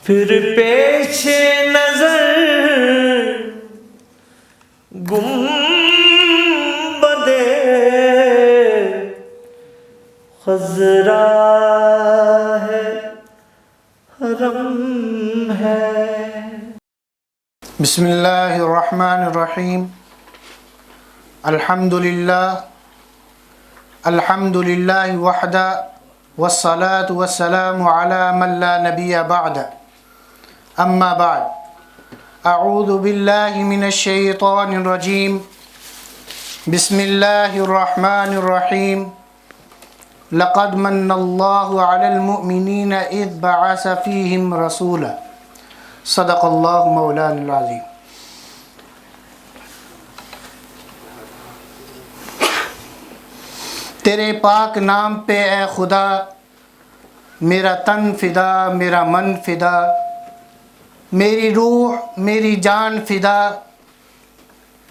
پھر پیش نظر گنبد خضرا ہے، حرم ہے۔ بسم اللہ الرحمن الرحیم۔ الحمد للہ وحدہ والصلاة والسلام علی من لا نبی بعد، اما بعد، اعوذ باللہ من الشیطان الرجیم، بسم اللہ الرحمن الرحیم۔ لقد من اللہ علی المؤمنین اذ بعث فیہم رسولا، صدق اللہ مولانا العظیم۔ تیرے پاک نام پہ اے خدا میرا تن فدا، میرا من فدا، میری روح میری جان فدا،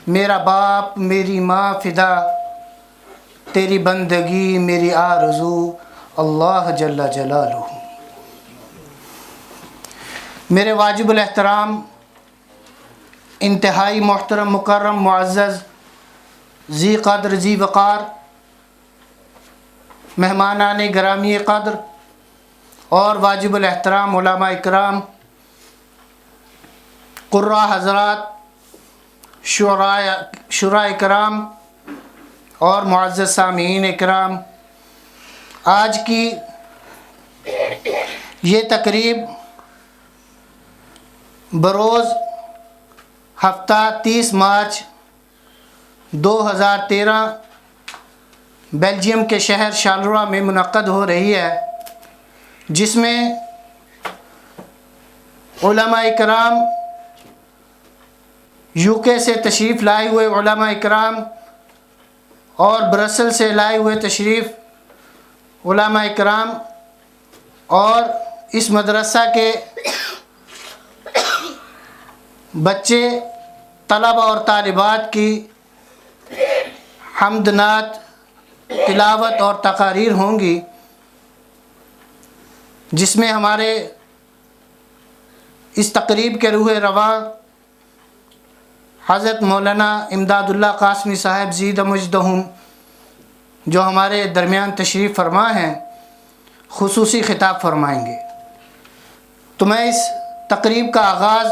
میرا باپ میری ماں فدا، تیری بندگی میری آرزو، اللہ جل جلالہ۔ میرے واجب الاحترام، انتہائی محترم مکرم معزز ذی قدر ذی وقار مہمانان گرامی قدر اور واجب الاحترام علماء اکرام، قراء حضرات، شعراء اکرام اور معزز سامعین اکرام، آج کی یہ تقریب بروز ہفتہ 30 مارچ 2013 بیلجیم کے شہر شارلروا میں منعقد ہو رہی ہے، جس میں علماء اکرام، یو کے سے تشریف لائے ہوئے علماء اکرام اور برسل سے لائے ہوئے تشریف علماء اکرام اور اس مدرسہ کے بچے، طلبہ اور طالبات کی حمد نعت، تلاوت اور تقاریر ہوں گی، جس میں ہمارے اس تقریب کے روح رواں حضرت مولانا امداد اللہ قاسمی صاحب زید مجدہم، جو ہمارے درمیان تشریف فرما ہیں، خصوصی خطاب فرمائیں گے۔ تو میں اس تقریب کا آغاز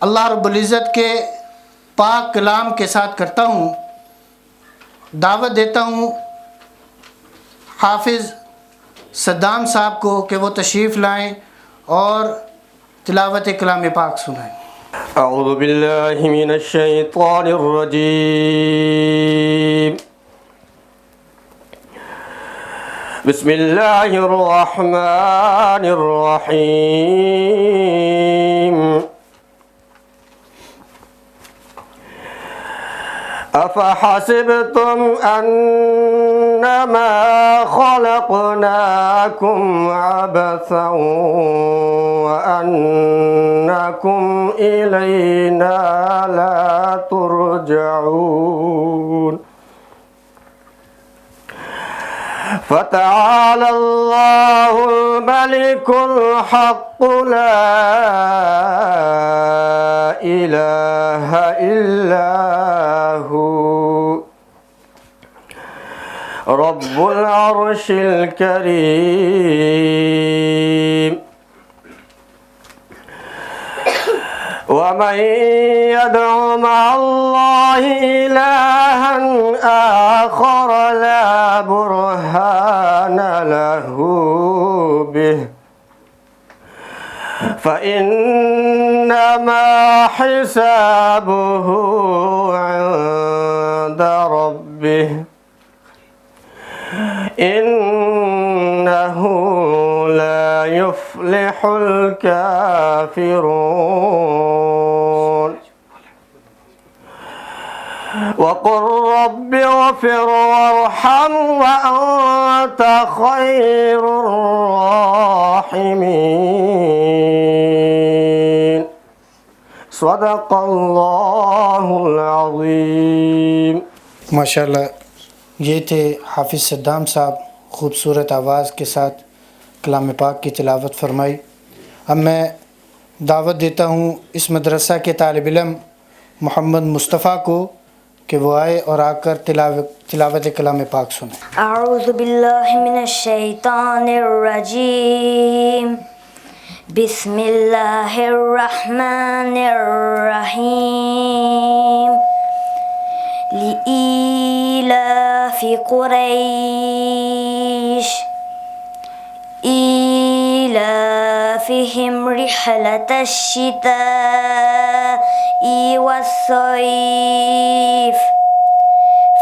اللہ رب العزت کے پاک کلام کے ساتھ کرتا ہوں۔ دعوت دیتا ہوں حافظ صدام صاحب کو کہ وہ تشریف لائیں اور تلاوت کلام پاک سنائیں۔ اعوذ باللہ من الشیطان الرجیم، بسم اللہ الرحمن الرحیم۔ افحسبتم انما خلقناكم عبثا وانكم الينا لا ترجعون، فتعالى الله الملك الحق لا إله إلا هو رب العرش الكريم، ومن يدع مع الله إلها آخر لا برهان له به فإنما حسابه عند ربه إنه لا يفلح الكافرون، وقل رب اغفر وارحم وأنت خير الراحمين، صدق اللہ العظیم۔ ماشاءاللہ، یہ تھے حافظ صدام صاحب، خوبصورت آواز کے ساتھ کلام پاک کی تلاوت فرمائی۔ اب میں دعوت دیتا ہوں اس مدرسہ کے طالب علم محمد مصطفیٰ کو کہ وہ آئے اور آ کر تلاوت کلام پاک سنیں۔ اعوذ باللہ من الشیطان الرجیم، بسم اللہ الرحمن الرحیم، لإیلاف قریش إيلافهم رحلة الشتاء والصيف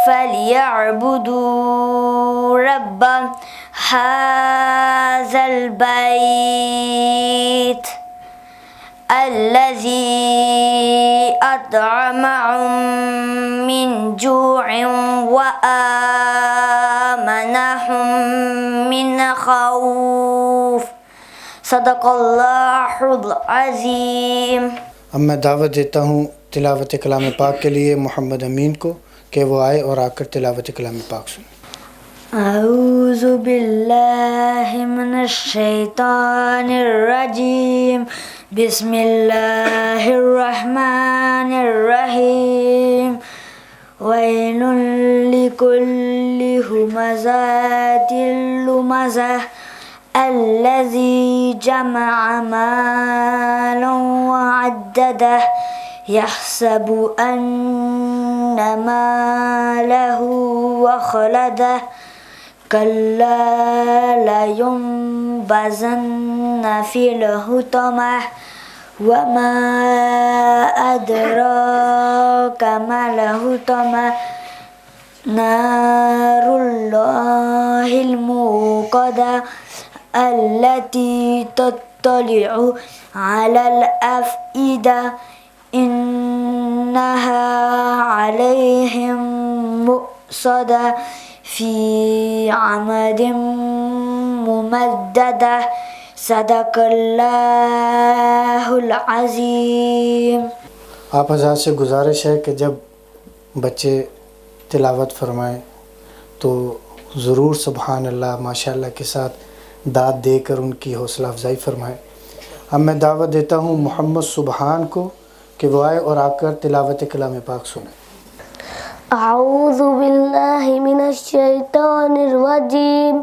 فليعبدوا رب هذا البيت الذي أطعمهم من جوع وآمنهم من خوف، صدق اللہ العظیم۔ اب میں دعوت دیتا ہوں تلاوت کلام پاک کے لیے محمد امین کو کہ وہ آئے اور آ کر تلاوت کلام پاک سنیں۔ اعوذ باللہ من الشیطان الرجیم، بسم اللہ الرحمن الرحیم، ویل لکل ہمزۃ لمزہ الذی جمع مالا وعددہ یحسب ان مالہ وخلدہ کلا لینبذن فی الحطمہ وما ادراک ما الحطمہ نار اللہ الموقدہ التي تطلع على الأفئدة إنها عليهم مؤصدة في عمد ممددة، صدق اللہ العظیم۔ آپ حضرات سے گزارش ہے کہ جب بچے تلاوت فرمائیں تو ضرور سبحان اللہ ماشاء اللہ کے ساتھ داد دے کر ان کی حوصلہ افزائی فرمائیں۔ اب میں دعوت دیتا ہوں محمد سبحان کو کہ وہ آئے اور آ کر تلاوت کلام پاک سنیں۔ اعوذ باللہ من الشیطان الرجیم،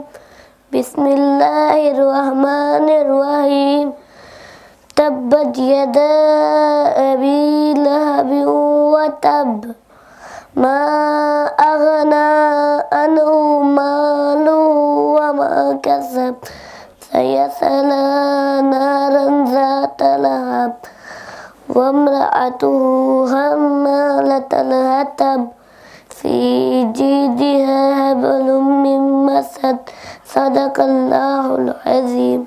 بسم اللہ الرحمن الرحیم، تبت یدا ابی لہب وتب، ما اغنى عنه ماله وما كسب، سيصلى نارا ذات لهب، وامرأته حمالة الحطب، في جيدها حبل من مسد، صدق اللہ العظیم۔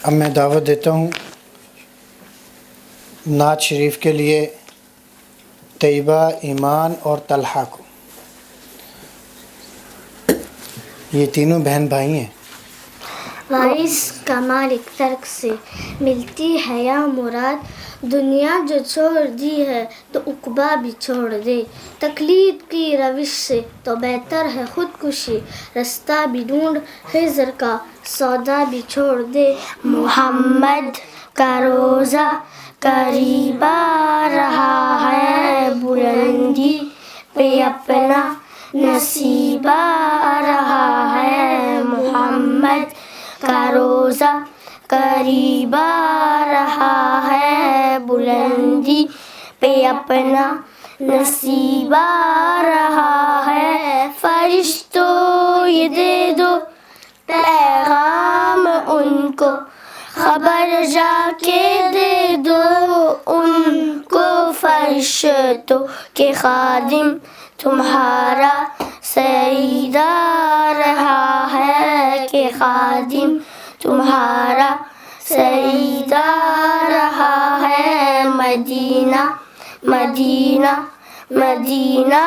اب میں دعوت دیتا ہوں نعت شریف کے لیے طیبہ، ایمان اور طلحہ کو۔ یہ تینوں بہن بھائی ہیں۔ وائس کا مالک ترک سے ملتی ہے یا مراد، دنیا جو چھوڑ دی ہے تو عقبہ بھی چھوڑ دے، تقلید کی روش سے تو بہتر ہے خودکشی، رستہ بھی ڈھونڈ خضر کا سودا بھی چھوڑ دے، محمد کا روزہ قریب آ رہا ہے، بلندی پہ اپنا نصیب آ رہا ہے، محمد کا روزہ قریب آ رہا ہے، بلندی پہ اپنا نصیب آ رہا ہے، فرشتوں یہ دے دو پیغام ان کو، خبر جا کے دے دو ان کو، فرشتوں کے خادم تمہارا سعید آ رہا ہے، کہ خادم تمہارا سعید آ رہا ہے، مدینہ مدینہ مدینہ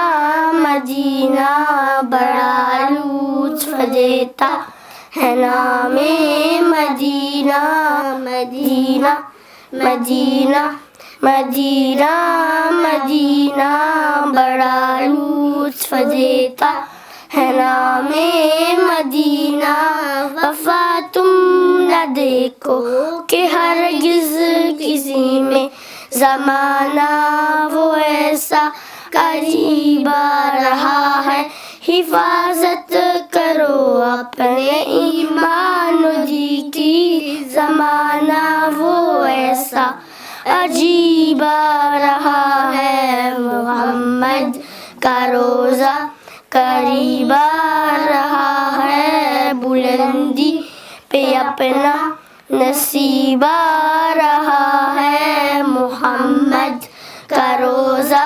مدینہ بڑا لطف دیتا ہے نام مدینہ، مدینہ مدینہ مدینہ مدینہ بڑا لطف دیتا ہے نام مدینہ، وفا تم نہ نہ دیکھو کہ ہرگز کسی میں زمانہ وہ ایسا قریب آ رہا ہے. حفاظت کرو اپنے ایمان و دی کی، زمانہ وہ ایسا عجیب آ رہا ہے. محمد کا روزہ قریب آ رہا ہے، بلندی پہ اپنا نصیب آ رہا ہے. محمد کا روزہ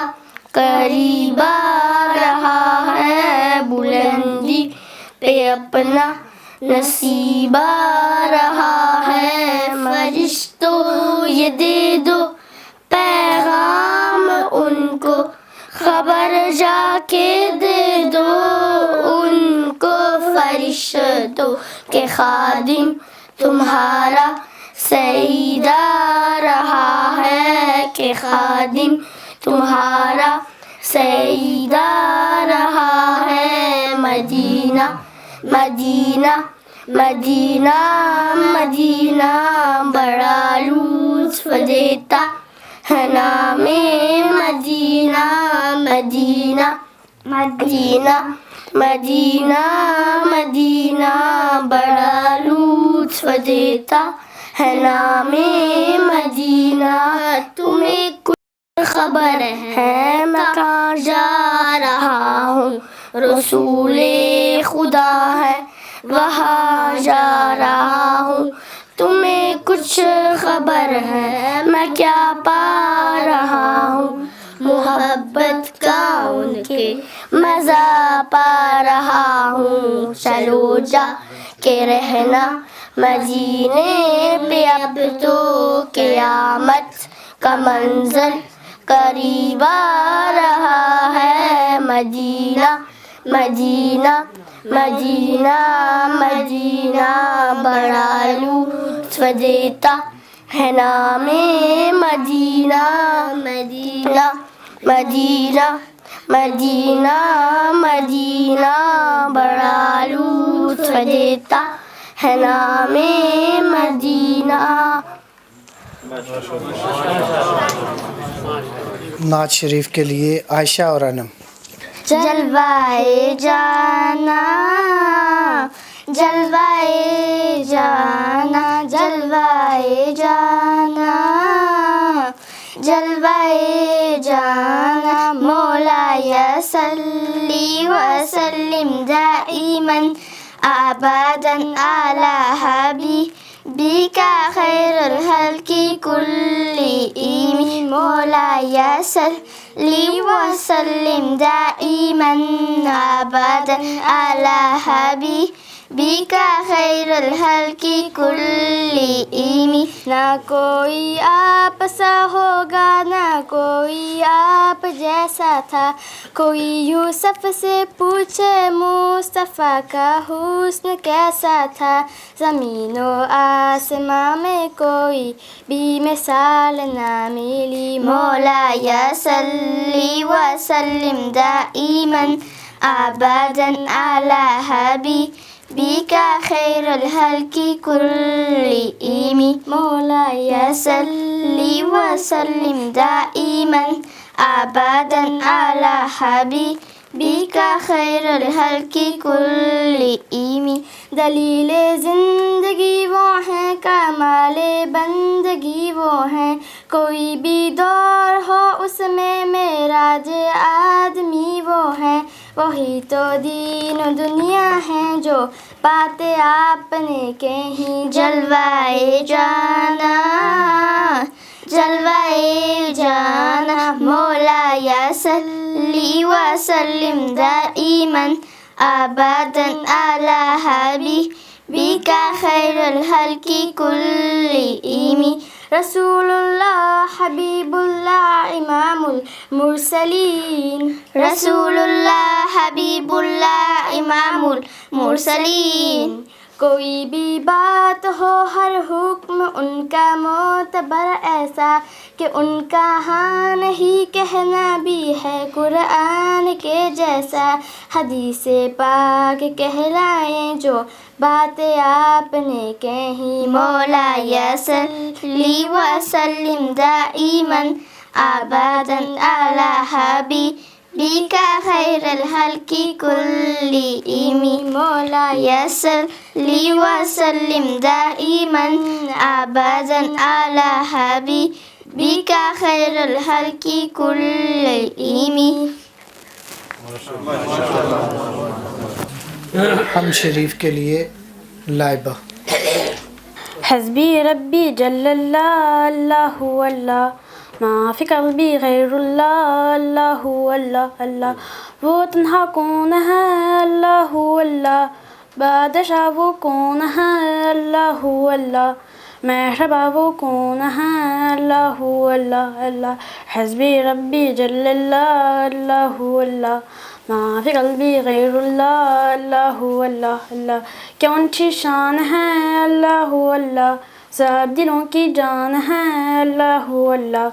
قریب آ رہا ہے، بلندی پہ اپنا نصیب آ رہا ہے. فرشتوں یہ دے دو پیغام ان کو، خبر جا کے دے دو ان کو. فرشتوں کے خادم تمہارا سعید آ رہا ہے، کہ خادم تمہارا سعید آ رہا ہے. مدینہ مدینہ مدینہ مدینہ بڑا لطف دیتا ہے نام مدینہ. مدینہ مدینہ مدینہ مدینہ بڑا لطف دیتا ہے نام مدینہ. تمہیں کچھ خبر ہے میں کہاں جا رہا ہوں، رسول خدا ہے وہاں جا رہا ہوں. تمہیں کچھ خبر ہے میں کیا پا رہا ہوں، محبت کا ان کے مزہ پا رہا ہوں. چلو جا کے رہنا مدینے پہ، اب تو قیامت کا منزل قریب آ رہا ہے. مدینہ مدینہ مدینہ مدینہ بڑا لطف دیتا ہے نام مدینہ. مدینہ مدینہ مدینہ مدینہ بڑا لطف دیتا ہے نام مدینہ. نعت شریف کے لیے عائشہ اور انم. جلوائے جانا جلوائے جانا جلوائے جانا جلوائے جانا مولایا صلی وسلم دائما ابدا علی حبیبک خیر الخلق کلهم. مولایا صلی وسلم دائما ابدا علی حبیبک خیر الخلق کلهم. نہ کوئی آپ سا ہوگا نہ کوئی آپ جیسا تھا، کوئی یوسف سے پوچھے مصطفیٰ کا حسن کیسا تھا. زمین و آسمان میں کوئی بھی مثال نہ ملی. مولایا صلی وسلم دائما ابدا علی حبیبک خیر الخلق کلهم. مولایا صلی وسلم دائما ابدا علی حبیبک خیر الخلق کلهم. دلیل زندگی وہ ہیں، کمال بندگی وہ ہیں، کوئی بھی دور ہو اس میں معراج آدمی وہ ہیں. وہی تو دین و دنیا ہیں جو پاتے آپ نے کہیں. جلوائے جانا جلوائے جانا مولایا صلی وسلم دائما ابدا علی حبیبک خیر الخلق کلهم. رسول اللہ حبیب اللہ امام المرسلین. رسول اللہ حبیب اللہ امام المرسلین. کوئی بھی بات ہو ہر حکم ان کا معتبر ایسا کہ ان کا ہاں نہیں کہنا بھی ہے قرآن کے جیسا. حدیث پاک کہلائیں جو باتیں آپ نے کہیں. مولاي صلی وسلم دائما ابدا على حبيبك خير الخلق كلهم. مولاي صلی وسلم دائما ابدا على حبيبك خير الخلق كلهم. ہم شریف کے لیے لائبہ. حسبی ربی جل اللہ اللہ اللہ ما فی قلبی غیر اللہ اللہ اللہ اللہ وہ تنہا کون ہے اللہ اللہ بادشاہ وہ کون ہے اللہ اللہ محربہ وہ کون ہے اللہ اللہ اللہ حسبی ربی جل اللہ اللہ اللہ ما فی قلبی غیر اللہ اللہ اللہ اللہ کیا اونچی شان ہے اللہ اللہ سب دلوں کی جان ہے اللہ اللہ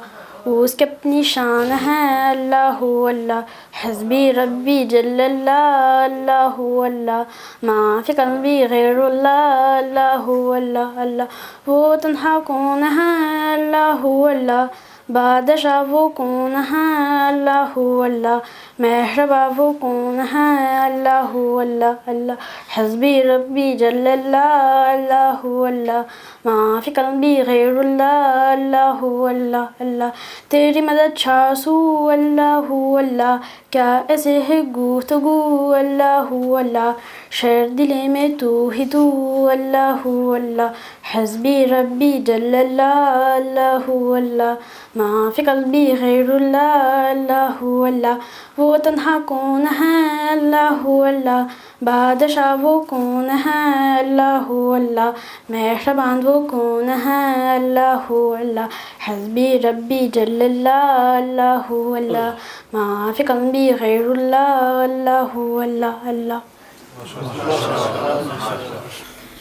اس کی اپنی شان ہے اللہ اللہ حسبی ربی جل اللہ اللہ اللہ ما فی قلبی غیر اللہ اللہ اللہ اللہ وہ تنہا کون ہے اللہ اللہ بادشاہ وہ کون ہے اللہ اللہ محربہ وہ کون ہے اللہ اللہ اللہ حسبی ربی جل اللہ اللہ اللہ ما فی قلبی غیر اللہ اللہ اللہ اللہ تیری مدد چھاسو اللہ اللہ کیا ایسے ہے گفتگو اللہ اللہ شیر دلے میں تو ہی تو اللہ اللہ حسبی ربی جل اللہ اللہ اللہ ما فی قلبی غیر اللہ اللہ اللہ وہ تنہا کون ہے اللہ اللہ بادشاہ وہ کون ہے اللہ اللہ مہربان وہ کون ہے اللہ اللہ حسبی ربی جل اللہ اللہ اللہ ما فی قلبی غیر اللہ اللہ اللہ اللہ.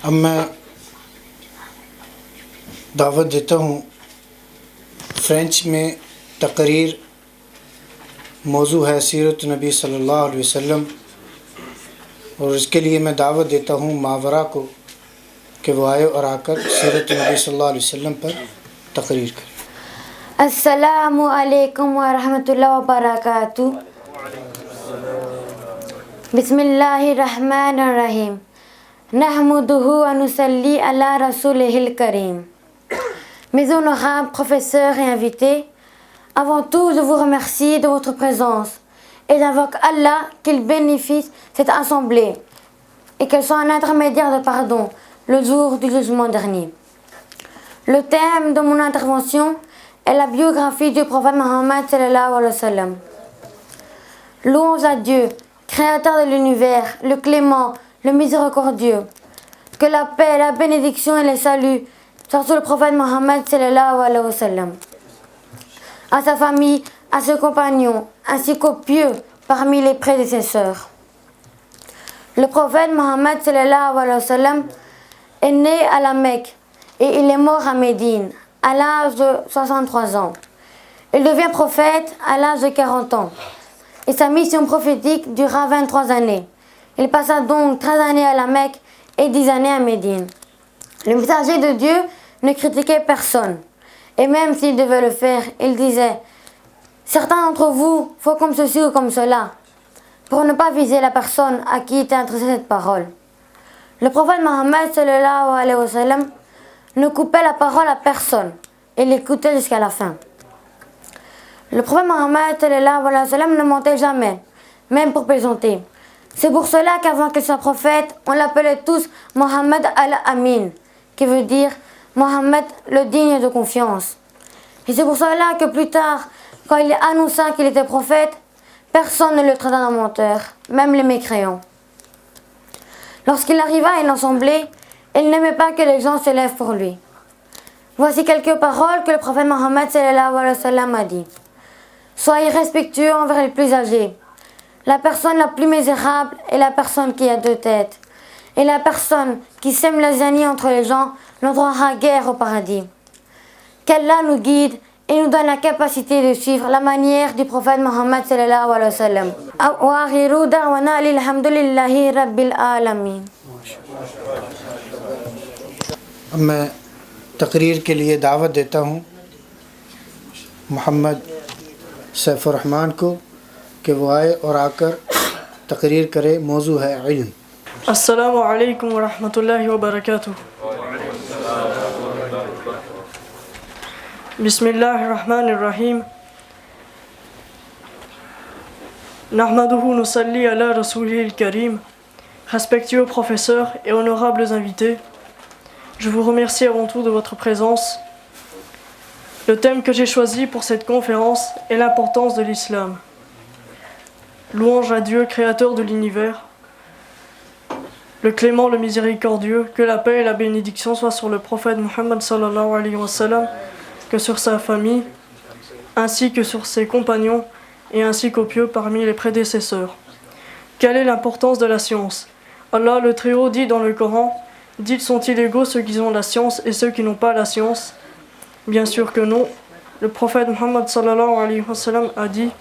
اب میں دعوت دیتا ہوں فرینچ میں تقریر، موضوع ہے سیرت نبی صلی اللہ علیہ وسلم، اور اس کے لیے میں دعوت دیتا ہوں ماورا کو کہ وہ آئے اور آ کر سیرت نبی صلی اللہ علیہ وسلم پر تقریر کرے. السلام علیکم ورحمۃ اللہ وبرکاتہ. بسم اللہ الرحمن الرحیم. نحمدہ ونصلی علی رسولہ الکریم. Mes honorables professeurs et invités, avant tout, je vous remercie de votre présence et j'invoque Allah qu'il bénéficie cette assemblée et qu'elle soit un intermédiaire de pardon le jour du jugement dernier. Le thème de mon intervention est la biographie du prophète Mohammed sallallahu alayhi wa sallam. Louange à Dieu, créateur de l'univers, le clément, le miséricordieux. Que la paix, la bénédiction et le salut soient sur le prophète Mohammed sallallahu alayhi wa sallam, à sa famille, à ses compagnons, ainsi qu'aux pieux parmi les prédécesseurs. Le prophète Mohammed sallallahu alayhi wa sallam est né à la Mecque et il est mort à Médine à l'âge de 63 ans. Il devient prophète à l'âge de 40 ans et sa mission prophétique dura 23 années. Il passa donc 13 années à la Mecque et 10 années à Médine. Le messager de Dieu ne critiquait personne. Et même s'il devait le faire, il disait « Certains d'entre vous font comme ceci ou comme cela » pour ne pas viser la personne à qui était adressée cette parole. Le prophète Mohammed sallallahu alayhi wa sallam ne coupait la parole à personne et l'écoutait jusqu'à la fin. Le prophète Mohammed sallallahu alayhi wa sallam ne mentait jamais, même pour plaisanter. C'est pour cela qu'avant qu'il soit prophète, on l'appelait tous Mohammed al-Amin, qui veut dire Mohammed le digne de confiance. Et c'est pour cela que plus tard, quand il annonça qu'il était prophète, personne ne le traita d'un menteur, même les mécréants. Lorsqu'il arriva à une assemblée, il n'aimait pas que les gens se lèvent pour lui. Voici quelques paroles que le prophète Mohammed sallallahu alayhi wa sallam a dit. Soyez respectueux envers les plus âgés. La personne la plus misérable est la personne qui a deux têtes. et la personne qui sème la zanie entre les gens n'entrera guère au paradis. Qu'Allah nous guide et nous donne la capacité de suivre la manière du prophète Mohammed sallallahu alayhi wa sallam. Wa akhiru da'wana alhamdulillahi rabbil alamin. اب میں تقریر کے لیے دعوت دیتا ہوں محمد safe الرحمن کو کہ وہ آئے اور آ کر تقریر کرے. موضوع ہے علم. السلام علیکم ورحمۃ اللہ وبرکاتہ. بسم اللہ الرحمن الرحیم. نحمده نصلی علی رسوله الکریم. Respectueux professeurs et honorables invités, je vous remercie avant tout de votre présence. Le thème que j'ai choisi pour cette conférence est l'importance de l'islam. Louange à Dieu, créateur de l'univers, le clément, le miséricordieux, que la paix et la bénédiction soient sur le prophète Muhammad sallallahu alayhi wa sallam, que sur sa famille, ainsi que sur ses compagnons, et ainsi qu'aux pieux parmi les prédécesseurs. Quelle est l'importance de la science? Allah le Très-Haut dit dans le Coran: dites, sont-ils égaux ceux qui ont la science et ceux qui n'ont pas la science? Bien sûr que non. Le prophète Muhammad sallallahu alayhi wa sallam a dit: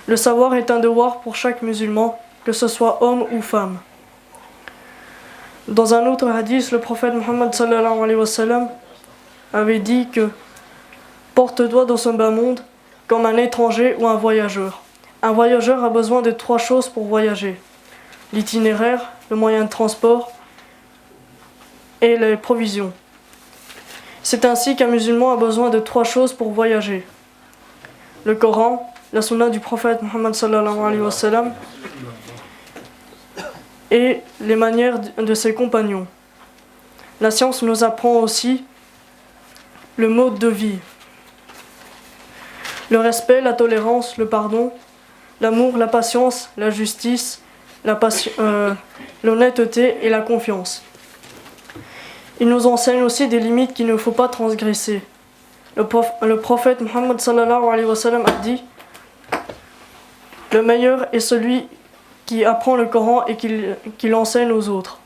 le savoir est un devoir pour chaque musulman, que ce soit homme ou femme. Dans un autre hadith, le prophète Muhammad sallallahu alayhi wa sallam avait dit que porte-toi dans ce bas monde comme un étranger ou un voyageur. Un voyageur a besoin de 3 choses pour voyager: l'itinéraire, le moyen de transport et les provisions. C'est ainsi qu'un musulman a besoin de 3 choses pour voyager: le Coran, la sunna du prophète Muhammad sallallahu alayhi wa sallam et les manières de ses compagnons. La science nous apprend aussi le mode de vie, le respect, la tolérance, le pardon, l'amour, la patience, la justice, l'honnêteté et la confiance. Il nous enseigne aussi des limites qu'il ne faut pas transgresser. Le prophète Muhammad sallallahu alayhi wa sallam a dit: le meilleur est celui qui apprend le Coran et qui l'enseigne aux autres.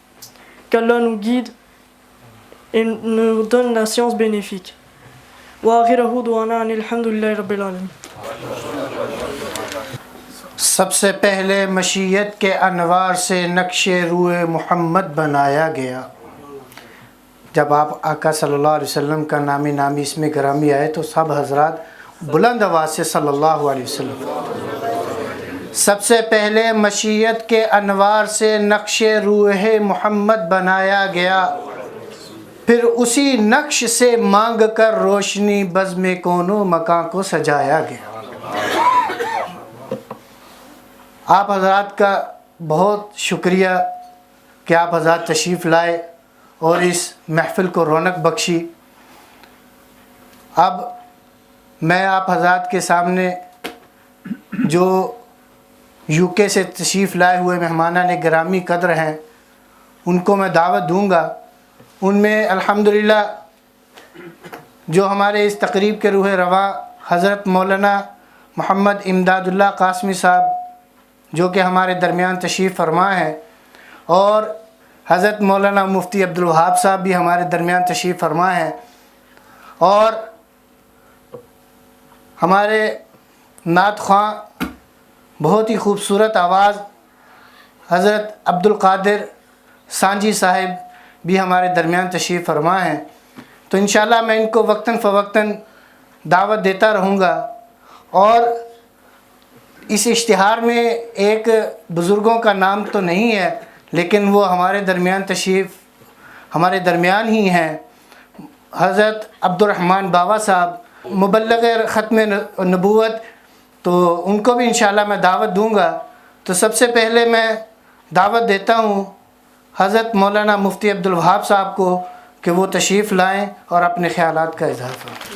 Qu'Allah nous guide et nous donne la science bénéfique. Wa akhiru da'wana alhamdulillahi rabbil alamin. سب سے پہلے مشیت کے انوار سے نقش روح محمد بنایا گیا. جب آپ آقا صلی اللہ علیہ وسلم کا نامی اس میں گرامی آئے تو سب حضرات بلند آواز سے صلی اللہ علیہ وسلم. سب سے پہلے مشیت کے انوار سے نقش روح محمد بنایا گیا، پھر اسی نقش سے مانگ کر روشنی بزم کون و مکان کو سجایا گیا. آپ حضرات کا بہت شکریہ کہ آپ حضرات تشریف لائے اور اس محفل کو رونق بخشی. اب میں آپ حضرات کے سامنے جو یو کے سے تشریف لائے ہوئے مہمانان گرامی قدر ہیں ان کو میں دعوت دوں گا. ان میں الحمدللہ جو ہمارے اس تقریب کے روح رواں حضرت مولانا محمد امداد اللہ قاسمی صاحب جو کہ ہمارے درمیان تشریف فرما ہیں، اور حضرت مولانا مفتی عبدالوہاب صاحب بھی ہمارے درمیان تشریف فرما ہیں، اور ہمارے نعت خواں بہت ہی خوبصورت آواز حضرت عبدالقادر سانجی صاحب بھی ہمارے درمیان تشریف فرما ہیں. تو انشاءاللہ میں ان کو وقتاً فوقتاً دعوت دیتا رہوں گا. اور اس اشتہار میں ایک بزرگوں کا نام تو نہیں ہے لیکن وہ ہمارے درمیان ہی ہیں. حضرت عبدالرحمن باوا صاحب مبلغ ختم نبوت، تو ان کو بھی انشاءاللہ میں دعوت دوں گا. تو سب سے پہلے میں دعوت دیتا ہوں حضرت مولانا مفتی عبدالوہاب صاحب کو کہ وہ تشریف لائیں اور اپنے خیالات کا اظہار فرمائیں.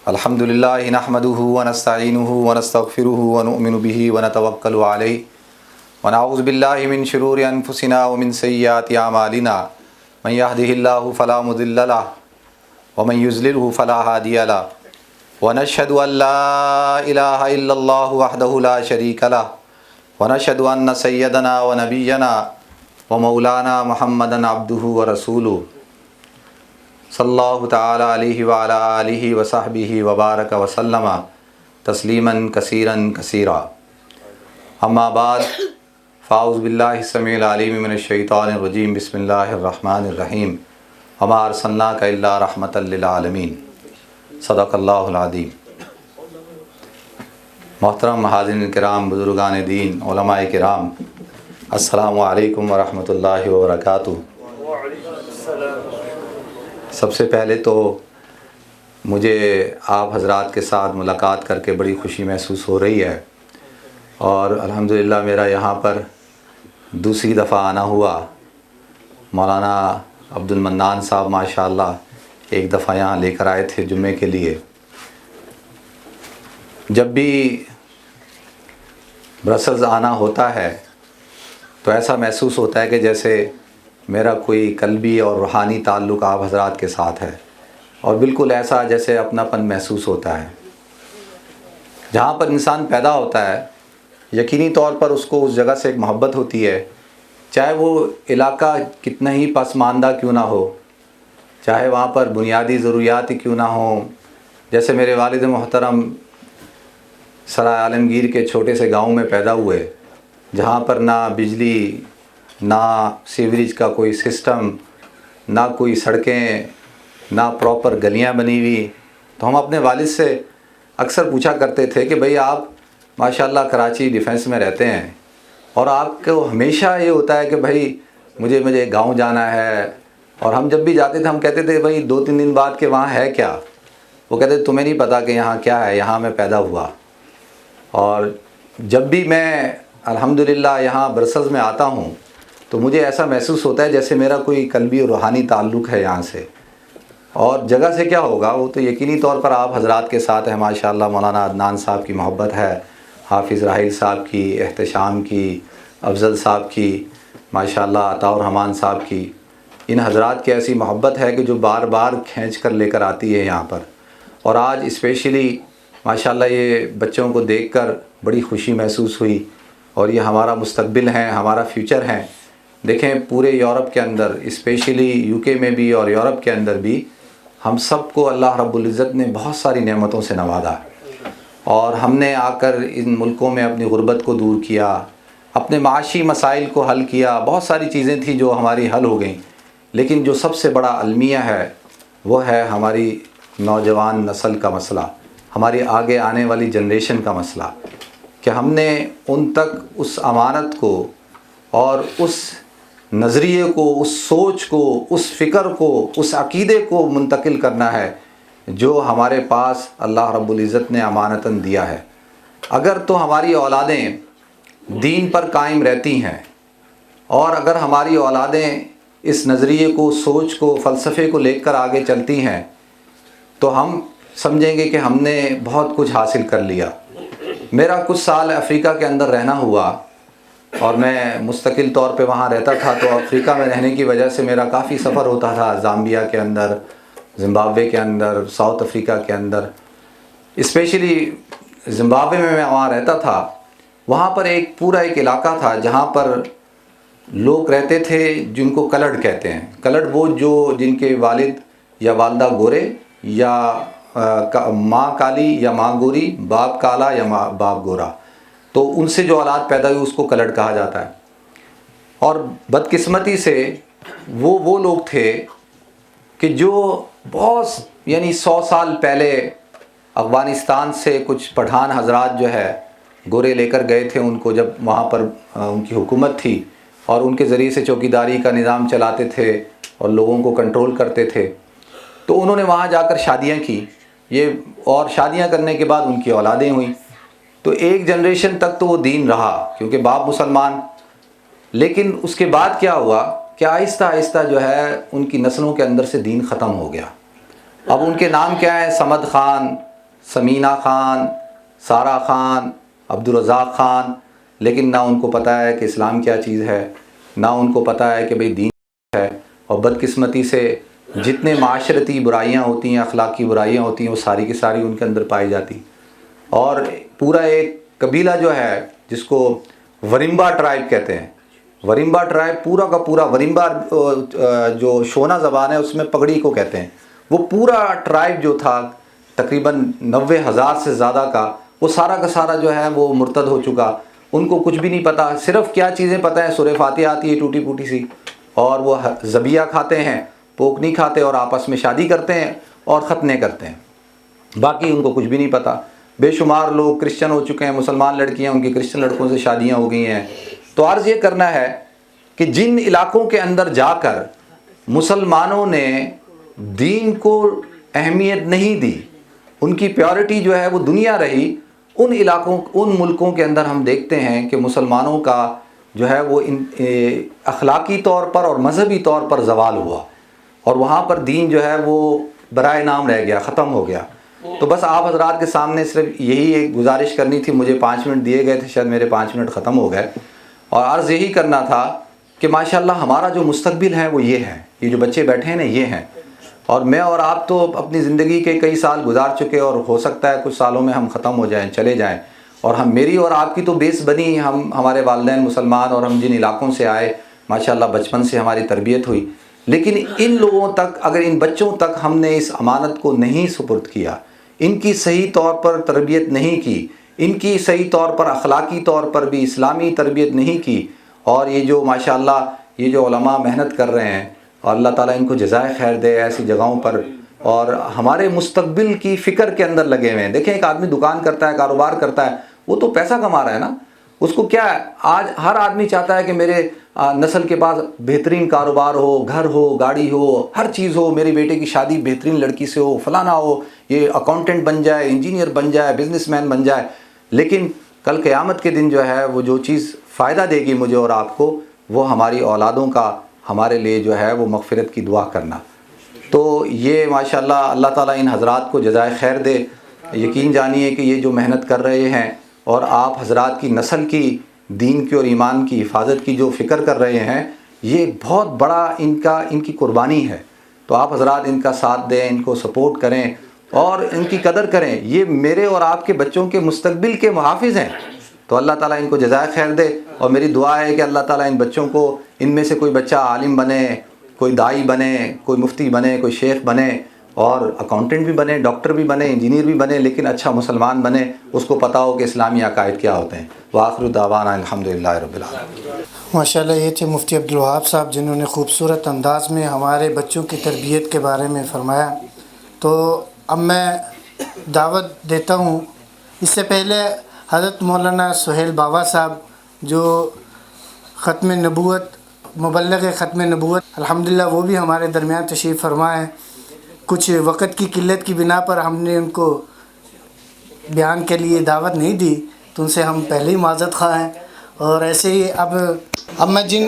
الحمدللہ نحمده ونستعینه ونستغفره ونؤمن به ونتوکل علیہ ونعوذ باللہ من شرور انفسنا ومن سیئات اعمالنا من يهده الله فلا مضل له ومن يضلله فلا هادي له ونشهد ان لا الہ الا اللہ وحدہ لا شریک له ونشهد أن سيدنا ونبينا ومولانا محمدًا عبده ورسوله صلی اللہ تعالیٰ علیہ وعلى آلہ وصحبہ وبارک وسلم تسلیما کثیرا کثیرا اما بعد فاعوذ باللہ السمیع العلیم من الشیطان الرجیم بسم اللہ الرحمن الرحیم وما ارسلناک الا رحمۃ للعالمین صدق اللہ العظیم۔ محترم حاضرین کرام، بزرگان دین، علماء کرام، السلام علیکم ورحمۃ اللہ وبرکاتہ۔ سب سے پہلے تو مجھے آپ حضرات کے ساتھ ملاقات کر کے بڑی خوشی محسوس ہو رہی ہے، اور الحمدللہ میرا یہاں پر دوسری دفعہ آنا ہوا۔ مولانا عبد المنان صاحب ماشاءاللہ ایک دفعہ یہاں لے کر آئے تھے جمعے کے لیے۔ جب بھی برسلز آنا ہوتا ہے تو ایسا محسوس ہوتا ہے کہ جیسے میرا کوئی قلبی اور روحانی تعلق آپ حضرات کے ساتھ ہے، اور بالکل ایسا جیسے اپناپن محسوس ہوتا ہے۔ جہاں پر انسان پیدا ہوتا ہے یقینی طور پر اس کو اس جگہ سے ایک محبت ہوتی ہے، چاہے وہ علاقہ کتنا ہی پسماندہ کیوں نہ ہو، چاہے وہاں پر بنیادی ضروریات ہی کیوں نہ ہوں۔ جیسے میرے والد محترم سرائے عالمگیر کے چھوٹے سے گاؤں میں پیدا ہوئے، جہاں پر نہ بجلی، نہ سیوریج کا کوئی سسٹم، نہ کوئی سڑکیں، نہ پراپر گلیاں بنی ہوئی، تو ہم اپنے والد سے اکثر پوچھا کرتے تھے کہ بھئی آپ ماشاءاللہ کراچی ڈیفنس میں رہتے ہیں، اور آپ کو ہمیشہ یہ ہوتا ہے کہ بھئی مجھے گاؤں جانا ہے، اور ہم جب بھی جاتے تھے ہم کہتے تھے بھئی 2-3 دن بعد کہ وہاں ہے کیا؟ وہ کہتے تمہیں نہیں پتہ کہ یہاں کیا ہے، یہاں میں پیدا ہوا۔ اور جب بھی میں الحمدللہ یہاں برسلز میں آتا ہوں تو مجھے ایسا محسوس ہوتا ہے جیسے میرا کوئی قلبی اور روحانی تعلق ہے یہاں سے۔ اور جگہ سے کیا ہوگا، وہ تو یقینی طور پر آپ حضرات کے ساتھ ہے ماشاءاللہ۔ مولانا عدنان صاحب کی محبت ہے، حافظ راحیل صاحب کی، احتشام کی، افضل صاحب کی، ماشاءاللہ عطا الرحمان صاحب کی، ان حضرات کی ایسی محبت ہے کہ جو بار بار کھینچ کر لے کر آتی ہے یہاں پر۔ اور آج اسپیشلی ماشاءاللہ یہ بچوں کو دیکھ کر بڑی خوشی محسوس ہوئی، اور یہ ہمارا مستقبل ہیں، ہمارا فیوچر ہیں۔ دیکھیں پورے یورپ کے اندر، اسپیشلی یو کے میں بھی اور یورپ کے اندر بھی، ہم سب کو اللہ رب العزت نے بہت ساری نعمتوں سے نوازا، اور ہم نے آ کر ان ملکوں میں اپنی غربت کو دور کیا، اپنے معاشی مسائل کو حل کیا۔ بہت ساری چیزیں تھیں جو ہماری حل ہو گئیں، لیکن جو سب سے بڑا المیہ ہے وہ ہے ہماری نوجوان نسل کا مسئلہ، ہماری آگے آنے والی جنریشن کا مسئلہ، کہ ہم نے ان تک اس امانت کو اور اس نظریے کو، اس سوچ کو، اس فکر کو، اس عقیدے کو منتقل کرنا ہے جو ہمارے پاس اللہ رب العزت نے امانتاً دیا ہے۔ اگر تو ہماری اولادیں دین پر قائم رہتی ہیں، اور اگر ہماری اولادیں اس نظریے کو، سوچ کو، فلسفے کو لے کر آگے چلتی ہیں، تو ہم سمجھیں گے کہ ہم نے بہت کچھ حاصل کر لیا۔ میرا کچھ سال افریقہ کے اندر رہنا ہوا، اور میں مستقل طور پہ وہاں رہتا تھا، تو افریقہ میں رہنے کی وجہ سے میرا کافی سفر ہوتا تھا، زامبیا کے اندر، زمبابوے کے اندر، ساؤتھ افریقہ کے اندر۔ اسپیشلی زمبابوے میں وہاں رہتا تھا، وہاں پر پورا ایک علاقہ تھا جہاں پر لوگ رہتے تھے جن کو کلرڈ کہتے ہیں۔ کلرڈ وہ جن کے والد یا والدہ گورے، یا ماں کالی یا ماں گوری، باپ کالا یا باپ گورا، تو ان سے جو اولاد پیدا ہوئی اس کو کلرڈ کہا جاتا ہے۔ اور بدقسمتی سے وہ لوگ تھے کہ جو بہت 100 سال پہلے افغانستان سے کچھ پٹھان حضرات جو ہے گورے لے کر گئے تھے ان کو، جب وہاں پر ان کی حکومت تھی، اور ان کے ذریعے سے چوکیداری کا نظام چلاتے تھے اور لوگوں کو کنٹرول کرتے تھے، تو انہوں نے وہاں جا کر شادیاں کی، اور شادیاں کرنے کے بعد ان کی اولادیں ہوئیں، تو ایک جنریشن تک تو وہ دین رہا کیونکہ باپ مسلمان، لیکن اس کے بعد کیا ہوا کہ آہستہ آہستہ جو ہے ان کی نسلوں کے اندر سے دین ختم ہو گیا۔ اب ان کے نام کیا ہیں؟ صمد خان، سمینہ خان، سارا خان، عبدالرزاق خان، لیکن نہ ان کو پتہ ہے کہ اسلام کیا چیز ہے، نہ ان کو پتہ ہے کہ بھئی دین ہے۔ اور بدقسمتی سے جتنے معاشرتی برائیاں ہوتی ہیں، اخلاقی برائیاں ہوتی ہیں، وہ ساری کی ساری ان کے اندر پائی جاتی۔ اور پورا ایک قبیلہ جو ہے جس کو ورمبا ٹرائب کہتے ہیں. ورمبا ٹرائب پورا کا پورا، ورمبا جو شونا زبان ہے اس میں پگڑی کو کہتے ہیں، وہ پورا ٹرائب جو تھا تقریباً 90,000 سے زیادہ کا، وہ سارا کا سارا جو ہے وہ مرتد ہو چکا. ان کو کچھ بھی نہیں پتہ، صرف کیا چیزیں پتہ ہیں، سورہ فاتحہ آتی ہے ٹوٹی پوٹی سی، اور وہ ذبیحہ کھاتے ہیں، پوک نہیں کھاتے، اور آپس میں شادی کرتے ہیں اور ختنے کرتے ہیں. باقی ان کو کچھ بھی نہیں پتہ. بے شمار لوگ کرسچن ہو چکے ہیں، مسلمان لڑکیاں ان کی کرسچن لڑکوں سے شادیاں ہو گئی ہیں. تو عرض یہ کرنا ہے کہ جن علاقوں کے اندر جا کر مسلمانوں نے دین کو اہمیت نہیں دی، ان کی پیورٹی جو ہے وہ دنیا رہی، ان علاقوں ان ملکوں کے اندر ہم دیکھتے ہیں کہ مسلمانوں کا جو ہے وہ اخلاقی طور پر اور مذہبی طور پر زوال ہوا، اور وہاں پر دین جو ہے وہ برائے نام رہ گیا، ختم ہو گیا. تو بس آپ حضرات کے سامنے صرف یہی ایک گزارش کرنی تھی. مجھے 5 منٹ دیے گئے تھے، شاید میرے 5 منٹ ختم ہو گئے، اور عرض یہی کرنا تھا کہ ماشاءاللہ ہمارا جو مستقبل ہے وہ یہ ہے، یہ جو بچے بیٹھے ہیں نا یہ ہیں. اور میں اور آپ تو اپنی زندگی کے کئی سال گزار چکے، اور ہو سکتا ہے کچھ سالوں میں ہم ختم ہو جائیں، چلے جائیں، اور میری اور آپ کی تو بیس بنی، ہمارے والدین مسلمان، اور ہم جن علاقوں سے آئے ماشاءاللہ بچپن سے ہماری تربیت ہوئی. لیکن ان لوگوں تک، اگر ان بچوں تک ہم نے اس امانت کو نہیں سپرد کیا، ان کی صحیح طور پر تربیت نہیں کی، ان کی صحیح طور پر اخلاقی طور پر بھی اسلامی تربیت نہیں کی، اور یہ جو ماشاءاللہ یہ جو علماء محنت کر رہے ہیں، اور اللہ تعالیٰ ان کو جزائے خیر دے ایسی جگہوں پر، اور ہمارے مستقبل کی فکر کے اندر لگے ہوئے ہیں. دیکھیں ایک آدمی دکان کرتا ہے، کاروبار کرتا ہے، وہ تو پیسہ کما رہا ہے نا، اس کو کیا ہے، آج ہر آدمی چاہتا ہے کہ میرے نسل کے پاس بہترین کاروبار ہو، گھر ہو، گاڑی ہو، ہر چیز ہو، میرے بیٹے کی شادی بہترین لڑکی سے ہو، فلانا ہو، یہ اکاؤنٹنٹ بن جائے، انجینئر بن جائے، بزنس مین بن جائے. لیکن کل قیامت کے دن جو ہے وہ جو چیز فائدہ دے گی مجھے اور آپ کو، وہ ہماری اولادوں کا ہمارے لیے جو ہے وہ مغفرت کی دعا کرنا. تو یہ ماشاءاللہ اللہ تعالیٰ ان حضرات کو جزائے خیر دے. یقین جانیے کہ یہ جو محنت کر رہے ہیں، اور آپ حضرات کی نسل کی دین کی اور ایمان کی حفاظت کی جو فکر کر رہے ہیں، یہ بہت بڑا ان کی قربانی ہے. تو آپ حضرات ان کا ساتھ دیں، ان کو سپورٹ کریں اور ان کی قدر کریں. یہ میرے اور آپ کے بچوں کے مستقبل کے محافظ ہیں. تو اللہ تعالیٰ ان کو جزائے خیر دے، اور میری دعا ہے کہ اللہ تعالیٰ ان بچوں کو، ان میں سے کوئی بچہ عالم بنے، کوئی داعی بنے، کوئی مفتی بنے، کوئی شیخ بنے، اور اکاؤنٹنٹ بھی بنے، ڈاکٹر بھی بنے، انجینئر بھی بنے، لیکن اچھا مسلمان بنے، اس کو پتہ ہو کہ اسلامی عقائد کیا ہوتے ہیں. وآخر دعوانا الحمدللہ رب العالمین. ماشاءاللہ یہ تھے مفتی عبدالوہاب صاحب، جنہوں نے خوبصورت انداز میں ہمارے بچوں کی تربیت کے بارے میں فرمایا. تو اب میں دعوت دیتا ہوں، اس سے پہلے حضرت مولانا سہیل بابا صاحب جو ختم نبوت، مبلغ ختم نبوت الحمدللہ، وہ بھی ہمارے درمیان تشریف فرما ہے. کچھ وقت کی قلت کی بنا پر ہم نے ان کو بیان کے لیے دعوت نہیں دی، تو ان سے ہم پہلے ہی معذرت خواہ ہیں. اور ایسے ہی اب میں جن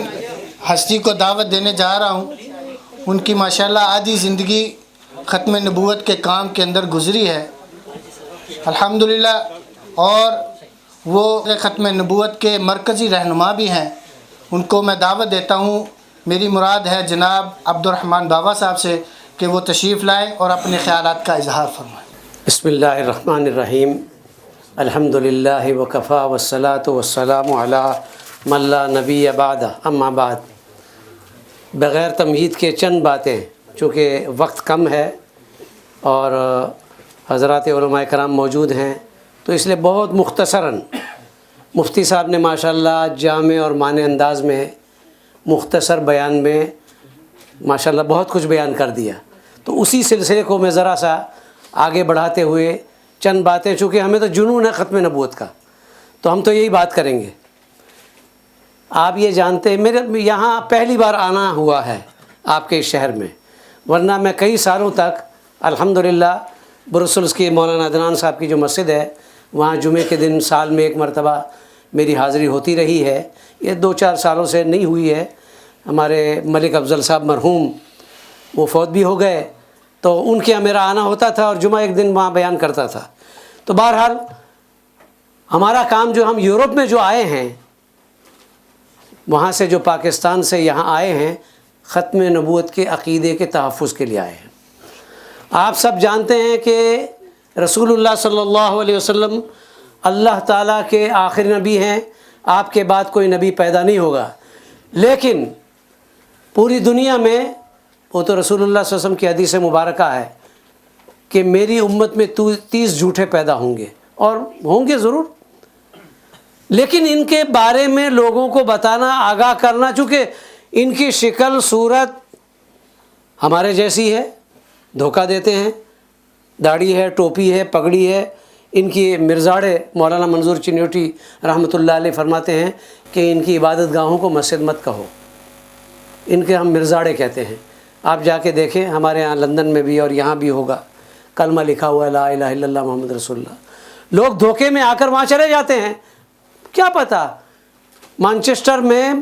ہستی کو دعوت دینے جا رہا ہوں، ان کی ماشاءاللہ آدھی زندگی ختم نبوت کے کام کے اندر گزری ہے الحمدللہ، اور وہ ختم نبوت کے مرکزی رہنما بھی ہیں. ان کو میں دعوت دیتا ہوں. میری مراد ہے جناب عبدالرحمن بابا صاحب سے کہ وہ تشریف لائیں اور اپنے خیالات کا اظہار فرمائیں. بسم اللہ الرحمن الرحیم. الحمدللہ وکفا والصلاة والسلام علی من لا نبی بعد. اما بعد، بغیر تمہید کے چند باتیں، چونکہ وقت کم ہے اور حضرات علماء کرام موجود ہیں، تو اس لیے بہت مختصراً مفتی صاحب نے ماشاءاللہ جامع اور معنی انداز میں مختصر بیان میں ماشاءاللہ بہت کچھ بیان کر دیا. تو اسی سلسلے کو میں ذرا سا آگے بڑھاتے ہوئے چند باتیں، چونکہ ہمیں تو جنون ہے ختم نبوت کا، تو ہم تو یہی بات کریں گے. آپ یہ جانتے ہیں میرے یہاں پہلی بار آنا ہوا ہے آپ کے اس شہر میں، ورنہ میں کئی سالوں تک الحمدللہ برسلس کی مولانا عدنان صاحب کی جو مسجد ہے، وہاں جمعے کے دن سال میں ایک مرتبہ میری حاضری ہوتی رہی ہے. یہ 2-4 سالوں سے نہیں ہوئی ہے. ہمارے ملک افضل صاحب مرحوم وہ فوت بھی ہو گئے، تو ان کے یہاں میرا آنا ہوتا تھا اور جمعہ ایک دن وہاں بیان کرتا تھا. تو بہرحال ہمارا کام جو ہم یورپ میں جو آئے ہیں، وہاں سے جو پاکستان سے یہاں آئے ہیں، ختم نبوت کے عقیدے کے تحفظ کے لیے آئے ہیں. آپ سب جانتے ہیں کہ رسول اللہ صلی اللہ علیہ وسلم اللہ تعالیٰ کے آخری نبی ہیں، آپ کے بعد کوئی نبی پیدا نہیں ہوگا، لیکن پوری دنیا میں وہ تو رسول اللہ صلی اللہ علیہ وسلم کی حدیث مبارکہ ہے کہ میری امت میں 30 جھوٹے پیدا ہوں گے، اور ہوں گے ضرور، لیکن ان کے بارے میں لوگوں کو بتانا، آگاہ کرنا، چونکہ ان کی شکل صورت ہمارے جیسی ہے، دھوکہ دیتے ہیں، داڑھی ہے، ٹوپی ہے، پگڑی ہے، ان کی مرزاڑے مولانا منظور چنیوٹی رحمۃ اللہ علیہ فرماتے ہیں کہ ان کی عبادت گاہوں کو مسجد مت کہو، ان کے ہم مرزاڑے کہتے ہیں۔ آپ جا کے دیکھیں، ہمارے یہاں لندن میں بھی اور یہاں بھی ہوگا، کلمہ لکھا ہوا ہے لا الہ الا اللہ محمد رسول اللہ، لوگ دھوکے میں آ کر وہاں چلے جاتے ہیں، کیا پتہ مانچسٹر میں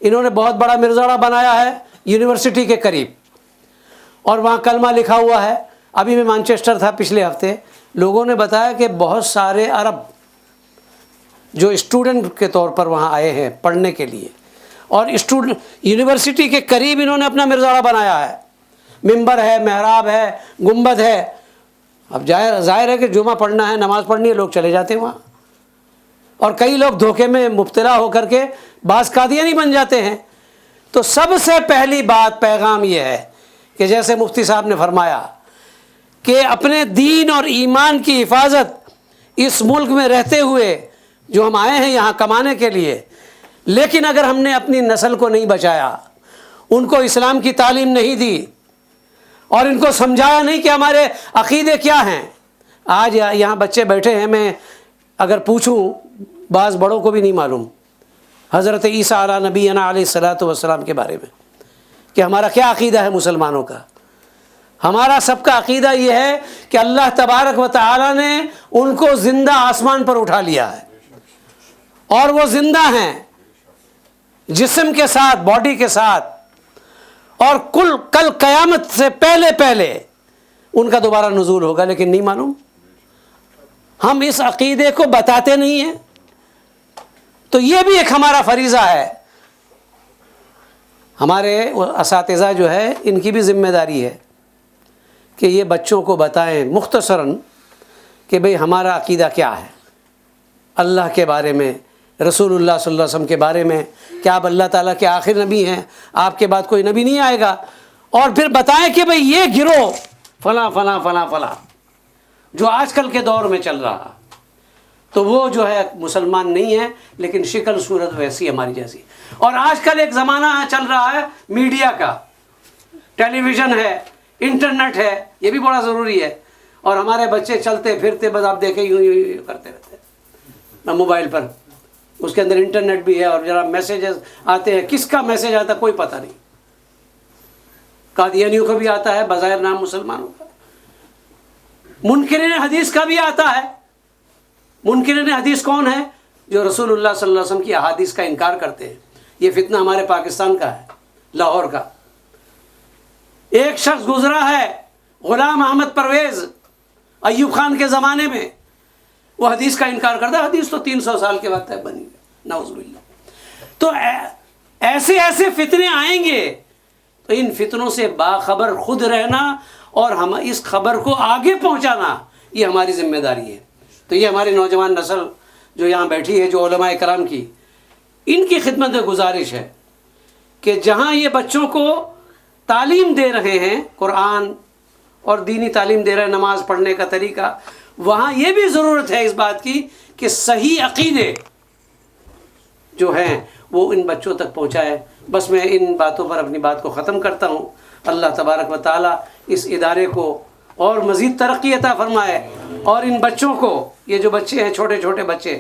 انہوں نے بہت بڑا مرزاڑا بنایا ہے یونیورسٹی کے قریب، اور وہاں کلمہ لکھا ہوا ہے۔ ابھی میں مانچسٹر تھا پچھلے ہفتے، لوگوں نے بتایا کہ بہت سارے عرب جو اسٹوڈنٹ کے طور پر وہاں آئے ہیں پڑھنے کے لیے، اور یونیورسٹی کے قریب انہوں نے اپنا مرزاڑا بنایا ہے، ممبر ہے، محراب ہے، گنبد ہے۔ اب ظاہر ہے کہ جمعہ پڑھنا ہے، نماز پڑھنی ہے، لوگ چلے جاتے ہیں وہاں، اور کئی لوگ دھوکے میں مبتلا ہو کر کے بعض قادیانی بن جاتے ہیں۔ تو سب سے پہلی بات، پیغام یہ ہے کہ جیسے مفتی صاحب نے فرمایا کہ اپنے دین اور ایمان کی حفاظت اس ملک میں رہتے ہوئے جو ہم آئے ہیں یہاں کمانے کے لیے، لیکن اگر ہم نے اپنی نسل کو نہیں بچایا، ان کو اسلام کی تعلیم نہیں دی اور ان کو سمجھایا نہیں کہ ہمارے عقیدے کیا ہیں۔ آج یہاں بچے بیٹھے ہیں، میں اگر پوچھوں بعض بڑوں کو بھی نہیں معلوم حضرت عیسیٰ علیہ نبینا علیہ الصلاۃ والسلام کے بارے میں کہ ہمارا کیا عقیدہ ہے مسلمانوں کا۔ ہمارا سب کا عقیدہ یہ ہے کہ اللہ تبارک و تعالی نے ان کو زندہ آسمان پر اٹھا لیا ہے، اور وہ زندہ ہیں جسم کے ساتھ، باڈی کے ساتھ، اور کل قیامت سے پہلے ان کا دوبارہ نزول ہوگا، لیکن نہیں معلوم۔ ہم اس عقیدے کو بتاتے نہیں ہیں، تو یہ بھی ایک ہمارا فریضہ ہے۔ ہمارے اساتذہ جو ہے ان کی بھی ذمہ داری ہے کہ یہ بچوں کو بتائیں مختصراً کہ بھئی ہمارا عقیدہ کیا ہے اللہ کے بارے میں، رسول اللہ صلی اللہ علیہ وسلم کے بارے میں، کہ آپ اللہ تعالیٰ کے آخر نبی ہیں، آپ کے بعد کوئی نبی نہیں آئے گا، اور پھر بتائیں کہ بھئی یہ گروہ فلاں فلاں فلاں فلاں جو آج کل کے دور میں چل رہا، تو وہ جو ہے مسلمان نہیں ہے، لیکن شکل صورت ویسی ہماری جیسی۔ اور آج کل ایک زمانہ چل رہا ہے میڈیا کا، ٹیلی ویژن ہے، انٹرنیٹ ہے، یہ بھی بڑا ضروری ہے، اور ہمارے بچے چلتے پھرتے بس آپ دیکھیں یوں کرتے رہتے ہیں موبائل پر، اس کے اندر انٹرنیٹ بھی ہے، اور ذرا میسیجز آتے ہیں، کس کا میسیج آتا ہے کوئی پتہ نہیں، قادیانیوں کا بھی آتا ہے بظاہر نام مسلمانوں کا، منکرین حدیث کا بھی آتا ہے۔ منکرین حدیث کون ہے؟ جو رسول اللہ صلی اللہ علیہ وسلم کی احادیث کا انکار کرتے ہیں۔ یہ فتنہ ہمارے پاکستان کا ہے، لاہور کا۔ ایک شخص گزرا ہے غلام احمد پرویز، ایوب خان کے زمانے میں، وہ حدیث کا انکار کرتا ہے۔ حدیث تو 300 سال کے بعد بنی ہے، نعوذ باللہ۔ تو ایسے فتنے آئیں گے، تو ان فتنوں سے باخبر خود رہنا اور ہم اس خبر کو آگے پہنچانا، یہ ہماری ذمہ داری ہے۔ تو یہ ہماری نوجوان نسل جو یہاں بیٹھی ہے، جو علماء کرام کی، ان کی خدمت میں گزارش ہے کہ جہاں یہ بچوں کو تعلیم دے رہے ہیں، قرآن اور دینی تعلیم دے رہے ہیں، نماز پڑھنے کا طریقہ، وہاں یہ بھی ضرورت ہے اس بات کی کہ صحیح عقیدے جو ہیں وہ ان بچوں تک پہنچائے۔ بس میں ان باتوں پر اپنی بات کو ختم کرتا ہوں۔ اللہ تبارک و تعالیٰ اس ادارے کو اور مزید ترقی عطا فرمائے، اور ان بچوں کو، یہ جو بچے ہیں چھوٹے چھوٹے بچے،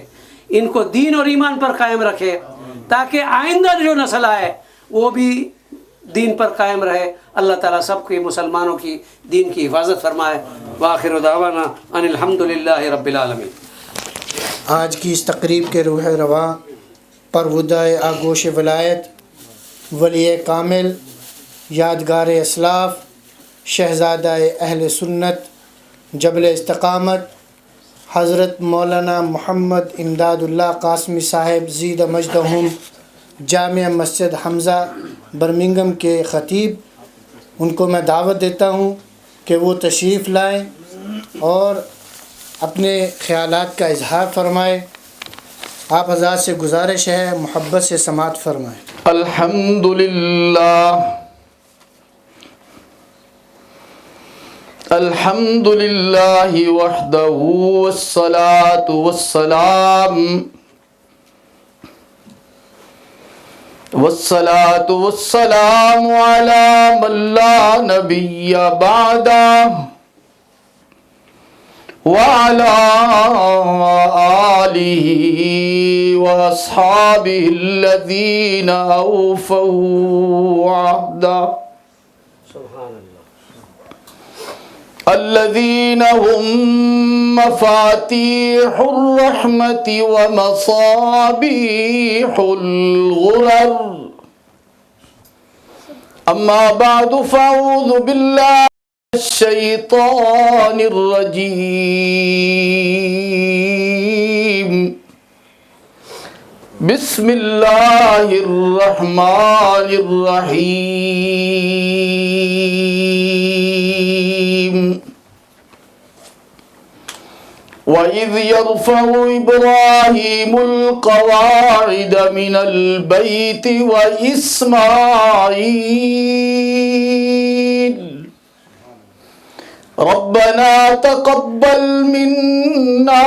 ان کو دین اور ایمان پر قائم رکھے، تاکہ آئندہ جو نسل آئے وہ بھی دین پر قائم رہے۔ اللہ تعالیٰ سب کے مسلمانوں کی دین کی حفاظت فرمائے۔ وآخر دعوانا ان الحمدللہ رب العالمین۔ آج کی اس تقریب کے روح رواں پرودۂ آگوش ولایت، ولی کامل، یادگار اسلاف، شہزادہ اہل سنت، جبل استقامت، حضرت مولانا محمد امداد اللہ قاسمی صاحب زید مجدہم، جامع مسجد حمزہ برمنگھم کے خطیب، ان کو میں دعوت دیتا ہوں کہ وہ تشریف لائیں اور اپنے خیالات کا اظہار فرمائے۔ آپ حضرات سے گزارش ہے محبت سے سماعت فرمائیں۔ الحمد للہ وحدہ والصلاة والسلام علی من لا نبی بعدہ وعلى آلہ واصحابہ الذین اوفوا عہدہ الذين هم مفاتيح الرحمة ومصابيح الغرر أما بعد فأعوذ بالله من الشيطان الرجيم بسم الله الرحمن الرحيم وَإِذْ يَرْفَعُ إِبْرَاهِيمُ الْقَوَاعِدَ مِنَ الْبَيْتِ وَإِسْمَاعِيلُ رَبَّنَا تَقَبَّلْ مِنَّا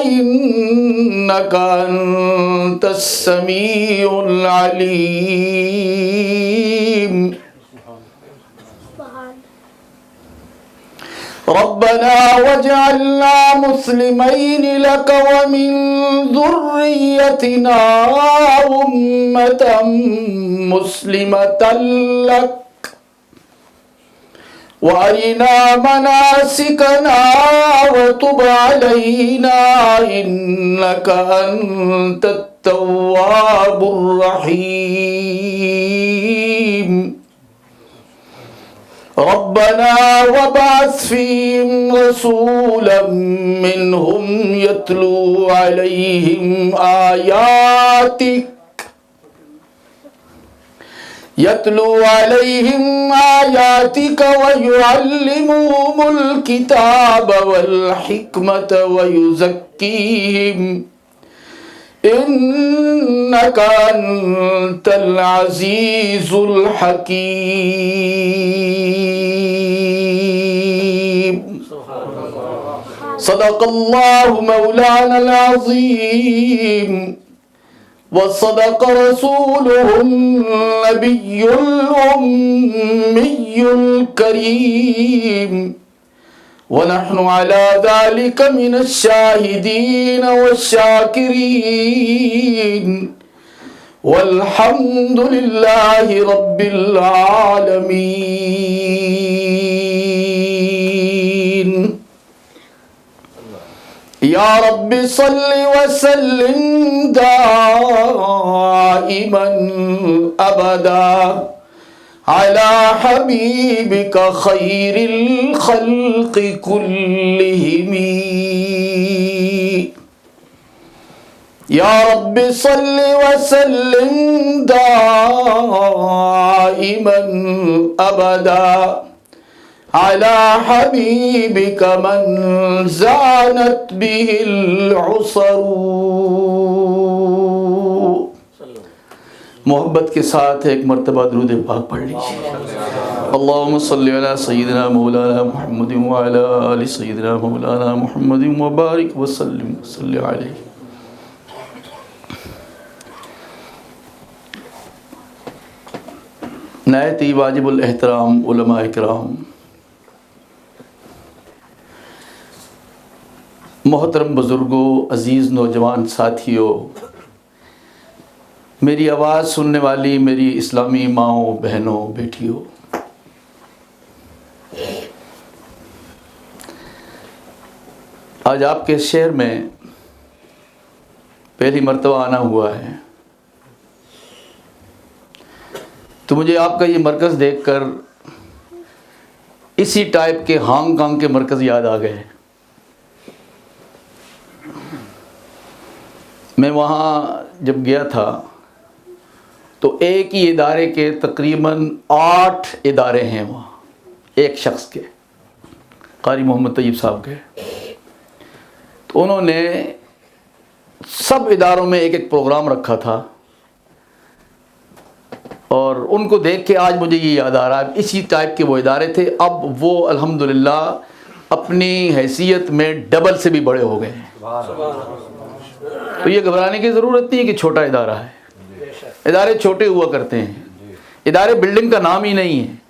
إِنَّكَ أَنْتَ السَّمِيعُ الْعَلِيمُ ربنا واجعلنا مسلمين لك ومن ذريتنا أمة مسلمة لك وأرنا مناسكنا وتب علينا إنك أنت التواب الرحيم ربنا وابعث فيهم رسولا منهم يتلو عليهم آياتك ويعلمهم الكتاب والحكمة ويزكيهم إنك أنت العزيز الحكيم صدق الله مولانا العظيم وصدق رسوله النبي الأمي الكريم ونحن على ذلك من الشاهدين والشاكرين والحمد لله رب العالمين يا رب صل وسلم دائما أبدا على حبيبك خير الخلق كلهم يا رب صل وسلم دائما أبدا على حبيبك من زانت به العصر. محبت کے ساتھ ایک مرتبہ درود پاک پڑھ لیجیے. اللہم صلی علی سیدنا مولانا محمد وعلی آل سیدنا مولانا محمد وبارک وسلم صلی علیہ. نہایت ہی واجب الاحترام علماء اکرام، محترم بزرگوں، عزیز نوجوان ساتھیوں، میری آواز سننے والی میری اسلامی ماؤں، بہنوں، بیٹیوں، آج آپ کے شہر میں پہلی مرتبہ آنا ہوا ہے، تو مجھے آپ کا یہ مرکز دیکھ کر اسی ٹائپ کے ہانگ کانگ کے مرکز یاد آ گئے. میں وہاں جب گیا تھا تو ایک ہی ادارے کے تقریباً 8 ادارے ہیں وہاں، ایک شخص کے، قاری محمد طیب صاحب کے. تو انہوں نے سب اداروں میں ایک ایک پروگرام رکھا تھا، اور ان کو دیکھ کے آج مجھے یہ یاد آ رہا ہے، اسی ٹائپ کے وہ ادارے تھے، اب وہ الحمدللہ اپنی حیثیت میں ڈبل سے بھی بڑے ہو گئے ہیں۔ تو یہ گھبرانے کی ضرورت نہیں ہے کہ چھوٹا ادارہ ہے، ادارے چھوٹے ہوا کرتے ہیں، ادارے بلڈنگ کا نام ہی نہیں ہے۔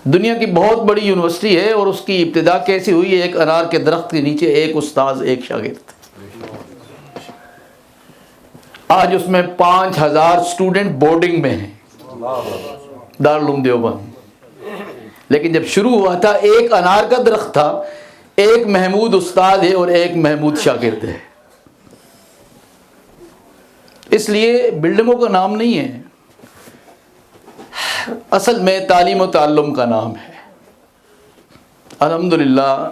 دنیا کی بہت بڑی یونیورسٹی ہے، اور اس کی ابتدا کیسی ہوئی ہے؟ ایک انار کے درخت کے نیچے ایک استاذ ایک شاگرد، آج اس میں 5000 اسٹوڈنٹ بورڈنگ میں ہیں دارالعلوم دیوبند۔ لیکن جب شروع ہوا تھا ایک انار کا درخت تھا، ایک محمود استاد ہے اور ایک محمود شاگرد ہے۔ اس لیے بلڈنگوں کا نام نہیں ہے، اصل میں تعلیم و تعلم کا نام ہے۔ الحمدللہ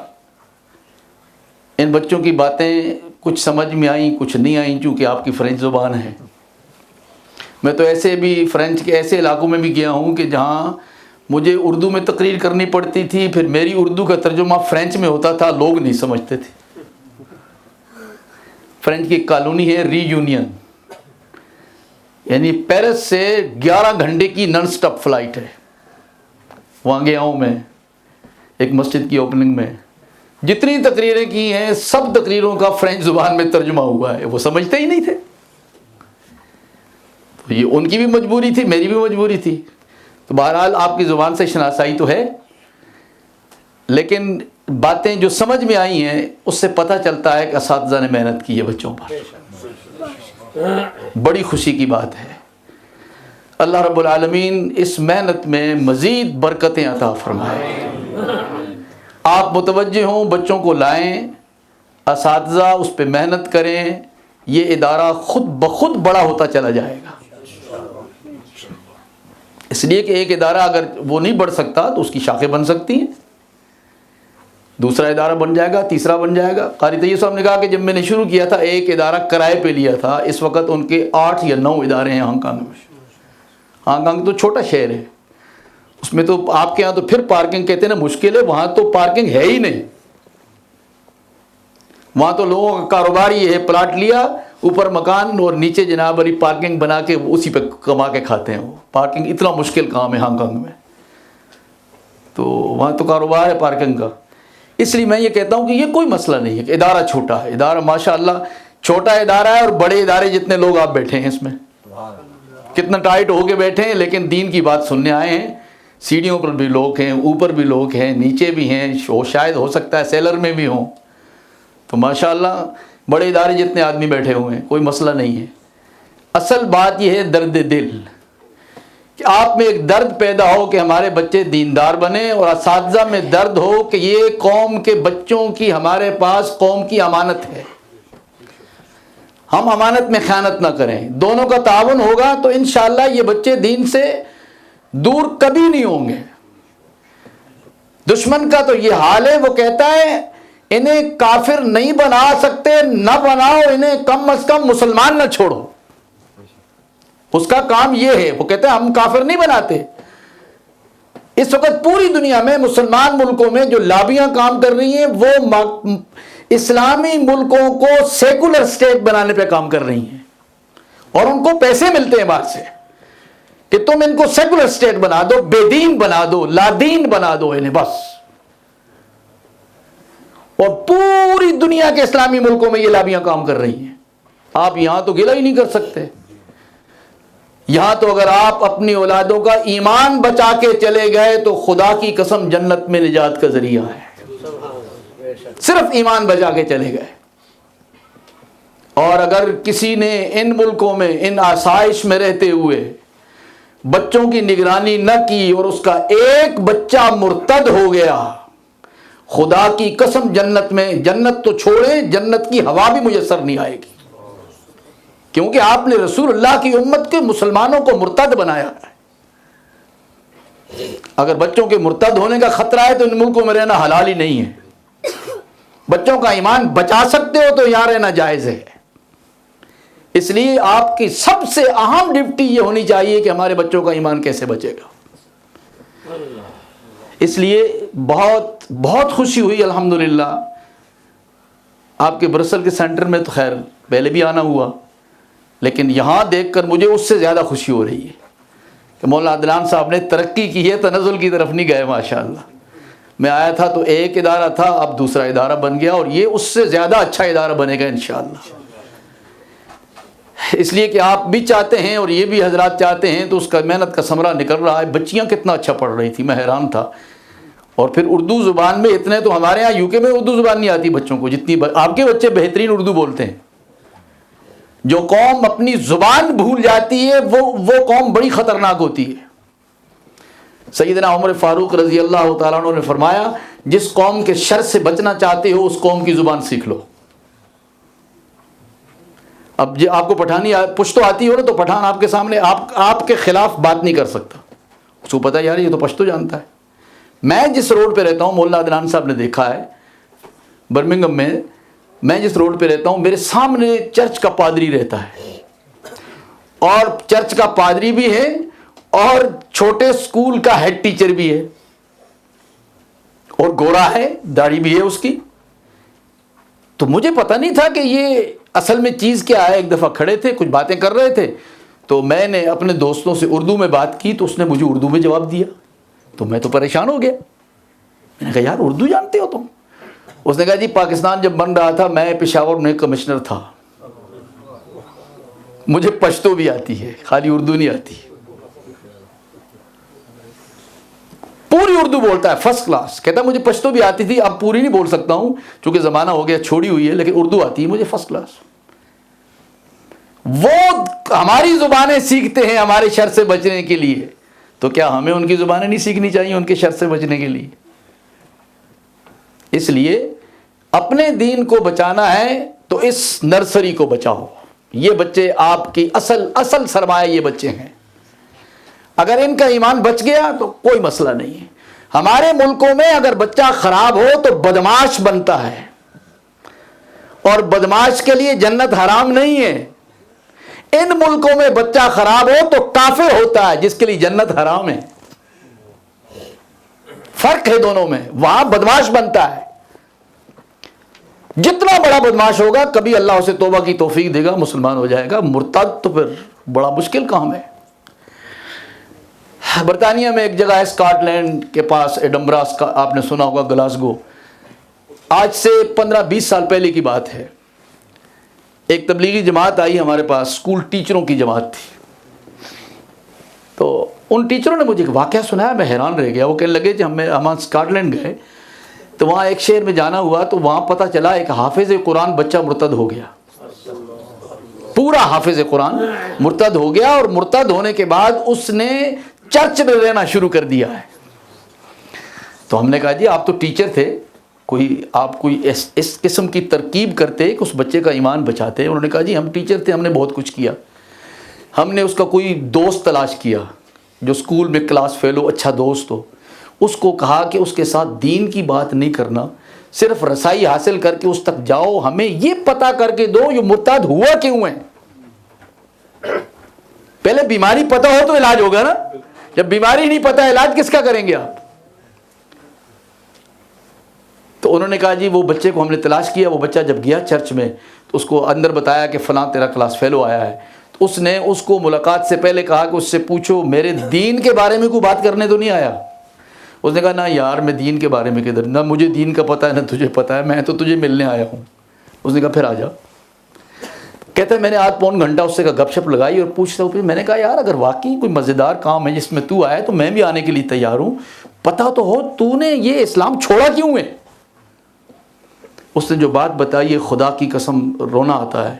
ان بچوں کی باتیں کچھ سمجھ میں آئیں، کچھ نہیں آئیں، چونکہ آپ کی فرینچ زبان ہے۔ میں تو ایسے بھی فرینچ کے ایسے علاقوں میں بھی گیا ہوں کہ جہاں مجھے اردو میں تقریر کرنی پڑتی تھی، پھر میری اردو کا ترجمہ فرینچ میں ہوتا تھا، لوگ نہیں سمجھتے تھے۔ فرینچ کی کالونی ہے ری یونین، یعنی پیرس سے 11 گھنٹے کی نان سٹاپ فلائٹ ہے۔ وہاں گیا ہوں میں ایک مسجد کی اوپننگ میں، جتنی تقریریں کی ہیں سب تقریروں کا فرینچ زبان میں ترجمہ ہوا ہے، وہ سمجھتے ہی نہیں تھے۔ تو یہ ان کی بھی مجبوری تھی، میری بھی مجبوری تھی۔ تو بہرحال آپ کی زبان سے شناسائی تو ہے، لیکن باتیں جو سمجھ میں آئی ہیں اس سے پتہ چلتا ہے کہ اساتذہ نے محنت کی ہے بچوں پر۔ بڑی خوشی کی بات ہے۔ اللہ رب العالمین اس محنت میں مزید برکتیں عطا فرمائے۔ آپ متوجہ ہوں، بچوں کو لائیں، اساتذہ اس پہ محنت کریں، یہ ادارہ خود بخود بڑا ہوتا چلا جائے گا۔ اس لیے کہ ایک ادارہ اگر وہ نہیں بڑھ سکتا تو اس کی شاخیں بن سکتی ہیں، دوسرا ادارہ بن جائے گا، تیسرا بن جائے گا۔ قاری طیب صاحب نے کہا کہ جب میں نے شروع کیا تھا ایک ادارہ کرائے پہ لیا تھا، اس وقت ان کے 8 یا 9 ادارے ہیں ہانگ کانگ میں۔ ہانگ کانگ تو چھوٹا شہر ہے، اس میں تو آپ کے ہاں تو پھر پارکنگ کہتے ہیں نا مشکل ہے، وہاں تو پارکنگ ہے ہی نہیں۔ وہاں تو لوگوں کا کاروبار یہ ہے، پلاٹ لیا، اوپر مکان اور نیچے جناب علی پارکنگ بنا کے اسی پہ کما کے کھاتے ہیں۔ وہ پارکنگ اتنا مشکل کام ہے ہانگ کانگ میں، تو وہاں تو کاروبار ہے پارکنگ کا۔ اس لیے میں یہ کہتا ہوں کہ یہ کوئی مسئلہ نہیں ہے کہ ادارہ چھوٹا ہے، ادارہ ماشاءاللہ چھوٹا ادارہ ہے، اور بڑے ادارے جتنے لوگ آپ بیٹھے ہیں اس میں کتنا ٹائٹ ہو کے بیٹھے ہیں، لیکن دین کی بات سننے آئے ہیں۔ سیڑھیوں پر بھی لوگ ہیں، اوپر بھی لوگ ہیں، نیچے بھی ہیں، شاید ہو سکتا ہے سیلر میں بھی ہوں۔ تو ماشاءاللہ بڑے ادارے جتنے آدمی بیٹھے ہوئے ہیں، کوئی مسئلہ نہیں ہے۔ اصل بات یہ ہے درد دل، کہ آپ میں ایک درد پیدا ہو کہ ہمارے بچے دیندار بنے، اور اساتذہ میں درد ہو کہ یہ قوم کے بچوں کی ہمارے پاس قوم کی امانت ہے، ہم امانت میں خیانت نہ کریں۔ دونوں کا تعاون ہوگا تو انشاءاللہ یہ بچے دین سے دور کبھی نہیں ہوں گے۔ دشمن کا تو یہ حال ہے، وہ کہتا ہے انہیں کافر نہیں بنا سکتے، نہ بناؤ انہیں، کم از کم مسلمان نہ چھوڑو۔ اس کا کام یہ ہے، وہ کہتے ہیں ہم کافر نہیں بناتے۔ اس وقت پوری دنیا میں مسلمان ملکوں میں جو لابیاں کام کر رہی ہیں وہ اسلامی ملکوں کو سیکولر سٹیٹ بنانے پہ کام کر رہی ہیں، اور ان کو پیسے ملتے ہیں باہر سے کہ تم ان کو سیکولر سٹیٹ بنا دو، بے دین بنا دو، لادین بنا دو انہیں بس۔ اور پوری دنیا کے اسلامی ملکوں میں یہ لابیاں کام کر رہی ہیں۔ آپ یہاں تو گلہ ہی نہیں کر سکتے۔ یہاں تو اگر آپ اپنی اولادوں کا ایمان بچا کے چلے گئے تو خدا کی قسم جنت میں نجات کا ذریعہ ہے، صرف ایمان بچا کے چلے گئے۔ اور اگر کسی نے ان ملکوں میں ان آسائش میں رہتے ہوئے بچوں کی نگرانی نہ کی اور اس کا ایک بچہ مرتد ہو گیا، خدا کی قسم جنت میں، جنت تو چھوڑیں جنت کی ہوا بھی میسر نہیں آئے گی، کیونکہ آپ نے رسول اللہ کی امت کے مسلمانوں کو مرتد بنایا ہے۔ اگر بچوں کے مرتد ہونے کا خطرہ ہے تو ان ملکوں میں رہنا حلال ہی نہیں ہے۔ بچوں کا ایمان بچا سکتے ہو تو یہاں رہنا جائز ہے۔ اس لیے آپ کی سب سے اہم ڈیوٹی یہ ہونی چاہیے کہ ہمارے بچوں کا ایمان کیسے بچے گا۔ اس لیے بہت بہت خوشی ہوئی الحمدللہ آپ کے برسل کے سینٹر میں تو خیر پہلے بھی آنا ہوا، لیکن یہاں دیکھ کر مجھے اس سے زیادہ خوشی ہو رہی ہے کہ مولانا عدنان صاحب نے ترقی کی ہے، تنزل کی طرف نہیں گئے ماشاءاللہ۔ میں آیا تھا تو ایک ادارہ تھا، اب دوسرا ادارہ بن گیا، اور یہ اس سے زیادہ اچھا ادارہ بنے گا انشاءاللہ۔ اس لیے کہ آپ بھی چاہتے ہیں اور یہ بھی حضرات چاہتے ہیں، تو اس کا محنت کا ثمرہ نکل رہا ہے۔ بچیاں کتنا اچھا پڑھ رہی تھی، میں حیران تھا۔ اور پھر اردو زبان میں اتنے، تو ہمارے ہاں یو کے میں اردو زبان نہیں آتی بچوں کو جتنی آپ کے بچے بہترین اردو بولتے ہیں۔ جو قوم اپنی زبان بھول جاتی ہے وہ قوم بڑی خطرناک ہوتی ہے۔ سیدنا عمر فاروق رضی اللہ تعالیٰ عنہ نے فرمایا، جس قوم کے شر سے بچنا چاہتے ہو اس قوم کی زبان سیکھ لو۔ اب آپ کو پٹھانی پشتو آتی ہو نا، تو پٹھان آپ کے سامنے آپ کے خلاف بات نہیں کر سکتا، اس کو پتہ یار یہ تو پشتو جانتا ہے۔ میں جس روڈ پہ رہتا ہوں، مولانا عدنان صاحب نے دیکھا ہے برمنگم میں جس روڈ پہ رہتا ہوں، میرے سامنے چرچ کا پادری رہتا ہے، اور چرچ کا پادری بھی ہے اور چھوٹے اسکول کا ہیڈ ٹیچر بھی ہے، اور گورا ہے، داڑھی بھی ہے اس کی۔ تو مجھے پتہ نہیں تھا کہ یہ اصل میں چیز کیا ہے۔ ایک دفعہ کھڑے تھے، کچھ باتیں کر رہے تھے، تو میں نے اپنے دوستوں سے اردو میں بات کی، تو اس نے مجھے اردو میں جواب دیا، تو میں تو پریشان ہو گیا۔ میں نے کہا یار اردو جانتے ہو تم؟ اس نے کہا جی پاکستان جب بن رہا تھا میں پشاور میں کمشنر تھا، مجھے پشتو بھی آتی ہے، خالی اردو نہیں آتی۔ پوری اردو بولتا ہے فرسٹ کلاس۔ کہتا ہے مجھے پشتو بھی آتی تھی، اب پوری نہیں بول سکتا ہوں چونکہ زمانہ ہو گیا، چھوڑی ہوئی ہے، لیکن اردو آتی ہے مجھے فرسٹ کلاس۔ وہ ہماری زبانیں سیکھتے ہیں ہمارے شر سے بچنے کے لیے، تو کیا ہمیں ان کی زبانیں نہیں سیکھنی چاہیے ان کے شر سے بچنے کے لیے؟ اس لیے اپنے دین کو بچانا ہے تو اس نرسری کو بچاؤ۔ یہ بچے آپ کی اصل سرمایہ یہ بچے ہیں۔ اگر ان کا ایمان بچ گیا تو کوئی مسئلہ نہیں ہے۔ ہمارے ملکوں میں اگر بچہ خراب ہو تو بدماش بنتا ہے، اور بدماش کے لیے جنت حرام نہیں ہے۔ ان ملکوں میں بچہ خراب ہو تو کافر ہوتا ہے جس کے لیے جنت حرام ہے۔ فرق ہے دونوں میں، وہاں بدماش بنتا ہے۔ جتنا بڑا بدماش ہوگا کبھی اللہ اسے توبہ کی توفیق دے گا، مسلمان ہو جائے گا۔ مرتد تو پھر بڑا مشکل کام ہے۔ برطانیہ میں ایک جگہ ہے اسکاٹ لینڈ کے پاس ایڈمبرا، آپ نے سنا ہوگا، گلاسگو۔ آج سے 15-20 سال پہلے کی بات ہے، ایک تبلیغی جماعت آئی ہمارے پاس، اسکول ٹیچروں کی جماعت تھی۔ تو ان ٹیچروں نے مجھے ایک واقعہ سنایا، میں حیران رہ گیا۔ وہ کہنے لگے کہ ہم اسکاٹ لینڈ گئے تو وہاں ایک شہر میں جانا ہوا، تو وہاں پتہ چلا ایک حافظ قرآن بچہ مرتد ہو گیا، پورا حافظ قرآن مرتد ہو گیا، اور مرتد ہونے کے بعد اس نے چرچ میں رہنا شروع کر دیا ہے۔ تو ہم نے کہا جی آپ تو ٹیچر تھے، آپ کوئی اس قسم کی ترکیب کرتے کہ اس بچے کا ایمان بچاتے؟ انہوں نے کہا جی ہم ٹیچر تھے، ہم نے بہت کچھ کیا۔ ہم نے اس کا کوئی دوست تلاش کیا جو اسکول میں کلاس فیلو اچھا دوست ہو، اس کو کہا کہ اس کے ساتھ دین کی بات نہیں کرنا، صرف رسائی حاصل کر کے اس تک جاؤ، ہمیں یہ پتہ کر کے دو یہ مرتد ہوا کیوں ہے۔ پہلے بیماری پتہ ہو تو علاج ہوگا نا، جب بیماری نہیں پتہ علاج کس کا کریں گے آپ؟ تو انہوں نے کہا جی وہ بچے کو ہم نے تلاش کیا، وہ بچہ جب گیا چرچ میں تو اس کو اندر بتایا کہ فلاں تیرا کلاس فیلو آیا ہے۔ تو اس نے اس کو ملاقات سے پہلے کہا کہ اس سے پوچھو میرے دین کے بارے میں کوئی بات کرنے تو نہیں آیا؟ اس نے کہا نہ یار میں دین کے بارے میں کدھر، نہ مجھے دین کا پتہ ہے نہ تجھے پتہ ہے، میں تو تجھے ملنے آیا ہوں۔ اس نے کہا پھر آ جا۔ کہتا ہے میں نے آدھ پون گھنٹہ اس سے گپ شپ لگائی اور پوچھتا ہوں، میں نے کہا یار اگر واقعی کوئی مزیدار کام ہے جس میں تو آیا تو میں بھی آنے کے لیے تیار ہوں، پتہ تو ہو تو نے یہ اسلام چھوڑا کیوں ہے؟ اس نے جو بات بتائی ہے خدا کی قسم رونا آتا ہے۔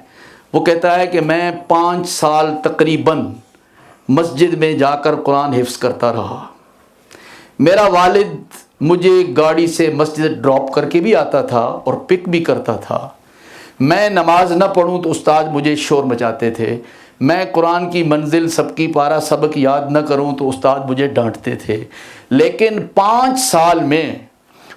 وہ کہتا ہے کہ میں 5 سال تقریباً مسجد میں جا کر قرآن حفظ کرتا رہا، میرا والد مجھے گاڑی سے مسجد ڈراپ کر کے بھی آتا تھا اور پک بھی کرتا تھا، میں نماز نہ پڑھوں تو استاد مجھے شور مچاتے تھے، میں قرآن کی منزل سب کی پارا سبق یاد نہ کروں تو استاد مجھے ڈانٹتے تھے، لیکن 5 سال میں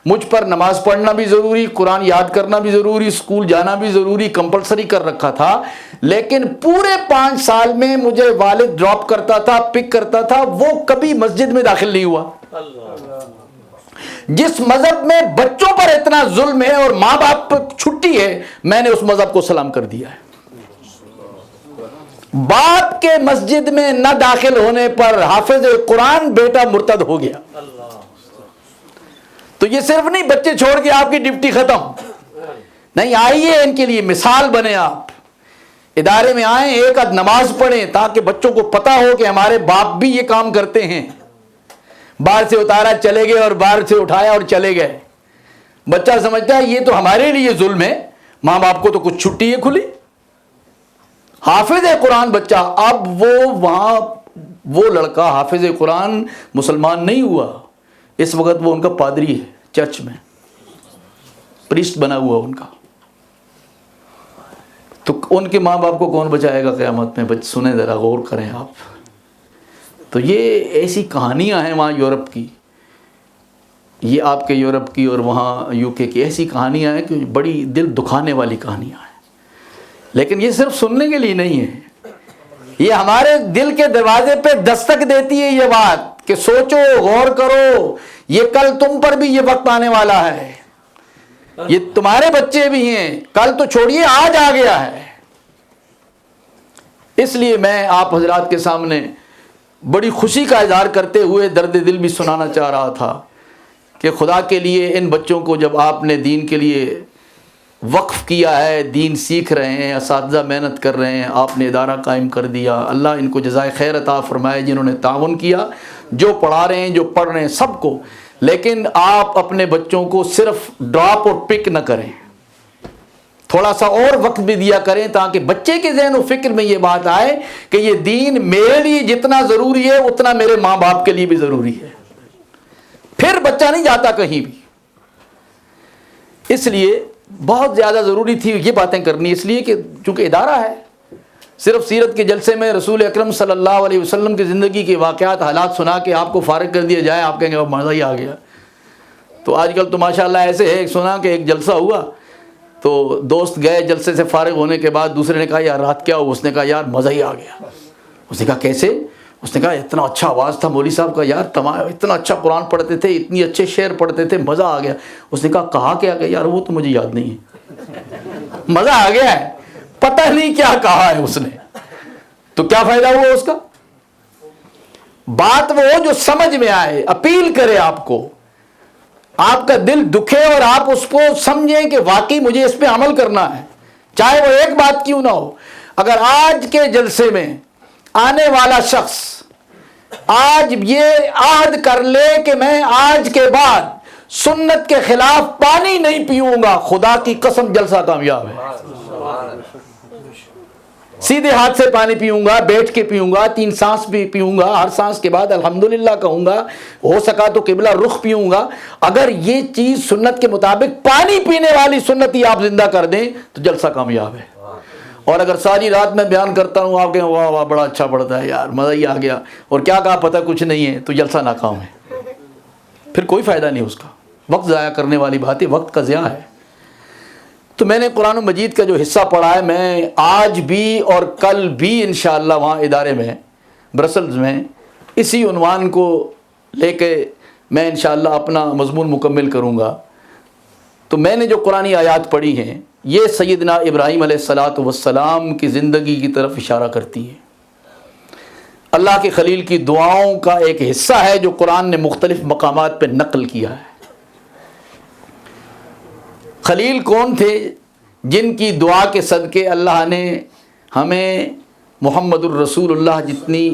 مجھ پر نماز پڑھنا بھی ضروری، قرآن یاد کرنا بھی ضروری، اسکول جانا بھی ضروری، کمپلسری کر رکھا تھا، لیکن پورے 5 سال میں مجھے والد ڈراپ کرتا تھا، پک کرتا تھا، وہ کبھی مسجد میں داخل نہیں ہوا۔ جس مذہب میں بچوں پر اتنا ظلم ہے اور ماں باپ پر چھٹی ہے، میں نے اس مذہب کو سلام کر دیا ہے۔ باپ کے مسجد میں نہ داخل ہونے پر حافظ قرآن بیٹا مرتد ہو گیا۔ تو یہ صرف نہیں بچے چھوڑ کے آپ کی ڈپٹی ختم، نہیں، آئیے ان کے لیے مثال بنے، آپ ادارے میں آئیں، ایک آدھ نماز پڑھیں تاکہ بچوں کو پتا ہو کہ ہمارے باپ بھی یہ کام کرتے ہیں۔ باہر سے اتارا چلے گئے اور باہر سے اٹھایا اور چلے گئے، بچہ سمجھتا ہے یہ تو ہمارے لیے ظلم ہے، ماں باپ کو تو کچھ چھٹی ہے کھلی۔ حافظ قرآن بچہ، اب وہ لڑکا حافظ قرآن مسلمان نہیں ہوا، اس وقت وہ ان کا پادری ہے، چرچ میں پریسٹ بنا ہوا ان کا۔ تو ان کے ماں باپ کو کون بچائے گا قیامت میں؟ سنیں ذرا، غور کریں آپ۔ تو یہ ایسی کہانیاں ہیں وہاں یورپ کی، یہ آپ کے یورپ کی اور وہاں یو کے کی ایسی کہانیاں ہیں کہ بڑی دل دکھانے والی کہانیاں ہیں۔ لیکن یہ صرف سننے کے لیے نہیں ہے، یہ ہمارے دل کے دروازے پہ دستک دیتی ہے یہ بات کہ سوچو، غور کرو، یہ کل تم پر بھی یہ وقت آنے والا ہے، یہ تمہارے بچے بھی ہیں، کل تو چھوڑیے آج آ گیا ہے۔ اس لیے میں آپ حضرات کے سامنے بڑی خوشی کا اظہار کرتے ہوئے درد دل بھی سنانا چاہ رہا تھا کہ خدا کے لیے ان بچوں کو جب آپ نے دین کے لیے وقف کیا ہے، دین سیکھ رہے ہیں، اساتذہ محنت کر رہے ہیں، آپ نے ادارہ قائم کر دیا، اللہ ان کو جزائے خیر عطا فرمائے جنہوں نے تعاون کیا، جو پڑھا رہے ہیں، جو پڑھ رہے ہیں، سب کو۔ لیکن آپ اپنے بچوں کو صرف ڈراپ اور پک نہ کریں، تھوڑا سا اور وقت بھی دیا کریں تاکہ بچے کے ذہن و فکر میں یہ بات آئے کہ یہ دین میرے لیے جتنا ضروری ہے اتنا میرے ماں باپ کے لیے بھی ضروری ہے۔ پھر بچہ نہیں جاتا کہیں بھی۔ اس لیے بہت زیادہ ضروری تھی یہ باتیں کرنی، اس لیے کہ چونکہ ادارہ ہے، صرف سیرت کے جلسے میں رسول اکرم صلی اللہ علیہ وسلم کی زندگی کے واقعات، حالات سنا کے آپ کو فارغ کر دیا جائے، آپ کہیں گے مزہ ہی آ گیا۔ تو آج کل تو ماشاءاللہ ایسے ہے، سنا کہ ایک جلسہ ہوا تو دوست گئے جلسے سے فارغ ہونے کے بعد، دوسرے نے کہا یار رات کیا ہوا؟ اس نے کہا یار مزہ ہی آ گیا۔ اس نے کہا کیسے؟ اس نے کہا اتنا اچھا آواز تھا مولوی صاحب کا یار، اتنا اچھا قرآن پڑھتے تھے، اتنی اچھے شعر پڑھتے تھے، مزہ آ گیا۔ اس نے کہا کیا کہ یار وہ تو مجھے یاد نہیں ہے، مزہ آ گیا ہے، پتہ نہیں کیا کہا ہے اس نے۔ تو کیا فائدہ ہوا اس کا؟ بات وہ جو سمجھ میں آئے، اپیل کرے آپ کو، آپ کا دل دکھے اور آپ اس کو سمجھیں کہ واقعی مجھے اس پہ عمل کرنا ہے، چاہے وہ ایک بات کیوں نہ ہو۔ اگر آج کے جلسے میں آنے والا شخص آج یہ عہد کر لے کہ میں آج کے بعد سنت کے خلاف پانی نہیں پیوں گا، خدا کی قسم جلسہ کامیاب ہے۔ سیدھے ہاتھ سے پانی پیوں گا، بیٹھ کے پیوں گا، 3 سانس بھی پیوں گا، ہر سانس کے بعد الحمدللہ کہوں گا، ہو سکا تو قبلہ رخ پیوں گا۔ اگر یہ چیز سنت کے مطابق پانی پینے والی سنت ہی آپ زندہ کر دیں تو جلسہ کامیاب ہے۔ اور اگر ساری رات میں بیان کرتا ہوں آپ کہیں واہ واہ بڑا اچھا پڑھتا ہے یار، مزہ ہی آ گیا، اور کیا کہا پتہ کچھ نہیں ہے، تو جلسہ ناکام ہے، پھر کوئی فائدہ نہیں اس کا، وقت ضائع کرنے والی بات ہے، وقت کا ضیاع ہے۔ تو میں نے قرآن مجید کا جو حصہ پڑھا ہے، میں آج بھی اور کل بھی انشاءاللہ وہاں ادارے میں برسلز میں اسی عنوان کو لے کے میں انشاءاللہ اپنا مضمون مکمل کروں گا۔ تو میں نے جو قرآنی آیات پڑھی ہیں یہ سیدنا ابراہیم علیہ السلام کی زندگی کی طرف اشارہ کرتی ہیں، اللہ کے خلیل کی دعاؤں کا ایک حصہ ہے جو قرآن نے مختلف مقامات پہ نقل کیا ہے۔ خلیل کون تھے؟ جن کی دعا کے صدقے اللہ نے ہمیں محمد الرسول اللہ جتنی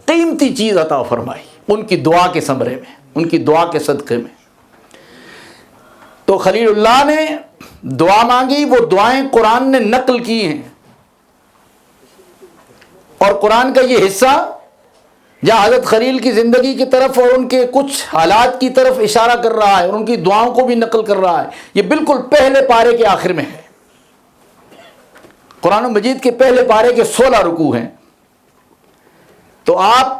قیمتی چیز عطا فرمائی، ان کی دعا کے ثمرے میں، ان کی دعا کے صدقے میں۔ تو خلیل اللہ نے دعا مانگی، وہ دعائیں قرآن نے نقل کی ہیں، اور قرآن کا یہ حصہ جہاں حضرت خلیل کی زندگی کی طرف اور ان کے کچھ حالات کی طرف اشارہ کر رہا ہے اور ان کی دعاؤں کو بھی نقل کر رہا ہے، یہ بالکل پہلے پارے کے آخر میں ہے۔ قرآن مجید کے پہلے پارے کے 16 رکوع ہیں، تو آپ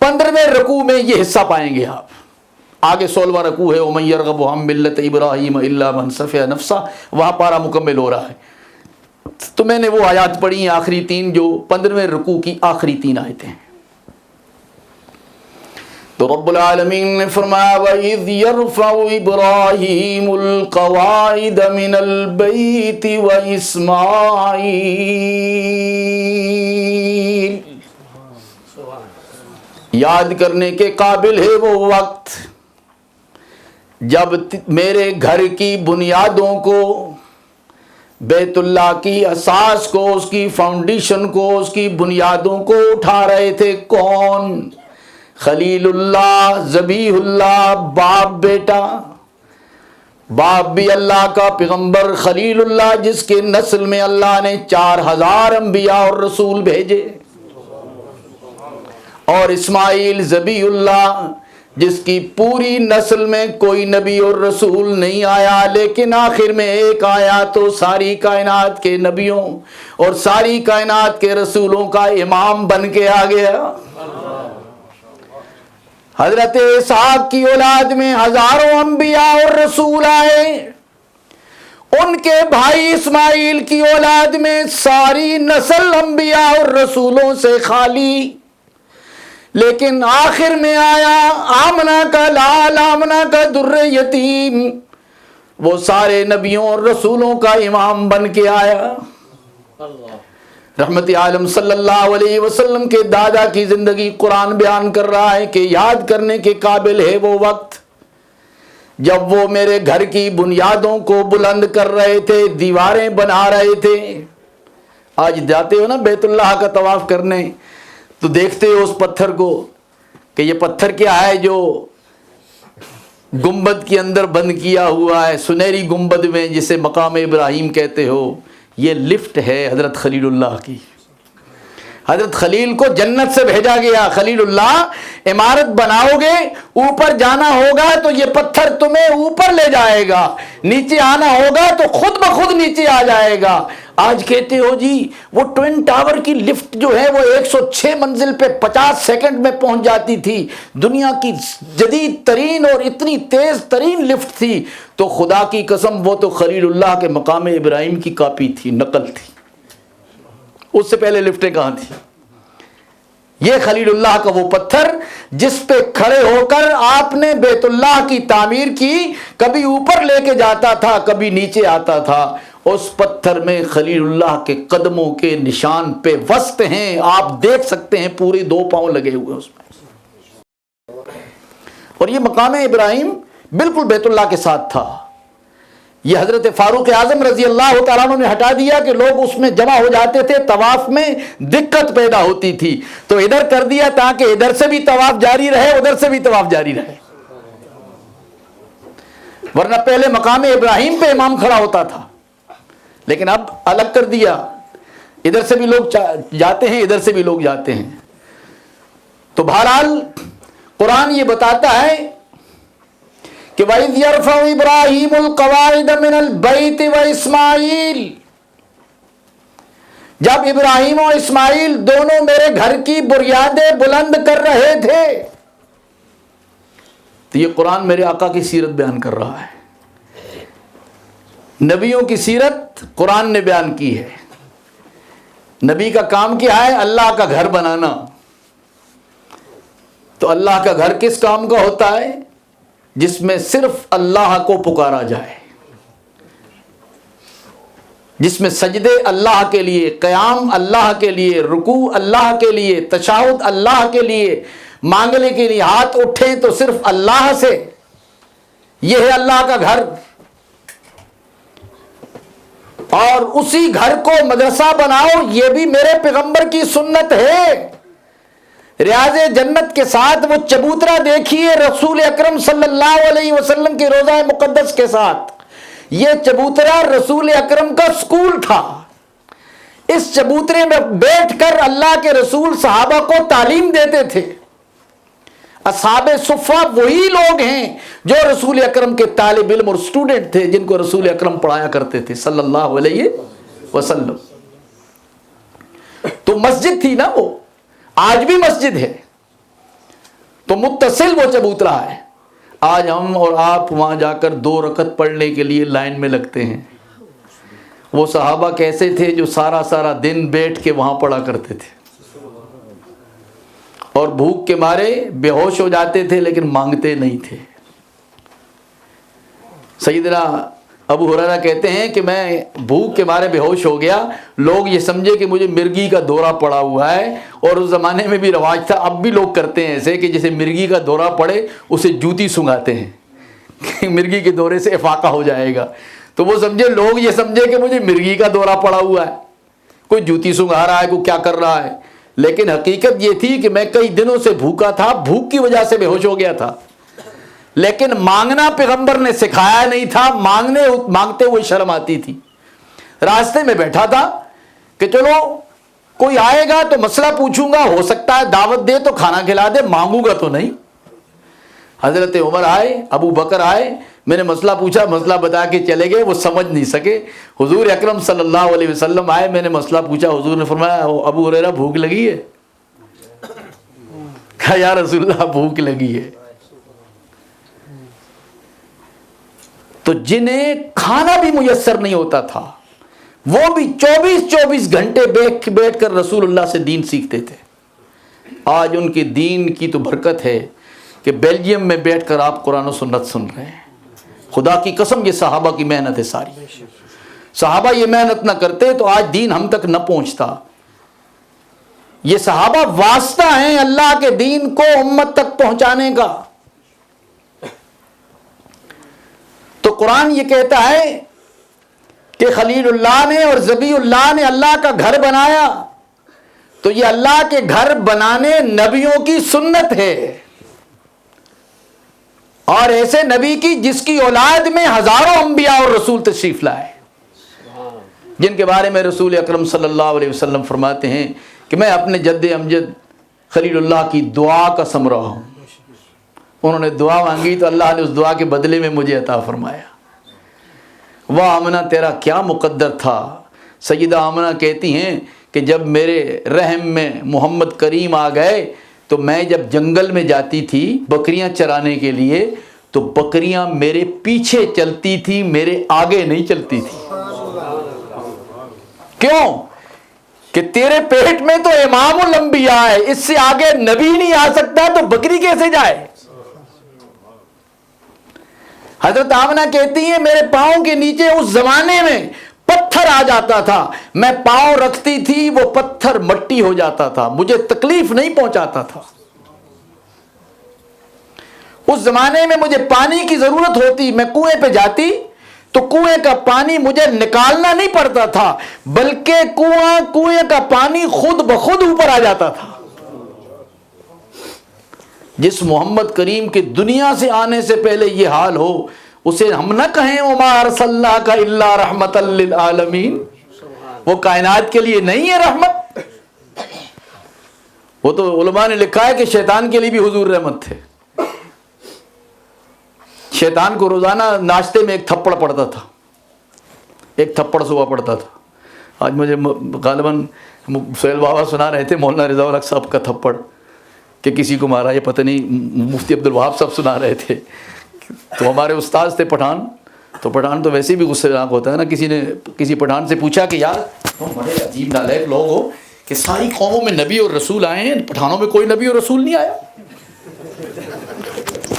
15ویں رکوع میں یہ حصہ پائیں گے۔ آپ آگے 16واں رکوع ہے وَمَن يَرْغَبُ عَن مِّلَّةِ إِبْرَاهِيمَ إِلَّا مَن سَفِهَ نَفْسَهُ، وہاں پارہ مکمل ہو رہا ہے۔ تو میں نے وہ آیات پڑھی ہیں آخری 3 جو 15ویں رکوع کی آخری 3 آیتیں ہیں۔ تو رب العالمین نے فرمایا وَإِذْ يَرْفَعُ إِبْرَاهِيمُ الْقَوَاعِدَ مِنَ الْبَيْتِ وَإِسْمَاعِيلَ، یاد کرنے کے قابل ہے وہ وقت جب میرے گھر کی بنیادوں کو، بیت اللہ کی اساس کو، اس کی فاؤنڈیشن کو، اس کی بنیادوں کو اٹھا رہے تھے۔ کون؟ خلیل اللہ، ذبیح اللہ، باپ بیٹا، باپ بھی اللہ کا پیغمبر خلیل اللہ جس کے نسل میں اللہ نے 4000 انبیاء اور رسول بھیجے، اور اسماعیل ذبیح اللہ جس کی پوری نسل میں کوئی نبی اور رسول نہیں آیا، لیکن آخر میں ایک آیا تو ساری کائنات کے نبیوں اور ساری کائنات کے رسولوں کا امام بن کے آ گیا۔ حضرت اسحاق کی اولاد میں ہزاروں انبیاء اور رسول آئے، ان کے بھائی اسماعیل کی اولاد میں ساری نسل انبیاء اور رسولوں سے خالی، لیکن آخر میں آیا آمنہ کا لال، آمنہ کا در یتیم، وہ سارے نبیوں اور رسولوں کا امام بن کے آیا۔ رحمت عالم صلی اللہ علیہ وسلم کے دادا کی زندگی قرآن بیان کر رہا ہے کہ یاد کرنے کے قابل ہے وہ وقت جب وہ میرے گھر کی بنیادوں کو بلند کر رہے تھے، دیواریں بنا رہے تھے۔ آج جاتے ہو نا بیت اللہ کا طواف کرنے تو دیکھتے ہو اس پتھر کو کہ یہ پتھر کیا ہے جو گنبد کے اندر بند کیا ہوا ہے، سنہری گنبد میں جسے مقام ابراہیم کہتے ہو، یہ لفٹ ہے حضرت خلیل اللہ کی۔ حضرت خلیل کو جنت سے بھیجا گیا، خلیل اللہ عمارت بناؤ گے، اوپر جانا ہوگا تو یہ پتھر تمہیں اوپر لے جائے گا، نیچے آنا ہوگا تو خود بخود نیچے آ جائے گا۔ آج کہتے ہو جی وہ ٹوئن ٹاور کی لفٹ جو ہے وہ 106 منزل پہ 50 سیکنڈ میں پہنچ جاتی تھی، دنیا کی جدید ترین اور اتنی تیز ترین لفٹ تھی، تو خدا کی قسم وہ تو خلیل اللہ کے مقام ابراہیم کی کاپی تھی، نقل تھی، اس سے پہلے لفٹیں کہاں تھی؟ یہ خلیل اللہ کا وہ پتھر جس پہ کھڑے ہو کر آپ نے بیت اللہ کی تعمیر کی، کبھی اوپر لے کے جاتا تھا، کبھی نیچے آتا تھا۔ اس پتھر میں خلیل اللہ کے قدموں کے نشان پہ وسط ہیں، آپ دیکھ سکتے ہیں، پورے 2 پاؤں لگے ہوئے اس میں۔ اور یہ مقام ابراہیم بالکل بیت اللہ کے ساتھ تھا۔ یہ حضرت فاروق اعظم رضی اللہ تعالیٰ عنہ نے ہٹا دیا کہ لوگ اس میں جمع ہو جاتے تھے، طواف میں دقت پیدا ہوتی تھی، تو ادھر کر دیا تاکہ ادھر سے بھی طواف جاری رہے، ادھر سے بھی طواف جاری رہے، ورنہ پہلے مقام ابراہیم پہ امام کھڑا ہوتا تھا، لیکن اب الگ کر دیا، ادھر سے بھی لوگ جاتے ہیں، ادھر سے بھی لوگ جاتے ہیں۔ تو بہرحال قرآن یہ بتاتا ہے کہ وَإِذْ يَرْفَعُ إِبْرَاهِيمُ الْقَوَاعِدَ مِنَ الْبَيْتِ وَإِسْمَاعِيلَ، جب ابراہیم اور اسماعیل دونوں میرے گھر کی بنیادیں بلند کر رہے تھے، تو یہ قرآن میرے آقا کی سیرت بیان کر رہا ہے، نبیوں کی سیرت قرآن نے بیان کی ہے۔ نبی کا کام کیا ہے؟ اللہ کا گھر بنانا۔ تو اللہ کا گھر کس کام کا ہوتا ہے؟ جس میں صرف اللہ کو پکارا جائے، جس میں سجدے اللہ کے لیے، قیام اللہ کے لیے، رکوع اللہ کے لیے، تشہد اللہ کے لیے، مانگنے کے لیے ہاتھ اٹھیں تو صرف اللہ سے، یہ ہے اللہ کا گھر۔ اور اسی گھر کو مدرسہ بناؤ، یہ بھی میرے پیغمبر کی سنت ہے۔ ریاض جنت کے ساتھ وہ چبوترا دیکھیے رسول اکرم صلی اللہ علیہ وسلم کے روضہ مقدس کے ساتھ، یہ چبوترا رسول اکرم کا سکول تھا۔ اس چبوترے میں بیٹھ کر اللہ کے رسول صحابہ کو تعلیم دیتے تھے۔ اصحاب صفہ وہی لوگ ہیں جو رسول اکرم کے طالب علم اور اسٹوڈنٹ تھے، جن کو رسول اکرم پڑھایا کرتے تھے صلی اللہ علیہ وسلم۔ تو مسجد تھی نا وہ، آج بھی مسجد ہے، تو متصل وہ چبوترا ہے۔ آج ہم اور آپ وہاں جا کر 2 رکعت پڑھنے کے لیے لائن میں لگتے ہیں، وہ صحابہ کیسے تھے جو سارا دن بیٹھ کے وہاں پڑھا کرتے تھے۔ اور بھوک کے مارے بے ہوش ہو جاتے تھے لیکن مانگتے نہیں تھے۔ سیدنا ابو ہریرہ کہتے ہیں کہ میں بھوک کے مارے بے ہوش ہو گیا، لوگ یہ سمجھے کہ مجھے مرگی کا دورہ پڑا ہوا ہے، اور اس زمانے میں بھی رواج تھا، اب بھی لوگ کرتے ہیں ایسے کہ جیسے مرگی کا دورہ پڑے اسے جوتی سنگاتے ہیں کہ مرگی کے دورے سے افاقہ ہو جائے گا، تو وہ سمجھے، لوگ یہ سمجھے کہ مجھے مرگی کا دورہ پڑا ہوا ہے، کوئی جوتی سنگا رہا ہے، کوئی کیا کر رہا ہے، لیکن حقیقت یہ تھی کہ میں کئی دنوں سے بھوکا تھا، بھوک کی وجہ سے بے ہوش ہو گیا تھا، لیکن مانگنا پیغمبر نے سکھایا نہیں تھا، مانگتے ہوئے شرم آتی تھی۔ راستے میں بیٹھا تھا کہ چلو کوئی آئے گا تو مسئلہ پوچھوں گا، ہو سکتا ہے دعوت دے تو کھانا کھلا دے، مانگوں گا تو نہیں۔ حضرت عمر آئے، ابو بکر آئے، میں نے مسئلہ پوچھا، مسئلہ بتا کے چلے گئے، وہ سمجھ نہیں سکے۔ حضور اکرم صلی اللہ علیہ وسلم آئے، میں نے مسئلہ پوچھا، حضور نے فرمایا ابو ہریرہ بھوک لگی ہے؟ کہا یا رسول اللہ بھوک لگی ہے۔ تو جنہیں کھانا بھی میسر نہیں ہوتا تھا وہ بھی 24 گھنٹے بیٹھ کر رسول اللہ سے دین سیکھتے تھے۔ آج ان کے دین کی تو برکت ہے کہ بیلجیم میں بیٹھ کر آپ قرآن و سنت سن رہے ہیں۔ خدا کی قسم یہ صحابہ کی محنت ہے ساری، صحابہ یہ محنت نہ کرتے تو آج دین ہم تک نہ پہنچتا۔ یہ صحابہ واسطہ ہیں اللہ کے دین کو امت تک پہنچانے کا۔ تو قرآن یہ کہتا ہے کہ خلیل اللہ نے اور ذبیح اللہ نے اللہ کا گھر بنایا، تو یہ اللہ کے گھر بنانے نبیوں کی سنت ہے، اور ایسے نبی کی جس کی اولاد میں ہزاروں انبیاء اور رسول تشریف لائے، جن کے بارے میں رسول اکرم صلی اللہ علیہ وسلم فرماتے ہیں کہ میں اپنے جد امجد خلیل اللہ کی دعا کا ثمرہ ہوں۔ انہوں نے دعا مانگی تو اللہ نے اس دعا کے بدلے میں مجھے عطا فرمایا۔ واہ آمنہ تیرا کیا مقدر تھا۔ سیدہ آمنہ کہتی ہیں کہ جب میرے رحم میں محمد کریم آ گئے تو میں جب جنگل میں جاتی تھی بکریاں چرانے کے لیے تو بکریاں میرے پیچھے چلتی تھی، میرے آگے نہیں چلتی تھی۔ کیوں؟ کہ تیرے پیٹ میں تو امام الانبیاء ہے، اس سے آگے نبی نہیں آ سکتا تو بکری کیسے جائے؟ حضرت آمنہ کہتی ہیں میرے پاؤں کے نیچے اس زمانے میں پتھر آ جاتا تھا، میں پاؤں رکھتی تھی وہ پتھر مٹی ہو جاتا تھا، مجھے تکلیف نہیں پہنچاتا تھا۔ اس زمانے میں مجھے پانی کی ضرورت ہوتی، میں کنویں پہ جاتی تو کنویں کا پانی مجھے نکالنا نہیں پڑتا تھا، بلکہ کنویں کا پانی خود بخود اوپر آ جاتا تھا۔ جس محمد کریم کے دنیا سے آنے سے پہلے یہ حال ہو، اسے ہم نہ کہیں وما ارسلناک الا رحمۃ للعالمین، وہ کائنات کے لیے نہیں ہے رحمت؟ وہ تو علماء نے لکھا ہے کہ شیطان کے لیے بھی حضور رحمت تھے۔ شیطان کو روزانہ ناشتے میں ایک تھپڑ پڑتا تھا، ایک تھپڑ صبح پڑتا تھا۔ آج مجھے غالباً سہیل بابا سنا رہے تھے مولانا رضا الحق صاحب کا تھپڑ کہ کسی کو مارا، یہ پتہ نہیں مفتی عبد الوہاب صاحب سنا رہے تھے۔ تو ہمارے استاد تھے پٹھان، تو پٹھان تو ویسے بھی غصے ناک ہوتا ہے نا۔ کسی نے کسی پٹھان سے پوچھا کہ یار تم بڑے عجیب نالائق لوگ ہو کہ ساری قوموں میں نبی اور رسول آئے ہیں، پٹھانوں میں کوئی نبی اور رسول نہیں آیا؟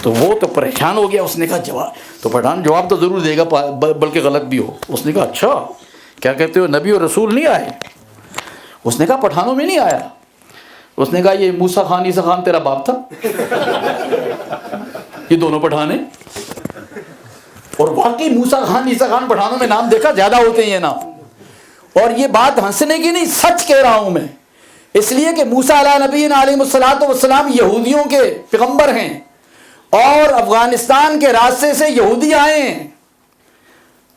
تو وہ تو پریشان ہو گیا، اس نے کہا جواب، تو پٹھان جواب تو ضرور دے گا بلکہ غلط بھی ہو۔ اس نے کہا اچھا کیا کہتے ہو، نبی اور رسول نہیں آئے؟ اس نے کہا پٹھانوں میں نہیں آیا۔ اس نے کہا یہ موسیٰ خان عیسیٰ خان تیرا باپ تھا؟ یہ دونوں پٹھان ہیں، اور واقعی موسیٰ خان عیسیٰ خان پٹھانوں میں نام دیکھا زیادہ ہوتے ہیں یہ نام، اور یہ بات ہنسنے کی نہیں سچ کہہ رہا ہوں میں، اس لیے کہ موسیٰ علیہ نبینا علیہ الصلوۃ والسلام یہودیوں کے پیغمبر ہیں، اور افغانستان کے راستے سے یہودی آئے ہیں،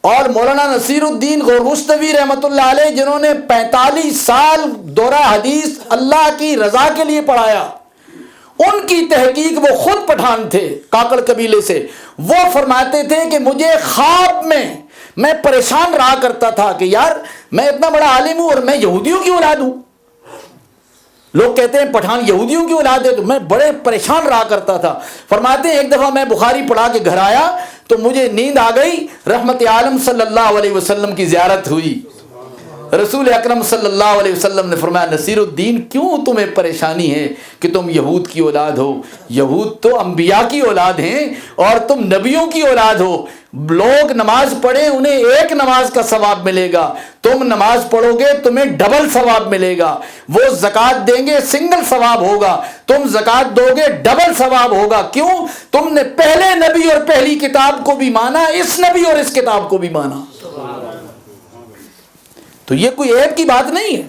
اور مولانا نصیر الدین غورغشتوی رحمۃ اللہ علیہ جنہوں نے 45 سال دورہ حدیث اللہ کی رضا کے لیے پڑھایا، ان کی تحقیق، وہ خود پٹھان تھے کاکڑ قبیلے سے، وہ فرماتے تھے کہ مجھے خواب میں پریشان رہا کرتا تھا کہ یار میں اتنا بڑا عالم ہوں اور میں یہودیوں کی اولاد ہوں۔ لوگ کہتے ہیں پٹھان یہودیوں کی اولاد ہے، تو میں بڑے پریشان رہا کرتا تھا۔ فرماتے ہیں ایک دفعہ میں بخاری پڑھا کے گھر آیا تو مجھے نیند آ گئی، رحمت عالم صلی اللہ علیہ وسلم کی زیارت ہوئی، رسول اکرم صلی اللہ علیہ وسلم نے فرمایا نصیر الدین کیوں تمہیں پریشانی ہے کہ تم یہود کی اولاد ہو؟ یہود تو انبیاء کی اولاد ہیں اور تم نبیوں کی اولاد ہو. لوگ نماز پڑھیں انہیں ایک نماز کا ثواب ملے گا، تم نماز پڑھو گے تمہیں ڈبل ثواب ملے گا. وہ زکوٰۃ دیں گے سنگل ثواب ہوگا، تم زکوٰۃ دو گے ڈبل ثواب ہوگا. کیوں؟ تم نے پہلے نبی اور پہلی کتاب کو بھی مانا، اس نبی اور اس کتاب کو بھی مانا. تو یہ کوئی عیب کی بات نہیں ہے.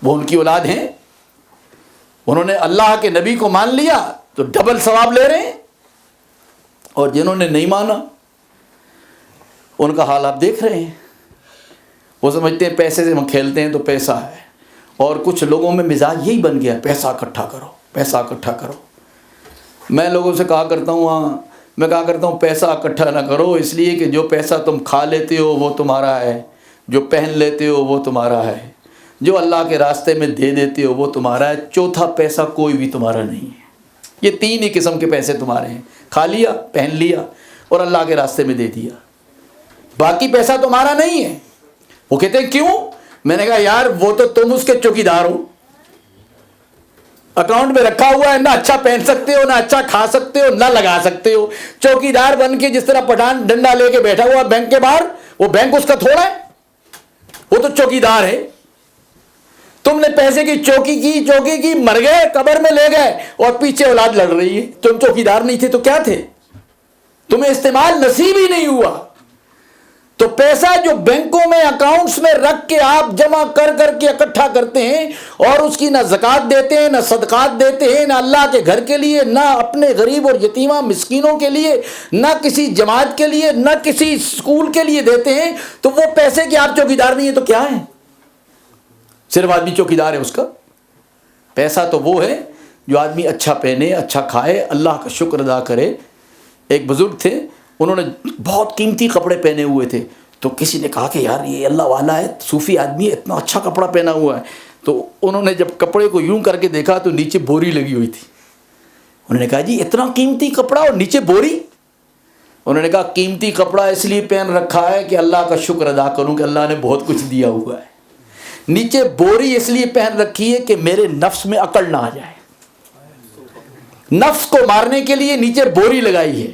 وہ ان کی اولاد ہیں، انہوں نے اللہ کے نبی کو مان لیا تو ڈبل ثواب لے رہے ہیں، اور جنہوں نے نہیں مانا ان کا حال آپ دیکھ رہے ہیں. وہ سمجھتے ہیں پیسے سے ہم کھیلتے ہیں تو پیسہ ہے، اور کچھ لوگوں میں مزاج یہی بن گیا پیسہ اکٹھا کرو، پیسہ اکٹھا کرو. میں لوگوں سے کہا کرتا ہوں پیسہ اکٹھا نہ کرو، اس لیے کہ جو پیسہ تم کھا لیتے ہو وہ تمہارا ہے، جو پہن لیتے ہو وہ تمہارا ہے، جو اللہ کے راستے میں دے دیتے ہو وہ تمہارا ہے. چوتھا پیسہ کوئی بھی تمہارا نہیں ہے. یہ تین ہی قسم کے پیسے تمہارے ہیں، کھا لیا، پہن لیا اور اللہ کے راستے میں دے دیا. باقی پیسہ تمہارا نہیں ہے. وہ کہتے ہیں کیوں؟ میں نے کہا یار وہ تو تم اس کے چوکیدار ہو. اکاؤنٹ میں رکھا ہوا ہے، نہ اچھا پہن سکتے ہو، نہ اچھا کھا سکتے ہو، نہ لگا سکتے ہو. چوکیدار بن کے جس طرح پٹھان ڈنڈا لے کے بیٹھا ہوا بینک کے باہر، وہ بینک اس کا تھوڑا ہے، وہ تو چوکیدار ہے. تم نے پیسے کی چوکی کی مر گئے، قبر میں لے گئے اور پیچھے اولاد لڑ رہی ہے. تم چوکیدار نہیں تھے تو کیا تھے؟ تمہیں استعمال نصیب ہی نہیں ہوا. تو پیسہ جو بینکوں میں اکاؤنٹس میں رکھ کے آپ جمع کر کے اکٹھا کرتے ہیں اور اس کی نہ زکوٰۃ دیتے ہیں، نہ صدقات دیتے ہیں، نہ اللہ کے گھر کے لیے، نہ اپنے غریب اور یتیمہ مسکینوں کے لیے، نہ کسی جماعت کے لیے، نہ کسی اسکول کے لیے دیتے ہیں، تو وہ پیسے کے آپ چوکیدار نہیں ہیں تو کیا ہیں؟ صرف آدمی چوکیدار ہے اس کا. پیسہ تو وہ ہے جو آدمی اچھا پہنے، اچھا کھائے، اللہ کا شکر ادا کرے. ایک بزرگ تھے، انہوں نے بہت قیمتی کپڑے پہنے ہوئے تھے، تو کسی نے کہا کہ یار یہ اللہ والا ہے، صوفی آدمی ہے، اتنا اچھا کپڑا پہنا ہوا ہے. تو انہوں نے جب کپڑے کو یوں کر کے دیکھا تو نیچے بوری لگی ہوئی تھی. انہوں نے کہا جی اتنا قیمتی کپڑا اور نیچے بوری؟ انہوں نے کہا قیمتی کپڑا اس لیے پہن رکھا ہے کہ اللہ کا شکر ادا کروں کہ اللہ نے بہت کچھ دیا ہوا ہے. نیچے بوری اس لیے پہن رکھی ہے کہ میرے نفس میں عقل نہ آ جائے. نفس کو مارنے کے لیے نیچے بوری لگائی ہے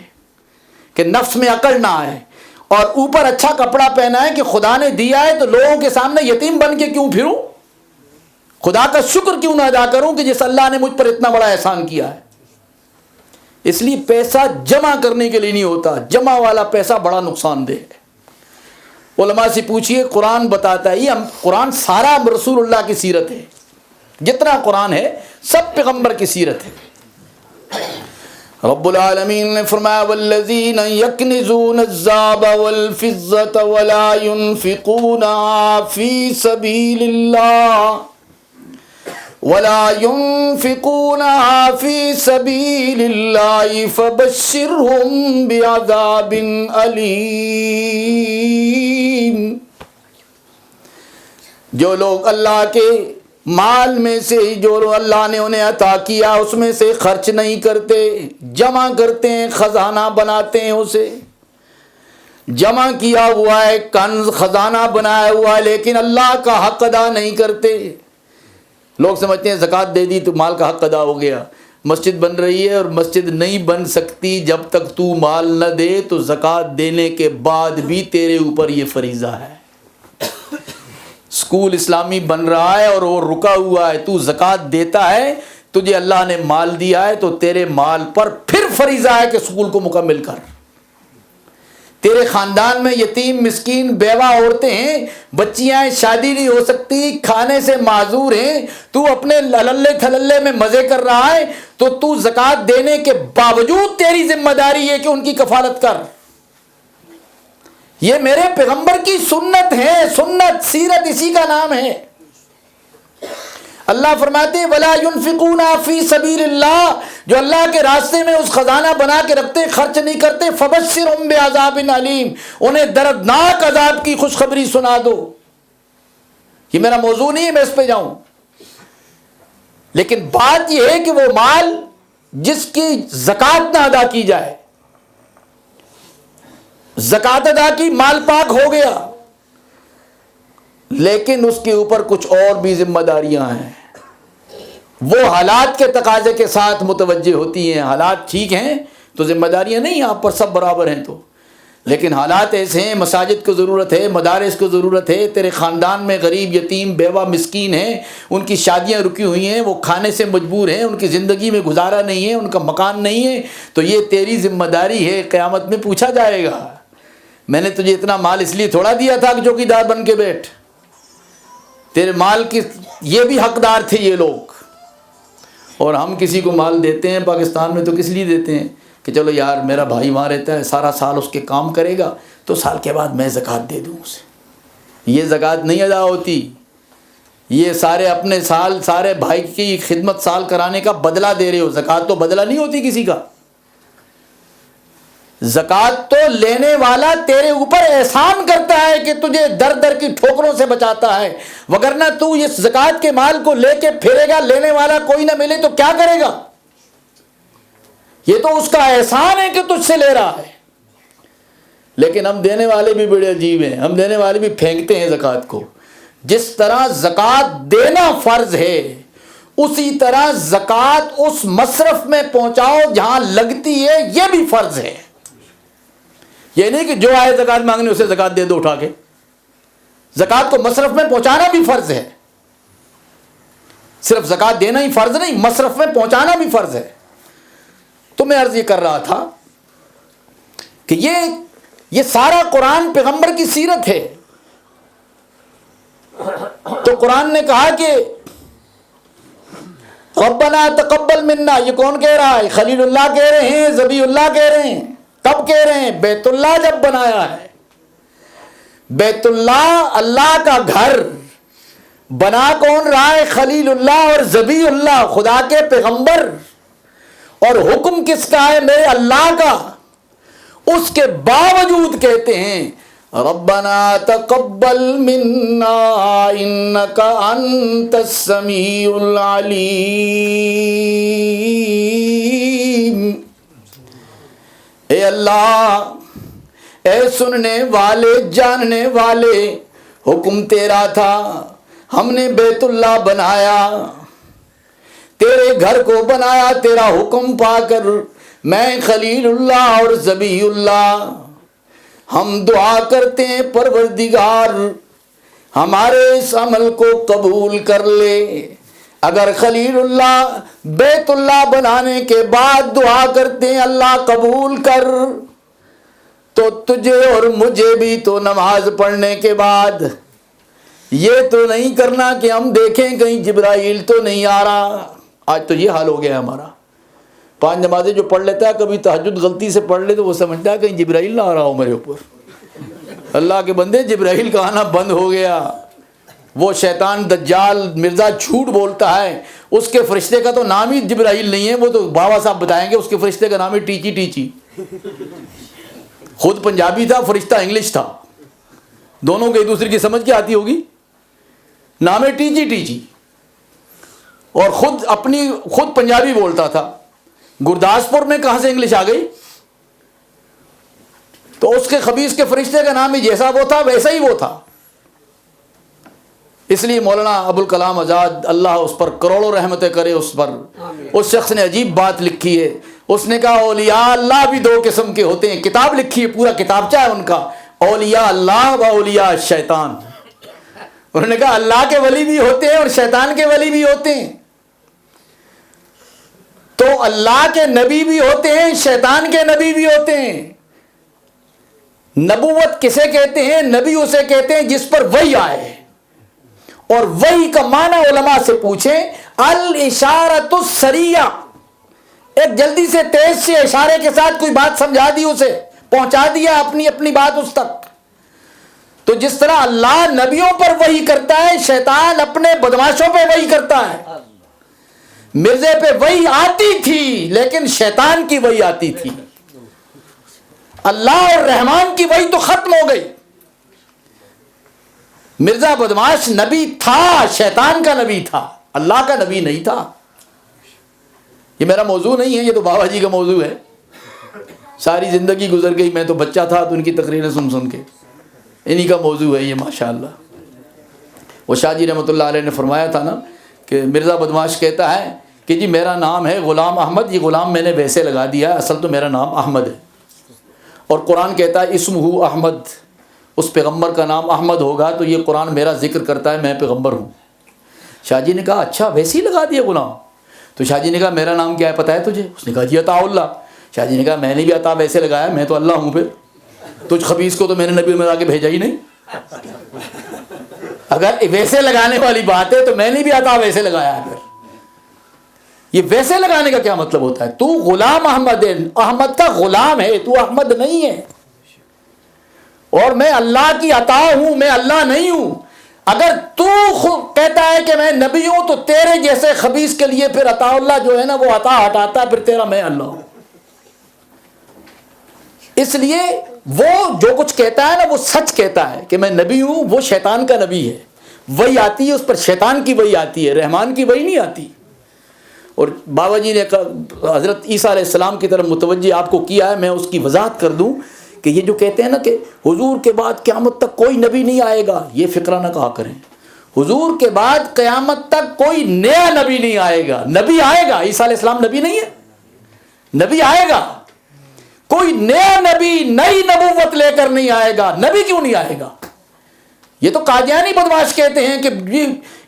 کہ نفس میں عقل نہ آئے. اور اوپر اچھا کپڑا پہنا ہے کہ خدا نے دیا ہے تو لوگوں کے سامنے یتیم بن کے کیوں پھروں؟ خدا کا شکر کیوں نہ ادا کروں کہ جس اللہ نے مجھ پر اتنا بڑا احسان کیا ہے. اس لیے پیسہ جمع کرنے کے لیے نہیں ہوتا. جمع والا پیسہ بڑا نقصان دہ ہے. علماء سے پوچھئے، قرآن بتاتا ہے، یہ قرآن سارا رسول اللہ کی سیرت ہے. جتنا قرآن ہے سب پیغمبر کی سیرت ہے. رب العالمین نے فرمایا والذین یکنزون الذهب والفضة ولا ينفقونها في سبيل الله فبشرهم بعذاب علیم. جو لوگ اللہ کے مال میں سے جو اللہ نے انہیں عطا کیا اس میں سے خرچ نہیں کرتے، جمع کرتے ہیں، خزانہ بناتے ہیں، اسے جمع کیا ہوا ہے، کنز خزانہ بنایا ہوا ہے، لیکن اللہ کا حق ادا نہیں کرتے. لوگ سمجھتے ہیں زکوٰۃ دے دی تو مال کا حق ادا ہو گیا. مسجد بن رہی ہے اور مسجد نہیں بن سکتی جب تک تو مال نہ دے، تو زکوٰۃ دینے کے بعد بھی تیرے اوپر یہ فریضہ ہے. اسکول اسلامی بن رہا ہے اور وہ رکا ہوا ہے، تو زکوٰۃ دیتا ہے، تجھے اللہ نے مال دیا ہے تو تیرے مال پر پھر فریضہ ہے کہ اسکول کو مکمل کر. تیرے خاندان میں یتیم مسکین بیوہ عورتیں ہیں، بچیاں ہیں، شادی نہیں ہو سکتی، کھانے سے معذور ہیں، تو اپنے للے تھللے میں مزے کر رہا ہے، تو زکوٰۃ دینے کے باوجود تیری ذمہ داری ہے کہ ان کی کفالت کر. یہ میرے پیغمبر کی سنت ہے. سنت، سیرت اسی کا نام ہے. اللہ فرماتے ہیں وَلَا يُنْفِقُونَ فِي سَبِيلِ اللَّهِ، جو اللہ کے راستے میں اس خزانہ بنا کے رکھتے، خرچ نہیں کرتے، فَبَشِّرْهُمْ بِعَذَابٍ عَلِيمٍ، انہیں دردناک عذاب کی خوشخبری سنا دو. یہ میرا موضوع نہیں ہے میں اس پہ جاؤں، لیکن بات یہ ہے کہ وہ مال جس کی زکوٰۃ نہ ادا کی جائے، زکوٰۃ ادا کی، مال پاک ہو گیا، لیکن اس کے اوپر کچھ اور بھی ذمہ داریاں ہیں. وہ حالات کے تقاضے کے ساتھ متوجہ ہوتی ہیں. حالات ٹھیک ہیں تو ذمہ داریاں نہیں آپ پر سب برابر ہیں تو. لیکن حالات ایسے ہیں، مساجد کو ضرورت ہے، مدارس کو ضرورت ہے، تیرے خاندان میں غریب یتیم بیوہ مسکین ہیں، ان کی شادیاں رکی ہوئی ہیں، وہ کھانے سے مجبور ہیں، ان کی زندگی میں گزارا نہیں ہے، ان کا مکان نہیں ہے، تو یہ تیری ذمہ داری ہے. قیامت میں پوچھا جائے گا. میں نے تجھے اتنا مال اس لیے تھوڑا دیا تھا کہ چوکیدار بن کے بیٹھ. تیرے مال کی یہ بھی حقدار تھے یہ لوگ. اور ہم کسی کو مال دیتے ہیں پاکستان میں تو کس لیے دیتے ہیں کہ چلو یار میرا بھائی وہاں رہتا ہے، سارا سال اس کے کام کرے گا تو سال کے بعد میں زکوٰۃ دے دوں اسے. یہ زکوٰۃ نہیں ادا ہوتی. یہ سارے اپنے سال سارے بھائی کی خدمت سال کرانے کا بدلہ دے رہے ہو. زکوٰۃ تو بدلہ نہیں ہوتی کسی کا. زکوٰۃ تو لینے والا تیرے اوپر احسان کرتا ہے کہ تجھے در در کی ٹھوکروں سے بچاتا ہے. وگرنہ تو اس زکوٰۃ کے مال کو لے کے پھرے گا، لینے والا کوئی نہ ملے تو کیا کرے گا؟ یہ تو اس کا احسان ہے کہ تجھ سے لے رہا ہے. لیکن ہم دینے والے بھی بڑے عجیب ہیں. ہم دینے والے بھی پھینکتے ہیں زکوٰۃ کو. جس طرح زکوٰۃ دینا فرض ہے اسی طرح زکوٰۃ اس مصرف میں پہنچاؤ جہاں لگتی ہے، یہ بھی فرض ہے. یہ نہیں کہ جو آئے زکوٰۃ مانگنے اسے زکوٰۃ دے دو اٹھا کے. زکوٰۃ کو مصرف میں پہنچانا بھی فرض ہے. صرف زکوٰۃ دینا ہی فرض نہیں، مصرف میں پہنچانا بھی فرض ہے. تو میں عرض یہ کر رہا تھا کہ یہ سارا قرآن پیغمبر کی سیرت ہے. تو قرآن نے کہا کہ ربنا تقبل منا، یہ کون کہہ رہا ہے؟ خلیل اللہ کہہ رہے ہیں، ذبیح اللہ کہہ رہے ہیں. کب کہہ رہے ہیں؟ بیت اللہ جب بنایا ہے. بیت اللہ، اللہ کا گھر بنا کون رہا ہے؟ خلیل اللہ اور ذبیح اللہ، خدا کے پیغمبر. اور حکم کس کا ہے؟ میرے اللہ کا. اس کے باوجود کہتے ہیں ربنا تقبل منا انک انت السمیع العلیم. اے اللہ، اے سننے والے جاننے والے، حکم تیرا تھا، ہم نے بیت اللہ بنایا، تیرے گھر کو بنایا تیرا حکم پا کر. میں خلیل اللہ اور ذبیح اللہ، ہم دعا کرتے ہیں پروردگار ہمارے اس عمل کو قبول کر لے. اگر خلیل اللہ بیت اللہ بنانے کے بعد دعا کرتے ہیں اللہ قبول کر، تو تجھے اور مجھے بھی تو نماز پڑھنے کے بعد یہ تو نہیں کرنا کہ ہم دیکھیں کہیں جبرائیل تو نہیں آ رہا. آج تو یہ حال ہو گیا ہمارا. 5 نمازیں جو پڑھ لیتا ہے، کبھی تہجد غلطی سے پڑھ لے تو وہ سمجھتا ہے کہیں جبرائیل نہ آ رہا ہو میرے اوپر. اللہ کے بندے، جبرائیل کا آنا بند ہو گیا. وہ شیطان دجال مرزا جھوٹ بولتا ہے، اس کے فرشتے کا تو نام ہی جبرائیل نہیں ہے. وہ تو بابا صاحب بتائیں گے اس کے فرشتے کا نام ہے ٹیچی ٹیچی. خود پنجابی تھا، فرشتہ انگلش تھا، دونوں کو ایک دوسرے کی سمجھ کے آتی ہوگی. نام ہے ٹیچی ٹیچی. اور خود پنجابی بولتا تھا. گرداسپور میں کہاں سے انگلش آ گئی؟ تو اس کے خبیث کے فرشتے کا نام ہی جیسا وہ تھا ویسا ہی وہ تھا. اس لیے مولانا ابوالکلام آزاد، اللہ اس پر کروڑوں رحمتیں کرے، اس پر اس شخص نے عجیب بات لکھی ہے. اس نے کہا اولیاء اللہ بھی 2 قسم کے ہوتے ہیں. کتاب لکھی ہے، پورا کتابچہ ہے ان کا، اولیاء اللہ و اولیاء الشیطان. انہوں نے کہا اللہ کے ولی بھی ہوتے ہیں اور شیطان کے ولی بھی ہوتے ہیں. تو اللہ کے نبی بھی ہوتے ہیں، شیطان کے نبی بھی ہوتے ہیں. نبوت کسے کہتے ہیں؟ نبی اسے کہتے ہیں جس پر وحی آئے. اور وحی کا معنی علماء سے پوچھیں، الاشارۃ السریہ، ایک جلدی سے تیز سے اشارے کے ساتھ کوئی بات سمجھا دی، اسے پہنچا دیا اپنی بات اس تک. تو جس طرح اللہ نبیوں پر وحی کرتا ہے، شیطان اپنے بدماشوں پہ وحی کرتا ہے. مرزے پہ وحی آتی تھی لیکن شیطان کی وحی آتی تھی. اللہ اور رحمان کی وحی تو ختم ہو گئی. مرزا بدماش نبی تھا، شیطان کا نبی تھا، اللہ کا نبی نہیں تھا. یہ میرا موضوع نہیں ہے، یہ تو بابا جی کا موضوع ہے. ساری زندگی گزر گئی، میں تو بچہ تھا تو ان کی تقریریں سن کے انہی کا موضوع ہے یہ. ماشاءاللہ وہ شاہ جی رحمۃ اللہ علیہ نے فرمایا تھا نا کہ مرزا بدماش کہتا ہے کہ جی میرا نام ہے غلام احمد، یہ غلام میں نے ویسے لگا دیا ہے، اصل تو میرا نام احمد ہے۔ اور قرآن کہتا ہے اسمہ احمد، اس پیغمبر کا نام احمد ہوگا تو یہ قرآن میرا ذکر کرتا ہے، میں پیغمبر ہوں۔ شاہ جی نے کہا اچھا ویسے ہی لگا دیا غلام؟ تو شاہ جی نے کہا میرا نام کیا ہے پتہ ہے تجھے؟ اس نے کہا جی عطا اللہ۔ شاہ جی نے کہا میں نے بھی عطا ویسے لگایا، میں تو اللہ ہوں، پھر تجھ خبیث کو تو میں نے نبی میں لا کے بھیجا ہی نہیں۔ اگر ویسے لگانے والی بات ہے تو میں نے بھی عطا ویسے لگایا ہے۔ پھر یہ ویسے لگانے کا کیا مطلب ہوتا ہے؟ تو غلام احمد ہے، احمد کا غلام ہے، تو احمد نہیں ہے۔ اور میں اللہ کی عطا ہوں، میں اللہ نہیں ہوں۔ اگر تو کہتا ہے کہ میں نبی ہوں تو تیرے جیسے خبیث کے لیے پھر عطا اللہ جو ہے نا وہ عطا ہٹاتا ہے، پھر تیرا میں اللہ ہوں۔ اس لیے وہ جو کچھ کہتا ہے نا وہ سچ کہتا ہے کہ میں نبی ہوں، وہ شیطان کا نبی ہے، وہی آتی ہے اس پر، شیطان کی وہی آتی ہے، رحمان کی وہی نہیں آتی۔ اور بابا جی نے حضرت عیسیٰ علیہ السلام کی طرف متوجہ آپ کو کیا ہے، میں اس کی وضاحت کر دوں کہ یہ جو کہتے ہیں نا کہ حضور کے بعد قیامت تک کوئی نبی نہیں آئے گا، یہ فکرہ نہ کہا کریں۔ حضور کے بعد قیامت تک کوئی نیا نبی نہیں آئے گا، نبی آئے گا، عیسیٰ علیہ السلام نبی نہیں ہے، نبی آئے گا، کوئی نیا نبی نئی نبوت لے کر نہیں آئے گا۔ نبی کیوں نہیں آئے گا؟ یہ تو قادیانی بدماش کہتے ہیں کہ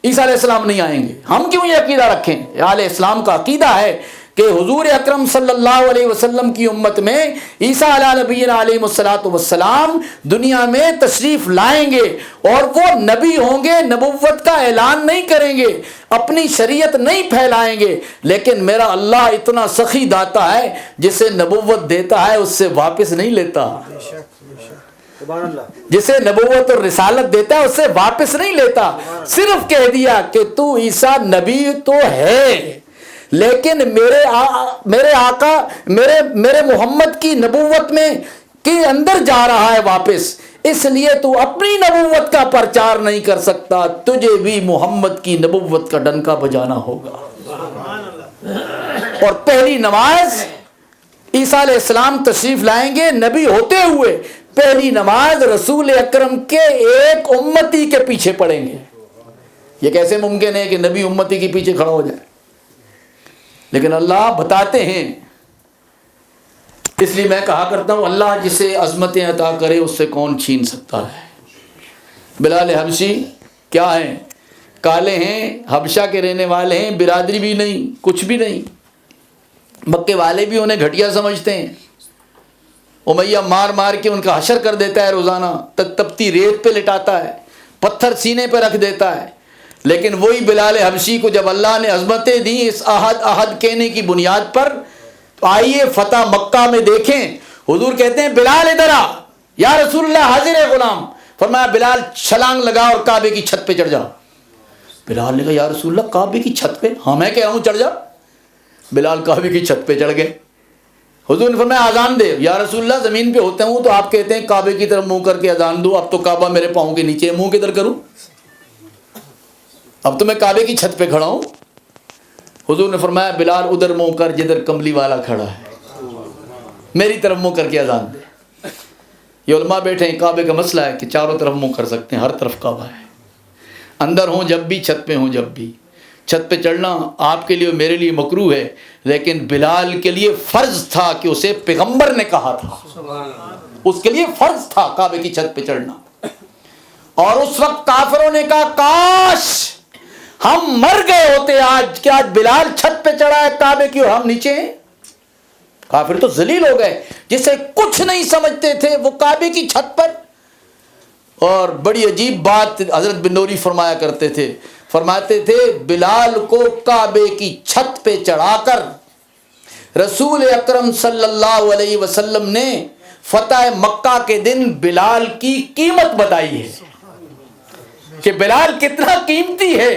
عیسیٰ علیہ السلام نہیں آئیں گے۔ ہم کیوں یہ عقیدہ رکھیں؟ اہل اسلام کا عقیدہ ہے کہ حضور اکرم صلی اللہ علیہ وسلم کی امت میں عیسیٰ علیہ نبینا علیہ الصلوۃ والسلام دنیا میں تشریف لائیں گے، اور وہ نبی ہوں گے، نبوت کا اعلان نہیں کریں گے، اپنی شریعت نہیں پھیلائیں گے، لیکن میرا اللہ اتنا سخی داتا ہے، جسے نبوت دیتا ہے اس سے واپس نہیں لیتا، جسے نبوت اور رسالت دیتا ہے اس سے واپس نہیں لیتا۔ صرف کہہ دیا کہ تو عیسیٰ نبی تو ہے، لیکن میرے آقا میرے محمد کی نبوت میں کے اندر جا رہا ہے واپس، اس لیے تو اپنی نبوت کا پرچار نہیں کر سکتا، تجھے بھی محمد کی نبوت کا ڈنکا بجانا ہوگا۔ اور پہلی نماز عیسیٰ علیہ السلام تشریف لائیں گے نبی ہوتے ہوئے، پہلی نماز رسول اکرم کے ایک امتی کے پیچھے پڑھیں گے۔ یہ کیسے ممکن ہے کہ نبی امتی کے پیچھے کھڑا ہو جائے؟ لیکن اللہ بتاتے ہیں، اس لیے میں کہا کرتا ہوں اللہ جسے عظمتیں عطا کرے اس سے کون چھین سکتا ہے۔ بلال حبشی کیا ہیں؟ کالے ہیں، حبشہ کے رہنے والے ہیں، برادری بھی نہیں، کچھ بھی نہیں، مکے والے بھی انہیں گھٹیا سمجھتے ہیں۔ امیہ مار مار کے ان کا حشر کر دیتا ہے، روزانہ تپتی ریت پہ لٹاتا ہے، پتھر سینے پہ رکھ دیتا ہے۔ لیکن وہی بلال حبشی کو جب اللہ نے عظمتیں دیں اس احد کہنے کی بنیاد پر، آئیے فتح مکہ میں دیکھیں، حضور کہتے ہیں بلال ادھر آ، یا رسول اللہ حاضر ہے غلام۔ فرمایا بلال چھلانگ لگا اور کعبے کی چھت پہ چڑھ جا۔ بلال نے کہا یا رسول اللہ کعبے کی چھت پہ؟ ہاں میں کہہ رہا ہوں چڑھ جا۔ بلال کعبے کی چھت پہ چڑھ گئے۔ حضور نے فرمایا اذان دے۔ یا رسول اللہ زمین پہ ہوتے ہوں تو آپ کہتے ہیں کعبے کی طرف منہ کر کے اذان دو، اب تو کعبہ میرے پاؤں کے نیچے، منہ کدھر کروں؟ اب تو میں کعبے کی چھت پہ کھڑا ہوں۔ حضور نے فرمایا بلال ادھر منہ کر جدھر کملی والا کھڑا ہے، میری طرف منہ کر کے اذان دے۔ یہ علماء بیٹھے ہیں، کعبے کا مسئلہ ہے کہ چاروں طرف منہ کر سکتے ہیں، ہر طرف کعبہ ہے، اندر ہوں جب بھی، چھت پہ ہوں جب بھی۔ چھت پہ چڑھنا آپ کے لیے میرے لیے مکروہ ہے، لیکن بلال کے لیے فرض تھا کہ اسے پیغمبر نے کہا تھا، اس کے لیے فرض تھا کعبے کی چھت پہ چڑھنا۔ اور اس وقت کافروں نے کہا کاش ہم مر گئے ہوتے آج، کہ آج بلال چھت پہ چڑھا ہے کعبے کی اور ہم نیچے ہیں۔ کافر تو ذلیل ہو گئے، جسے کچھ نہیں سمجھتے تھے وہ کعبے کی چھت پر۔ اور بڑی عجیب بات حضرت بن نوری فرمایا کرتے تھے، فرماتے تھے بلال کو کعبے کی چھت پہ چڑھا کر رسول اکرم صلی اللہ علیہ وسلم نے فتح مکہ کے دن بلال کی قیمت بتائی ہے کہ بلال کتنا قیمتی ہے۔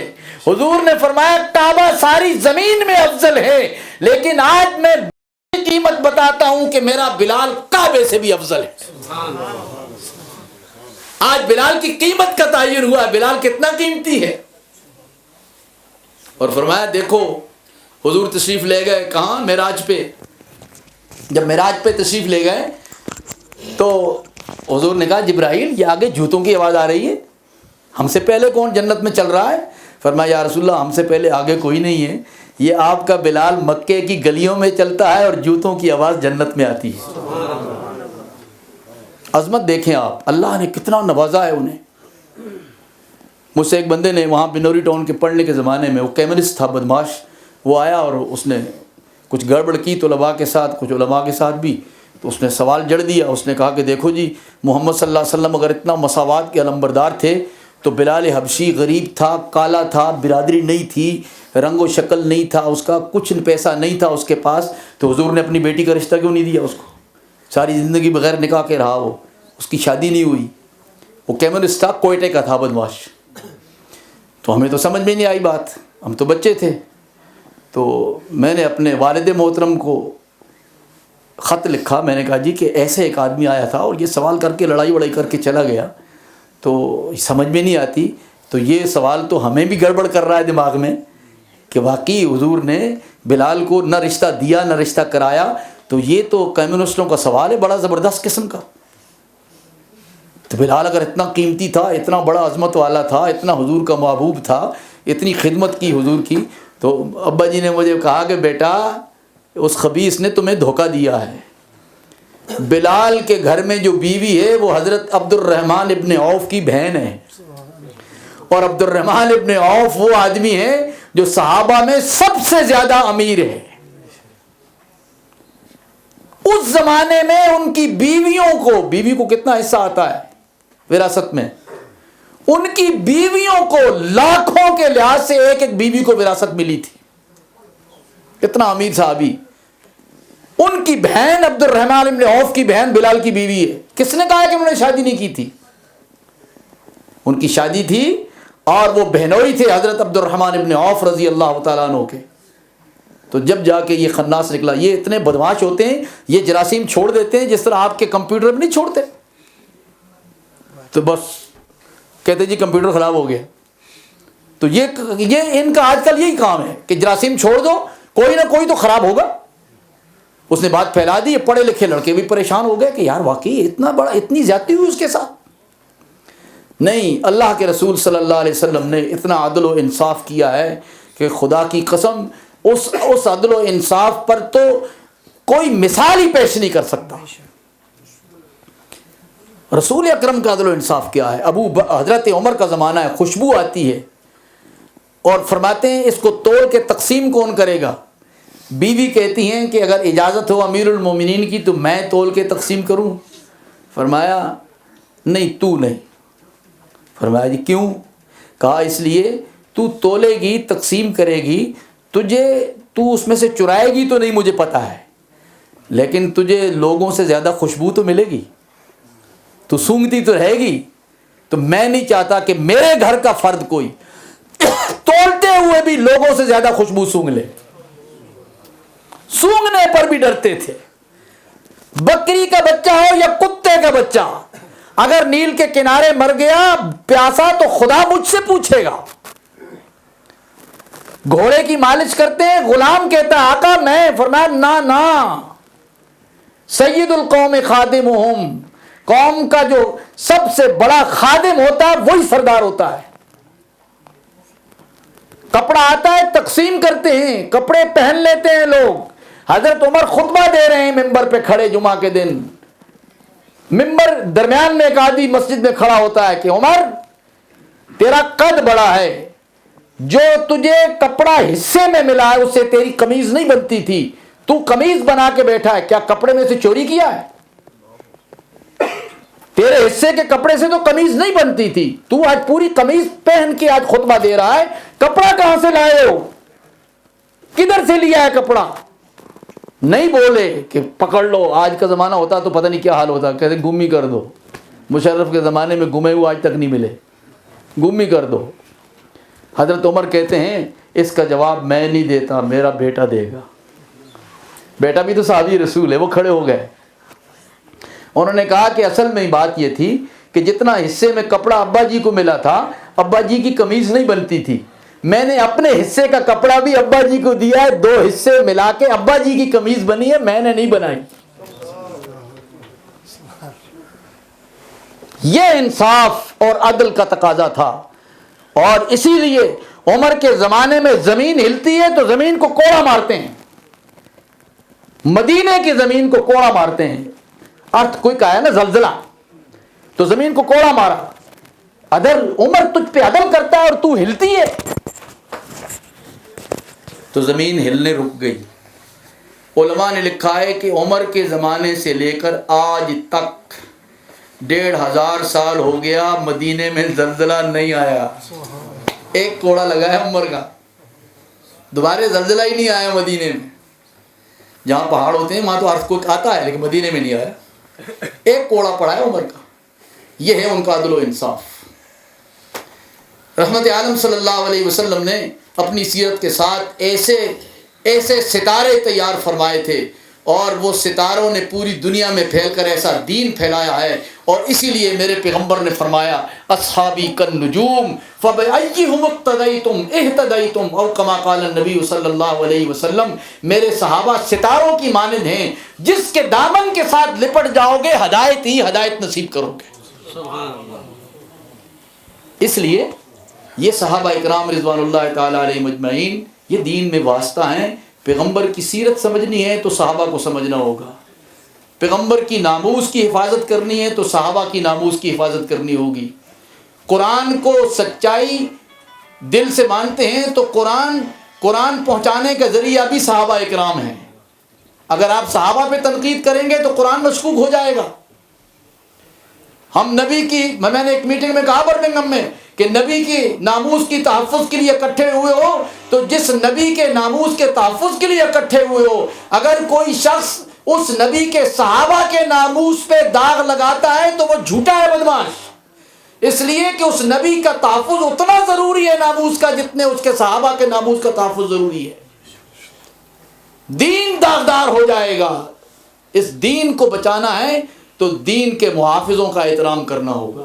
حضور نے فرمایا کعبہ ساری زمین میں افضل ہے، لیکن آج میں قیمت بتاتا ہوں کہ میرا بلال کعبے سے بھی افضل ہے۔ آج بلال کی قیمت کا تعین ہوا ہے، بلال کتنا قیمتی ہے۔ اور فرمایا دیکھو حضور تشریف لے گئے کہاں؟ معراج پہ۔ جب معراج پہ تشریف لے گئے تو حضور نے کہا جبرائیل یہ آگے جوتوں کی آواز آ رہی ہے۔ ہم سے پہلے کون جنت میں چل رہا ہے؟ فرمایا یا رسول اللہ ہم سے پہلے آگے کوئی نہیں ہے، یہ آپ کا بلال مکے کی گلیوں میں چلتا ہے اور جوتوں کی آواز جنت میں آتی ہے۔ عظمت دیکھیں آپ، اللہ نے کتنا نوازا ہے انہیں۔ مجھ سے ایک بندے نے وہاں بنوری ٹاؤن کے پڑھنے کے زمانے میں، وہ کیمرسٹ تھا بدماش، وہ آیا اور اس نے کچھ گڑبڑ کی طلباء کے ساتھ، کچھ علماء کے ساتھ بھی، تو اس نے سوال جڑ دیا۔ اس نے کہا کہ دیکھو جی، محمد صلی اللہ علیہ وسلم اگر اتنا مساوات کے علمبردار تھے تو بلال حبشی غریب تھا، کالا تھا، برادری نہیں تھی، رنگ و شکل نہیں تھا اس کا، کچھ پیسہ نہیں تھا اس کے پاس، تو حضور نے اپنی بیٹی کا رشتہ کیوں نہیں دیا اس کو؟ ساری زندگی بغیر نکاح کے رہا، وہ اس کی شادی نہیں ہوئی۔ وہ کیمرسٹ تھا، کوئٹے کا تھا بدماش۔ تو ہمیں تو سمجھ میں نہیں آئی بات، ہم تو بچے تھے۔ تو میں نے اپنے والد محترم کو خط لکھا، میں نے کہا جی کہ ایسے ایک آدمی آیا تھا اور یہ سوال کر کے لڑائی وڑائی کر کے چلا گیا، تو سمجھ میں نہیں آتی، تو یہ سوال تو ہمیں بھی گڑبڑ کر رہا ہے دماغ میں کہ واقعی حضور نے بلال کو نہ رشتہ دیا نہ رشتہ کرایا، تو یہ تو کمیونسٹوں کا سوال ہے بڑا زبردست قسم کا۔ تو بلال اگر اتنا قیمتی تھا، اتنا بڑا عظمت والا تھا، اتنا حضور کا محبوب تھا، اتنی خدمت کی حضور کی، تو ابا جی نے مجھے کہا کہ بیٹا اس خبیث نے تمہیں دھوکہ دیا ہے۔ بلال کے گھر میں جو بیوی ہے وہ حضرت عبد الرحمن ابن عوف کی بہن ہے، اور عبد الرحمن ابن عوف وہ آدمی ہے جو صحابہ میں سب سے زیادہ امیر ہے۔ اس زمانے میں ان کی بیوی کو کتنا حصہ آتا ہے وراثت میں؟ ان کی بیویوں کو لاکھوں کے لحاظ سے ایک ایک بیوی کو وراثت ملی تھی، کتنا امیر صحابی۔ ان کی بہن عبد الرحمن ابن عوف کی بہن بلال کی بیوی ہے۔ کس نے کہا کہ انہوں نے شادی نہیں کی تھی؟ ان کی شادی تھی، اور وہ بہنوئی تھے حضرت عبد الرحمن ابن عوف رضی اللہ تعالیٰ عنہ کے۔ تو جب جا کے یہ خناس نکلا، یہ اتنے بدماش ہوتے ہیں، یہ جراثیم چھوڑ دیتے ہیں جس طرح آپ کے کمپیوٹر میں نہیں چھوڑتے، تو بس کہتے جی کمپیوٹر خراب ہو گیا۔ تو یہ ان کا آج کل یہی کام ہے کہ جراثیم چھوڑ دو، کوئی نہ کوئی تو خراب ہوگا۔ اس نے بات پھیلا دی، پڑھے لکھے لڑکے بھی پریشان ہو گئے کہ یار واقعی اتنی زیادتی ہوئی اس کے ساتھ۔ نہیں، اللہ کے رسول صلی اللہ علیہ وسلم نے اتنا عدل و انصاف کیا ہے کہ خدا کی قسم اس عدل و انصاف پر تو کوئی مثال ہی پیش نہیں کر سکتا۔ رسول اکرم کا عدل و انصاف کیا ہے؟ حضرت عمر کا زمانہ ہے، خوشبو آتی ہے اور فرماتے ہیں اس کو توڑ کے تقسیم کون کرے گا؟ بیوی کہتی ہیں کہ اگر اجازت ہو امیر المومنین کی تو میں تول کے تقسیم کروں؟ فرمایا نہیں، تو نہیں۔ فرمایا جی کیوں؟ کہا اس لیے تو تولے گی، تقسیم کرے گی، تو اس میں سے چرائے گی تو نہیں مجھے پتہ ہے، لیکن تجھے لوگوں سے زیادہ خوشبو تو ملے گی، تو سونگتی تو رہے گی۔ تو میں نہیں چاہتا کہ میرے گھر کا فرد کوئی تولتے ہوئے بھی لوگوں سے زیادہ خوشبو سونگ لے۔ سونگنے پر بھی ڈرتے تھے۔ بکری کا بچہ ہو یا کتے کا بچہ، اگر نیل کے کنارے مر گیا پیاسا تو خدا مجھ سے پوچھے گا۔ گھوڑے کی مالش کرتے ہیں، غلام کہتا ہے آقا میں، فرمایا نا، سید القوم خادمہم، قوم کا جو سب سے بڑا خادم ہوتا ہے وہی سردار ہوتا ہے۔ کپڑا آتا ہے تقسیم کرتے ہیں، کپڑے پہن لیتے ہیں لوگ۔ حضرت عمر خطبہ دے رہے ہیں ممبر پہ کھڑے جمعہ کے دن، ممبر درمیان میں ایک آدمی مسجد میں کھڑا ہوتا ہے کہ عمر تیرا قد بڑا ہے، جو تجھے کپڑا حصے میں ملا ہے اس سے تیری قمیض نہیں بنتی تھی، تو قمیض بنا کے بیٹھا ہے، کیا کپڑے میں سے چوری کیا ہے؟ تیرے حصے کے کپڑے سے تو قمیض نہیں بنتی تھی، تو آج پوری قمیض پہن کے آج خطبہ دے رہا ہے، کپڑا کہاں سے لائے ہو؟ کدھر سے لیا ہے کپڑا؟ نہیں بولے کہ پکڑ لو، آج کا زمانہ ہوتا تو پتہ نہیں کیا حال ہوتا، کہتے گم ہی کر دو۔ مشرف کے زمانے میں گمے ہوئے آج تک نہیں ملے، گم ہی کر دو۔ حضرت عمر کہتے ہیں اس کا جواب میں نہیں دیتا، میرا بیٹا دے گا۔ بیٹا بھی تو صحابی رسول ہے، وہ کھڑے ہو گئے۔ انہوں نے کہا کہ اصل میں بات یہ تھی کہ جتنا حصے میں کپڑا ابا جی کو ملا تھا، ابا جی کی قمیض نہیں بنتی تھی، میں نے اپنے حصے کا کپڑا بھی ابا جی کو دیا ہے، 2 حصے ملا کے ابا جی کی قمیض بنی ہے، میں نے نہیں بنائی۔ یہ انصاف اور عدل کا تقاضا تھا، اور اسی لیے عمر کے زمانے میں زمین ہلتی ہے تو زمین کو کوڑا مارتے ہیں، مدینے کی زمین کو کوڑا مارتے ہیں، ارتھ کوئی کہا ہے نا زلزلہ، تو زمین کو کوڑا مارا، عدل، عمر تجھ پہ عدل کرتا ہے اور تو ہلتی ہے، تو زمین ہلنے رک گئی۔ علماء نے لکھا ہے کہ عمر کے زمانے سے لے کر آج تک 1500 سال ہو گیا، مدینے میں زلزلہ نہیں آیا، ایک کوڑا لگا ہے عمر کا، دوبارہ زلزلہ ہی نہیں آیا مدینے میں۔ جہاں پہاڑ ہوتے ہیں وہاں تو ارتھ کوئک آتا ہے، لیکن مدینے میں نہیں آیا، ایک کوڑا پڑا ہے عمر کا۔ یہ ہے ان کا عدل و انصاف۔ رحمت عالم صلی اللہ علیہ وسلم نے اپنی سیرت کے ساتھ ایسے ستارے تیار فرمائے تھے، اور وہ ستاروں نے پوری دنیا میں پھیل کر ایسا دین پھیلایا ہے، اور اسی لیے میرے پیغمبر نے فرمایا اصحابی کالنجوم فبأیہم اقتدیتم اہتدیتم، اور کما قال النبی صلی اللہ علیہ وسلم، میرے صحابہ ستاروں کی مانند ہیں، جس کے دامن کے ساتھ لپٹ جاؤ گے ہدایت ہی ہدایت نصیب کرو گے۔ اس لیے یہ صحابہ اکرام رضوان اللہ تعالی علیہ مجمعین یہ دین میں واسطہ ہیں۔ پیغمبر کی سیرت سمجھنی ہے تو صحابہ کو سمجھنا ہوگا، پیغمبر کی ناموس کی حفاظت کرنی ہے تو صحابہ کی ناموس کی حفاظت کرنی ہوگی۔ قرآن کو سچائی دل سے مانتے ہیں تو قرآن پہنچانے کا ذریعہ بھی صحابہ اکرام ہیں۔ اگر آپ صحابہ پہ تنقید کریں گے تو قرآن مشکوک ہو جائے گا۔ ہم نبی کی، میں نے ایک میٹنگ میں کہا برمنگھم میں کہ نبی کی ناموس کی تحفظ کے لیے اکٹھے ہوئے ہو تو جس نبی کے ناموس کے تحفظ کے لیے اکٹھے ہوئے ہو، اگر کوئی شخص اس نبی کے صحابہ کے ناموس پہ داغ لگاتا ہے تو وہ جھوٹا ہے، بدمعاش، اس لیے کہ اس نبی کا تحفظ اتنا ضروری ہے ناموس کا جتنے اس کے صحابہ کے ناموس کا تحفظ ضروری ہے۔ دین داغدار ہو جائے گا۔ اس دین کو بچانا ہے تو دین کے محافظوں کا احترام کرنا ہوگا۔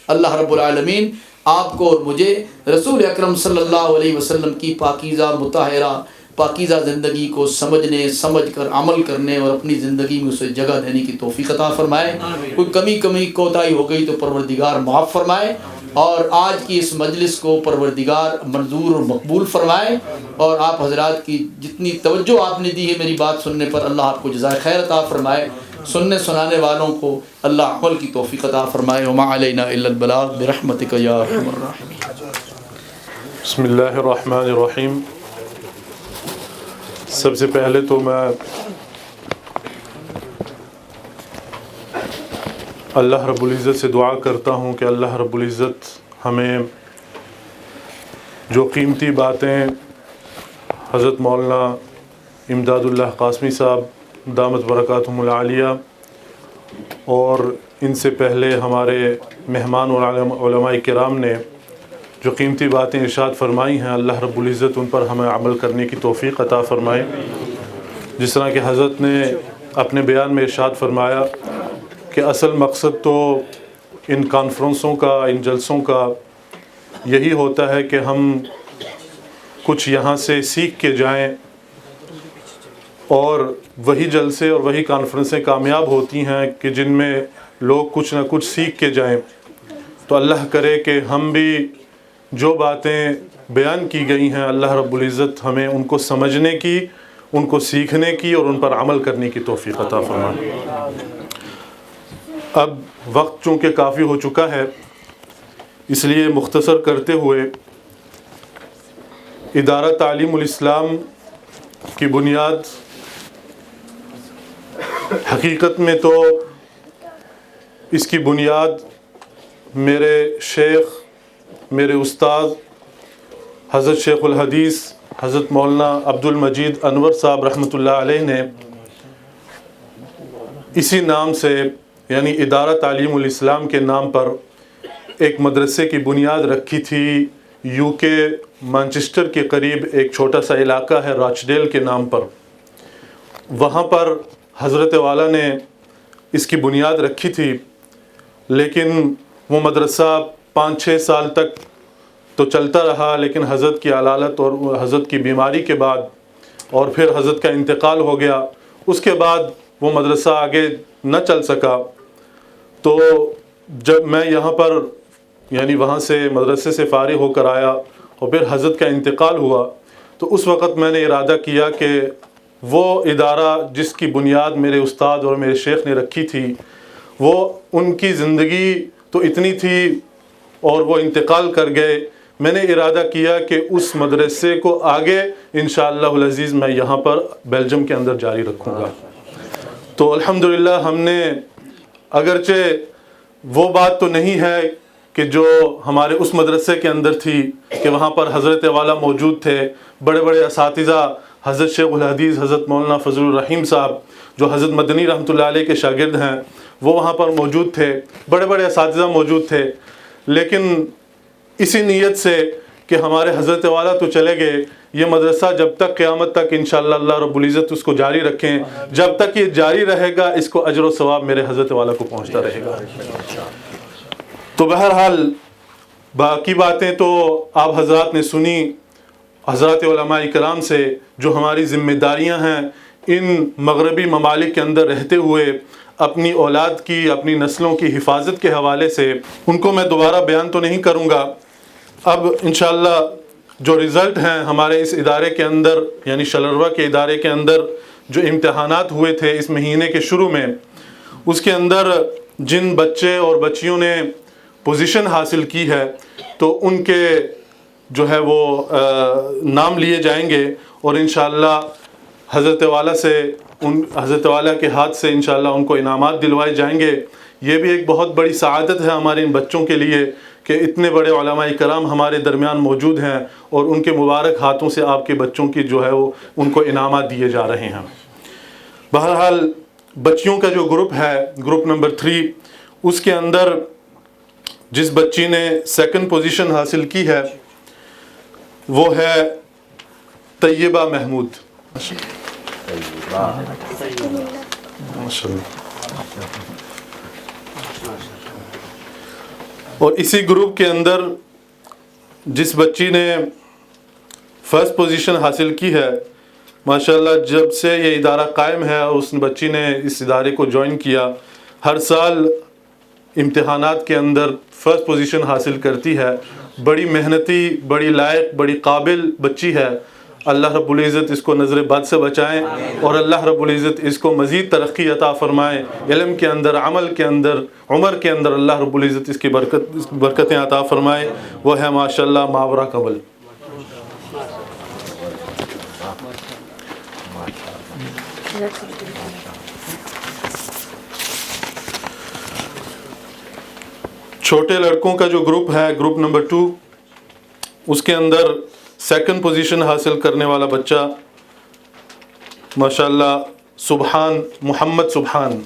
اللہ رب العالمین آپ کو اور مجھے رسول اکرم صلی اللہ علیہ وسلم کی پاکیزہ مطہرہ پاکیزہ زندگی کو سمجھ کر عمل کرنے اور اپنی زندگی میں اسے جگہ دینے کی توفیق عطا فرمائے۔ کوئی کمی کوتاہی ہو گئی تو پروردگار معاف فرمائے، اور آج کی اس مجلس کو پروردگار منظور اور مقبول فرمائے، اور آپ حضرات کی جتنی توجہ آپ نے دی ہے میری بات سننے پر، اللہ آپ کو جزائے خیر عطا فرمائے۔ سننے سنانے والوں کو اللہ عمل کی توفیق عطا فرمائے۔ وما علینا الا البلاغ برحمتک یا ارحم الراحمین۔ بسم اللہ الرحمن الرحیم۔ سب سے پہلے تو میں اللہ رب العزت سے دعا کرتا ہوں کہ اللہ رب العزت ہمیں جو قیمتی باتیں حضرت مولانا امداد اللہ قاسمی صاحب دامت برکاتہم العالیہ اور ان سے پہلے ہمارے مہمان اور علماء کرام نے جو قیمتی باتیں ارشاد فرمائی ہیں، اللہ رب العزت ان پر ہمیں عمل کرنے کی توفیق عطا فرمائے۔ جس طرح کہ حضرت نے اپنے بیان میں ارشاد فرمایا کہ اصل مقصد تو ان کانفرنسوں کا، ان جلسوں کا یہی ہوتا ہے کہ ہم کچھ یہاں سے سیکھ کے جائیں، اور وہی جلسے اور وہی کانفرنسیں کامیاب ہوتی ہیں کہ جن میں لوگ کچھ نہ کچھ سیکھ کے جائیں۔ تو اللہ کرے کہ ہم بھی جو باتیں بیان کی گئی ہیں اللہ رب العزت ہمیں ان کو سمجھنے کی، ان کو سیکھنے کی اور ان پر عمل کرنے کی توفیق عطا فرمائے۔ اب وقت چونکہ کافی ہو چکا ہے، اس لیے مختصر کرتے ہوئے ادارہ تعلیم الاسلام کی بنیاد حقیقت میں تو اس کی بنیاد میرے شیخ، میرے استاد حضرت شیخ الحدیث حضرت مولانا عبد المجید انور صاحب رحمۃ اللہ علیہ نے اسی نام سے، یعنی ادارہ تعلیم الاسلام کے نام پر ایک مدرسے کی بنیاد رکھی تھی۔ یو کے مانچسٹر کے قریب ایک چھوٹا سا علاقہ ہے راچڈیل کے نام پر، وہاں پر حضرت والا نے اس کی بنیاد رکھی تھی، لیکن وہ مدرسہ 5-6 سال تک تو چلتا رہا، لیکن حضرت کی علالت اور حضرت کی بیماری کے بعد اور پھر حضرت کا انتقال ہو گیا، اس کے بعد وہ مدرسہ آگے نہ چل سکا۔ تو جب میں یہاں پر یعنی وہاں سے مدرسے سے فارغ ہو کر آیا اور پھر حضرت کا انتقال ہوا، تو اس وقت میں نے ارادہ کیا کہ وہ ادارہ جس کی بنیاد میرے استاد اور میرے شیخ نے رکھی تھی، وہ ان کی زندگی تو اتنی تھی اور وہ انتقال کر گئے، میں نے ارادہ کیا کہ اس مدرسے کو آگے انشاءاللہ العزیز میں یہاں پر بیلجیم کے اندر جاری رکھوں گا۔ تو الحمدللہ ہم نے، اگرچہ وہ بات تو نہیں ہے کہ جو ہمارے اس مدرسے کے اندر تھی کہ وہاں پر حضرت والا موجود تھے، بڑے بڑے اساتذہ، حضرت شیخ الحدیث حضرت مولانا فضل الرحیم صاحب جو حضرت مدنی رحمۃ اللہ علیہ کے شاگرد ہیں، وہ وہاں پر موجود تھے، بڑے بڑے اساتذہ موجود تھے، لیکن اسی نیت سے کہ ہمارے حضرت والا تو چلے گئے، یہ مدرسہ جب تک قیامت تک انشاءاللہ اللہ رب العزت اس کو جاری رکھیں، جب تک یہ جاری رہے گا اس کو اجر و ثواب میرے حضرت والا کو پہنچتا رہے گا۔ تو بہرحال باقی باتیں تو آپ حضرات نے سنی حضرات علماء کرام سے، جو ہماری ذمہ داریاں ہیں ان مغربی ممالک کے اندر رہتے ہوئے اپنی اولاد کی، اپنی نسلوں کی حفاظت کے حوالے سے، ان کو میں دوبارہ بیان تو نہیں کروں گا۔ اب انشاءاللہ جو رزلٹ ہیں ہمارے اس ادارے کے اندر، یعنی شلروا کے ادارے کے اندر جو امتحانات ہوئے تھے اس مہینے کے شروع میں، اس کے اندر جن بچے اور بچیوں نے پوزیشن حاصل کی ہے تو ان کے جو ہے وہ نام لیے جائیں گے، اور انشاءاللہ حضرت والا سے، حضرت والا کے ہاتھ سے انشاءاللہ ان کو انعامات دلوائے جائیں گے۔ یہ بھی ایک بہت بڑی سعادت ہے ہمارے ان بچوں کے لیے کہ اتنے بڑے علماء کرام ہمارے درمیان موجود ہیں اور ان کے مبارک ہاتھوں سے آپ کے بچوں کی جو ہے وہ ان کو انعامات دیے جا رہے ہیں۔ بہرحال بچیوں کا جو گروپ ہے، گروپ نمبر 3، اس کے اندر جس بچی نے 2nd پوزیشن حاصل کی ہے وہ ہے طیبہ محمود۔ اور اسی گروپ کے اندر جس بچی نے 1st پوزیشن حاصل کی ہے، ماشاءاللہ جب سے یہ ادارہ قائم ہے اور اس بچی نے اس ادارے کو جوائن کیا، ہر سال امتحانات کے اندر 1st پوزیشن حاصل کرتی ہے۔ بڑی محنتی، بڑی لائق، بڑی قابل بچی ہے۔ اللہ رب العزت اس کو نظر بد سے بچائیں اور اللہ رب العزت اس کو مزید ترقی عطا فرمائیں، علم کے اندر، عمل کے اندر، عمر کے اندر اللہ رب العزت اس کی برکتیں عطا فرمائے۔ وہ ہے ماشاءاللہ ماورا قبل۔ چھوٹے لڑکوں کا جو گروپ ہے، گروپ نمبر 2، اس کے اندر 2nd پوزیشن حاصل کرنے والا بچہ ماشاءاللہ سبحان، محمد سبحان،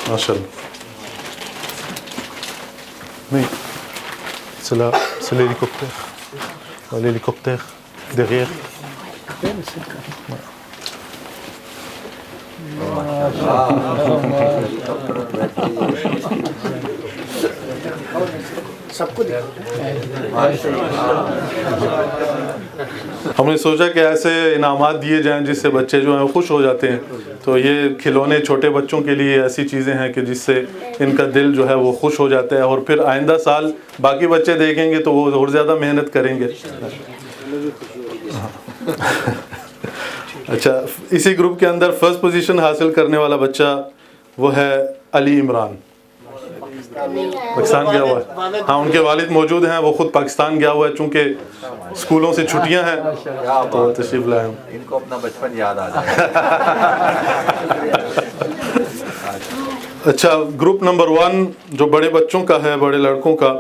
ماشاءاللہ۔ نہیں، c'est l'hélicoptère. L'hélicoptère derrière. ہم نے سوچا کہ ایسے انعامات دیے جائیں جس سے بچے جو ہیں وہ خوش ہو جاتے ہیں، تو یہ کھلونے چھوٹے بچوں کے لیے ایسی چیزیں ہیں کہ جس سے ان کا دل جو ہے وہ خوش ہو جاتا ہے، اور پھر آئندہ سال باقی بچے دیکھیں گے تو وہ اور زیادہ محنت کریں گے۔ اچھا، اسی گروپ کے اندر 1st پوزیشن حاصل کرنے والا بچہ وہ ہے علی عمران، پاکستان گیا ہوا ہے۔ ہاں، ان کے والد موجود ہیں، وہ خود پاکستان گیا ہوا ہے، چونکہ اسکولوں سے چھٹیاں ہیں تو تشریف لائے ہوں۔ ان کو اپنا بچپن یاد آ جائے۔ اچھا، گروپ نمبر 1 جو بڑے بچوں کا ہے، بڑے لڑکوں کا،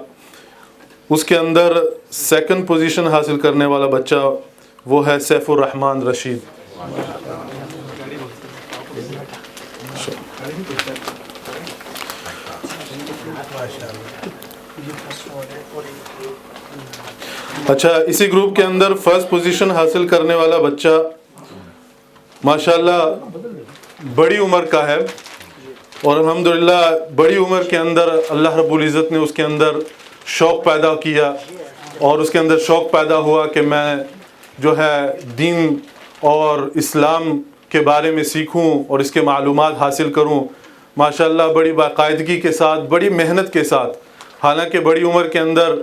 اس کے اندر 2nd پوزیشن حاصل کرنے والا بچہ وہ ہے سیف الرحمان رشید۔ اچھا، اسی گروپ کے اندر 1st پوزیشن حاصل کرنے والا بچہ ماشاءاللہ بڑی عمر کا ہے، اور الحمدللہ بڑی عمر کے اندر اللہ رب العزت نے اس کے اندر شوق پیدا کیا، اور اس کے اندر شوق پیدا ہوا کہ میں جو ہے دین اور اسلام کے بارے میں سیکھوں اور اس کے معلومات حاصل کروں۔ ماشاءاللہ بڑی باقاعدگی کے ساتھ، بڑی محنت کے ساتھ، حالانکہ بڑی عمر کے اندر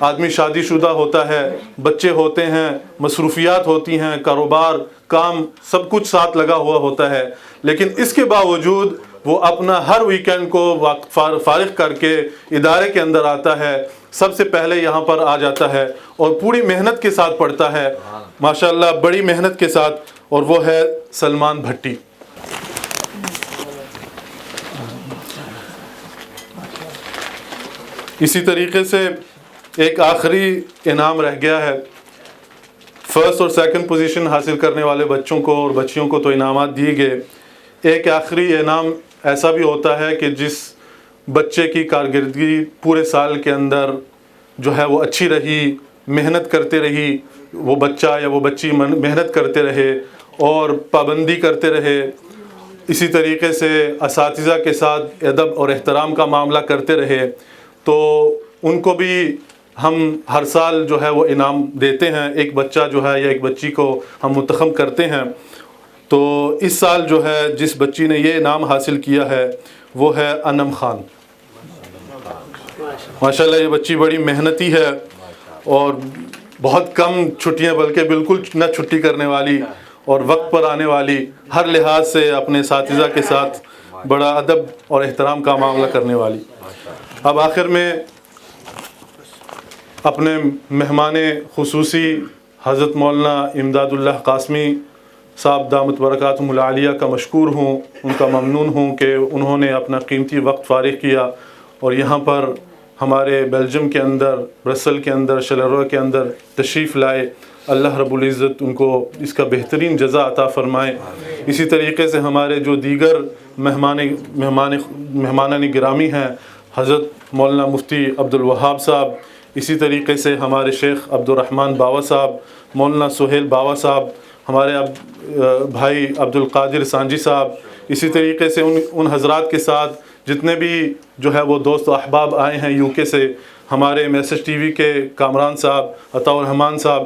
آدمی شادی شدہ ہوتا ہے، بچے ہوتے ہیں، مصروفیات ہوتی ہیں، کاروبار، کام، سب کچھ ساتھ لگا ہوا ہوتا ہے، لیکن اس کے باوجود وہ اپنا ہر ویکینڈ کو فارغ کر کے ادارے کے اندر آتا ہے، سب سے پہلے یہاں پر آ جاتا ہے اور پوری محنت کے ساتھ پڑھتا ہے، ماشاءاللہ بڑی محنت کے ساتھ، اور وہ ہے سلمان بھٹی۔ اسی طریقے سے ایک آخری انعام رہ گیا ہے، فرسٹ اور سیکنڈ پوزیشن حاصل کرنے والے بچوں کو اور بچیوں کو تو انعامات دیے گئے، ایک آخری انعام ایسا بھی ہوتا ہے کہ جس بچے کی کارکردگی پورے سال کے اندر جو ہے وہ اچھی رہی، محنت کرتے رہی، وہ بچہ یا وہ بچی محنت کرتے رہے اور پابندی کرتے رہے، اسی طریقے سے اساتذہ کے ساتھ ادب اور احترام کا معاملہ کرتے رہے، تو ان کو بھی ہم ہر سال جو ہے وہ انعام دیتے ہیں، ایک بچہ جو ہے یا ایک بچی کو ہم منتخب کرتے ہیں۔ تو اس سال جو ہے جس بچی نے یہ انعام حاصل کیا ہے وہ ہے انم خان۔ ماشاءاللہ یہ بچی بڑی محنتی ہے اور بہت کم چھٹیاں، بلکہ بالکل نہ چھٹی کرنے والی اور وقت پر آنے والی، ہر لحاظ سے اپنے اساتذہ کے ساتھ بڑا ادب اور احترام کا معاملہ کرنے والی۔ اب آخر میں اپنے مہمان خصوصی حضرت مولانا امداد اللہ قاسمی صاحب دامت برکاتہم العالیہ کا مشکور ہوں، ان کا ممنون ہوں کہ انہوں نے اپنا قیمتی وقت فارغ کیا اور یہاں پر ہمارے بیلجیم کے اندر، برسل کے اندر، شلروا کے اندر تشریف لائے۔ اللہ رب العزت ان کو اس کا بہترین جزا عطا فرمائے۔ اسی طریقے سے ہمارے جو دیگر مہمانان گرامی ہیں، حضرت مولانا مفتی عبد الوہاب صاحب، اسی طریقے سے ہمارے شیخ عبد الرحمن باوا صاحب، مولانا سہیل باوا صاحب، ہمارے بھائی عبد القادر سانجی صاحب، اسی طریقے سے ان حضرات کے ساتھ جتنے بھی جو ہے وہ دوست و احباب آئے ہیں یو کے سے، ہمارے میسج ٹی وی کے کامران صاحب، عطاء الرحمان صاحب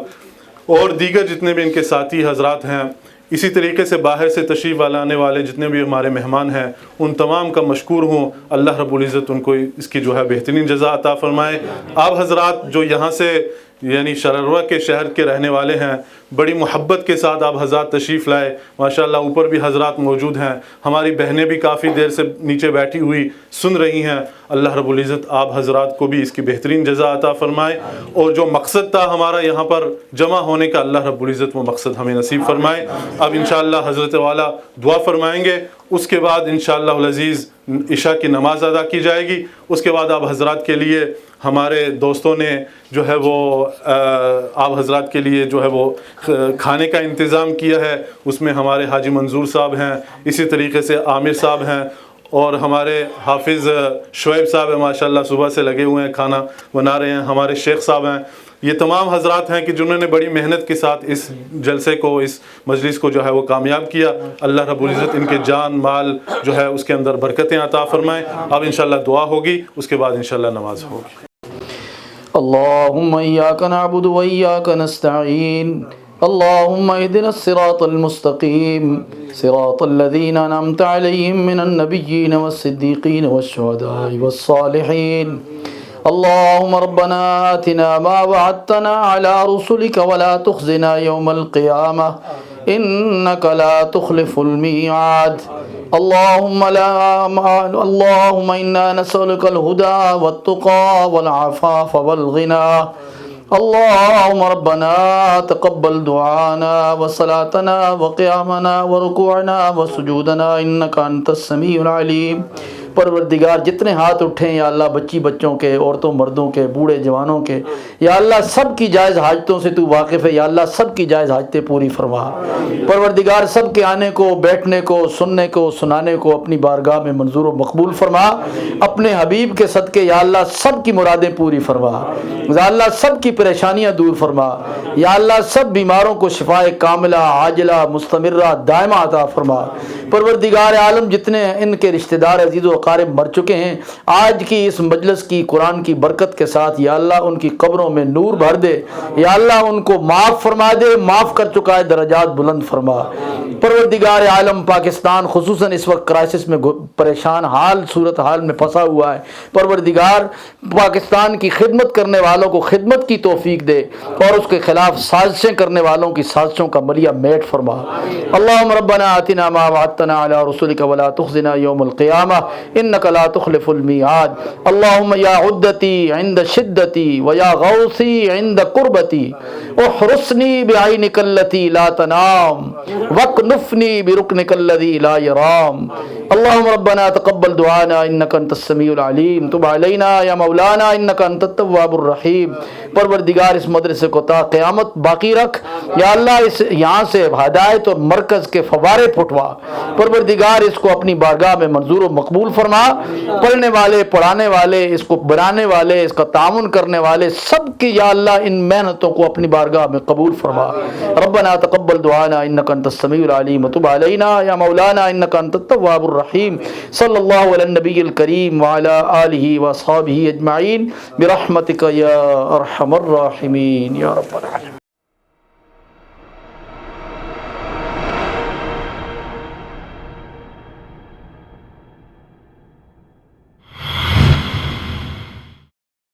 اور دیگر جتنے بھی ان کے ساتھی حضرات ہیں، اسی طریقے سے باہر سے تشریف لانے والے جتنے بھی ہمارے مہمان ہیں، ان تمام کا مشکور ہوں۔ اللہ رب العزت ان کو اس کی جو ہے بہترین جزا عطا فرمائے۔ آپ حضرات جو یہاں سے یعنی شرروا کے شہر کے رہنے والے ہیں، بڑی محبت کے ساتھ آپ حضرات تشریف لائے، ماشاءاللہ اوپر بھی حضرات موجود ہیں، ہماری بہنیں بھی کافی دیر سے نیچے بیٹھی ہوئی سن رہی ہیں۔ اللہ رب العزت آپ حضرات کو بھی اس کی بہترین جزا عطا فرمائے، اور جو مقصد تھا ہمارا یہاں پر جمع ہونے کا، اللہ رب العزت وہ مقصد ہمیں نصیب فرمائے۔ اب انشاءاللہ حضرت والا دعا فرمائیں گے، اس کے بعد انشاءاللہ العزیز عشاء کی نماز ادا کی جائے گی۔ اس کے بعد آپ حضرات کے لیے ہمارے دوستوں نے جو ہے وہ آپ حضرات کے لیے جو ہے وہ کھانے کا انتظام کیا ہے، اس میں ہمارے حاجی منظور صاحب ہیں، اسی طریقے سے عامر صاحب ہیں، اور ہمارے حافظ شعیب صاحب ہیں، ماشاءاللہ صبح سے لگے ہوئے ہیں، کھانا بنا رہے ہیں، ہمارے شیخ صاحب ہیں۔ یہ تمام حضرات ہیں کہ جنہوں نے بڑی محنت کے ساتھ اس جلسے کو، اس مجلس کو جو ہے وہ کامیاب کیا۔ اللہ رب العزت ان کے جان مال جو ہے اس کے اندر برکتیں عطا فرمائیں۔ اب انشاءاللہ دعا ہوگی، اس کے بعد انشاءاللہ نماز ہوگی۔ اللهم إياك نعبد وإياك نستعين اللهم اهدنا الصراط المستقيم صراط الذين أنعمت عليهم من النبيين والصديقين والشهداء والصالحين اللهم ربنا آتنا ما وعدتنا على رسلك ولا تخزنا يوم القيامة إنك لا تخلف الميعاد اللهم إنا نسألك الهدى والتقى والعفاف والغنى اللهم ربنا تقبل دعانا وصلاتنا وقيامنا وركوعنا وسجودنا إنك أنت السميع العليم۔ پروردگار جتنے ہاتھ اٹھیں یا اللہ، بچی بچوں کے، عورتوں مردوں کے، بوڑھے جوانوں کے، یا اللہ سب کی جائز حاجتوں سے تو واقف ہے، یا اللہ سب کی جائز حاجتیں پوری فرما۔ پروردگار سب کے آنے کو، بیٹھنے کو، سننے کو، سنانے کو اپنی بارگاہ میں منظور و مقبول فرما۔ اپنے حبیب کے صدقے یا اللہ سب کی مرادیں پوری فرما، یا اللہ سب کی پریشانیاں دور فرما، یا اللہ سب بیماروں کو شفائے کاملہ عاجلہ مستمرہ دائمہ عطا فرما۔ پروردگار عالم جتنے ان کے رشتہ دار عزیز و اقارب مر چکے ہیں، آج کی اس مجلس کی قرآن کی برکت کے ساتھ یا اللہ ان کی قبروں میں نور بھر دے، یا اللہ ان کو معاف فرما دے، معاف کر چکا ہے درجات بلند فرما۔ پروردگار عالم پاکستان خصوصاً اس وقت کرائسس میں پریشان حال صورتحال میں پھنسا ہوا ہے، پروردگار پاکستان کی خدمت کرنے والوں کو خدمت کی توفیق دے اور اس کے خلاف سازشیں کرنے والوں کی سازشوں کا ملیہ میٹ فرما۔ اللہم ربنا آتنا ما وعدتنا علی رسولک ولا تخزنا یوم القیامہ انک لا تخلف المیعاد۔ اللہم یا عدتی عند شدتی ویا غوثی عند قربتی احرسنی بعینک التی لا تنام واکنفنی برکنک الذی لا یرام۔ اللہم ربنا تقبل دعانا انک انت السمیع العلیم، تب علینا یا مولانا انک انت التواب الرحیم۔ پروردگار اس مدرسے کو تا قیامت باقی رکھ یا اللہ، اس یہاں سے ہدایت اور مرکز کے فوارے پھٹوا۔ پروردگار اس کو اپنی بارگاہ میں منظور و مقبول فرما، پڑھنے والے، پڑھانے والے، اس کو بنانے والے، اس کا تعاون کرنے والے سب کی یا اللہ ان محنتوں کو اپنی بارگاہ میں قبول فرما۔ ربنا تقبل دعانا انک انت السمیع العلیم وتب علینا یا مولانا انک انت التواب الرحیم۔ صلی اللہ علی النبی الکریم وعلی آلہ واصحابہ اجمعین برحمتک یا ارحم الراحمین یا رب العالمین۔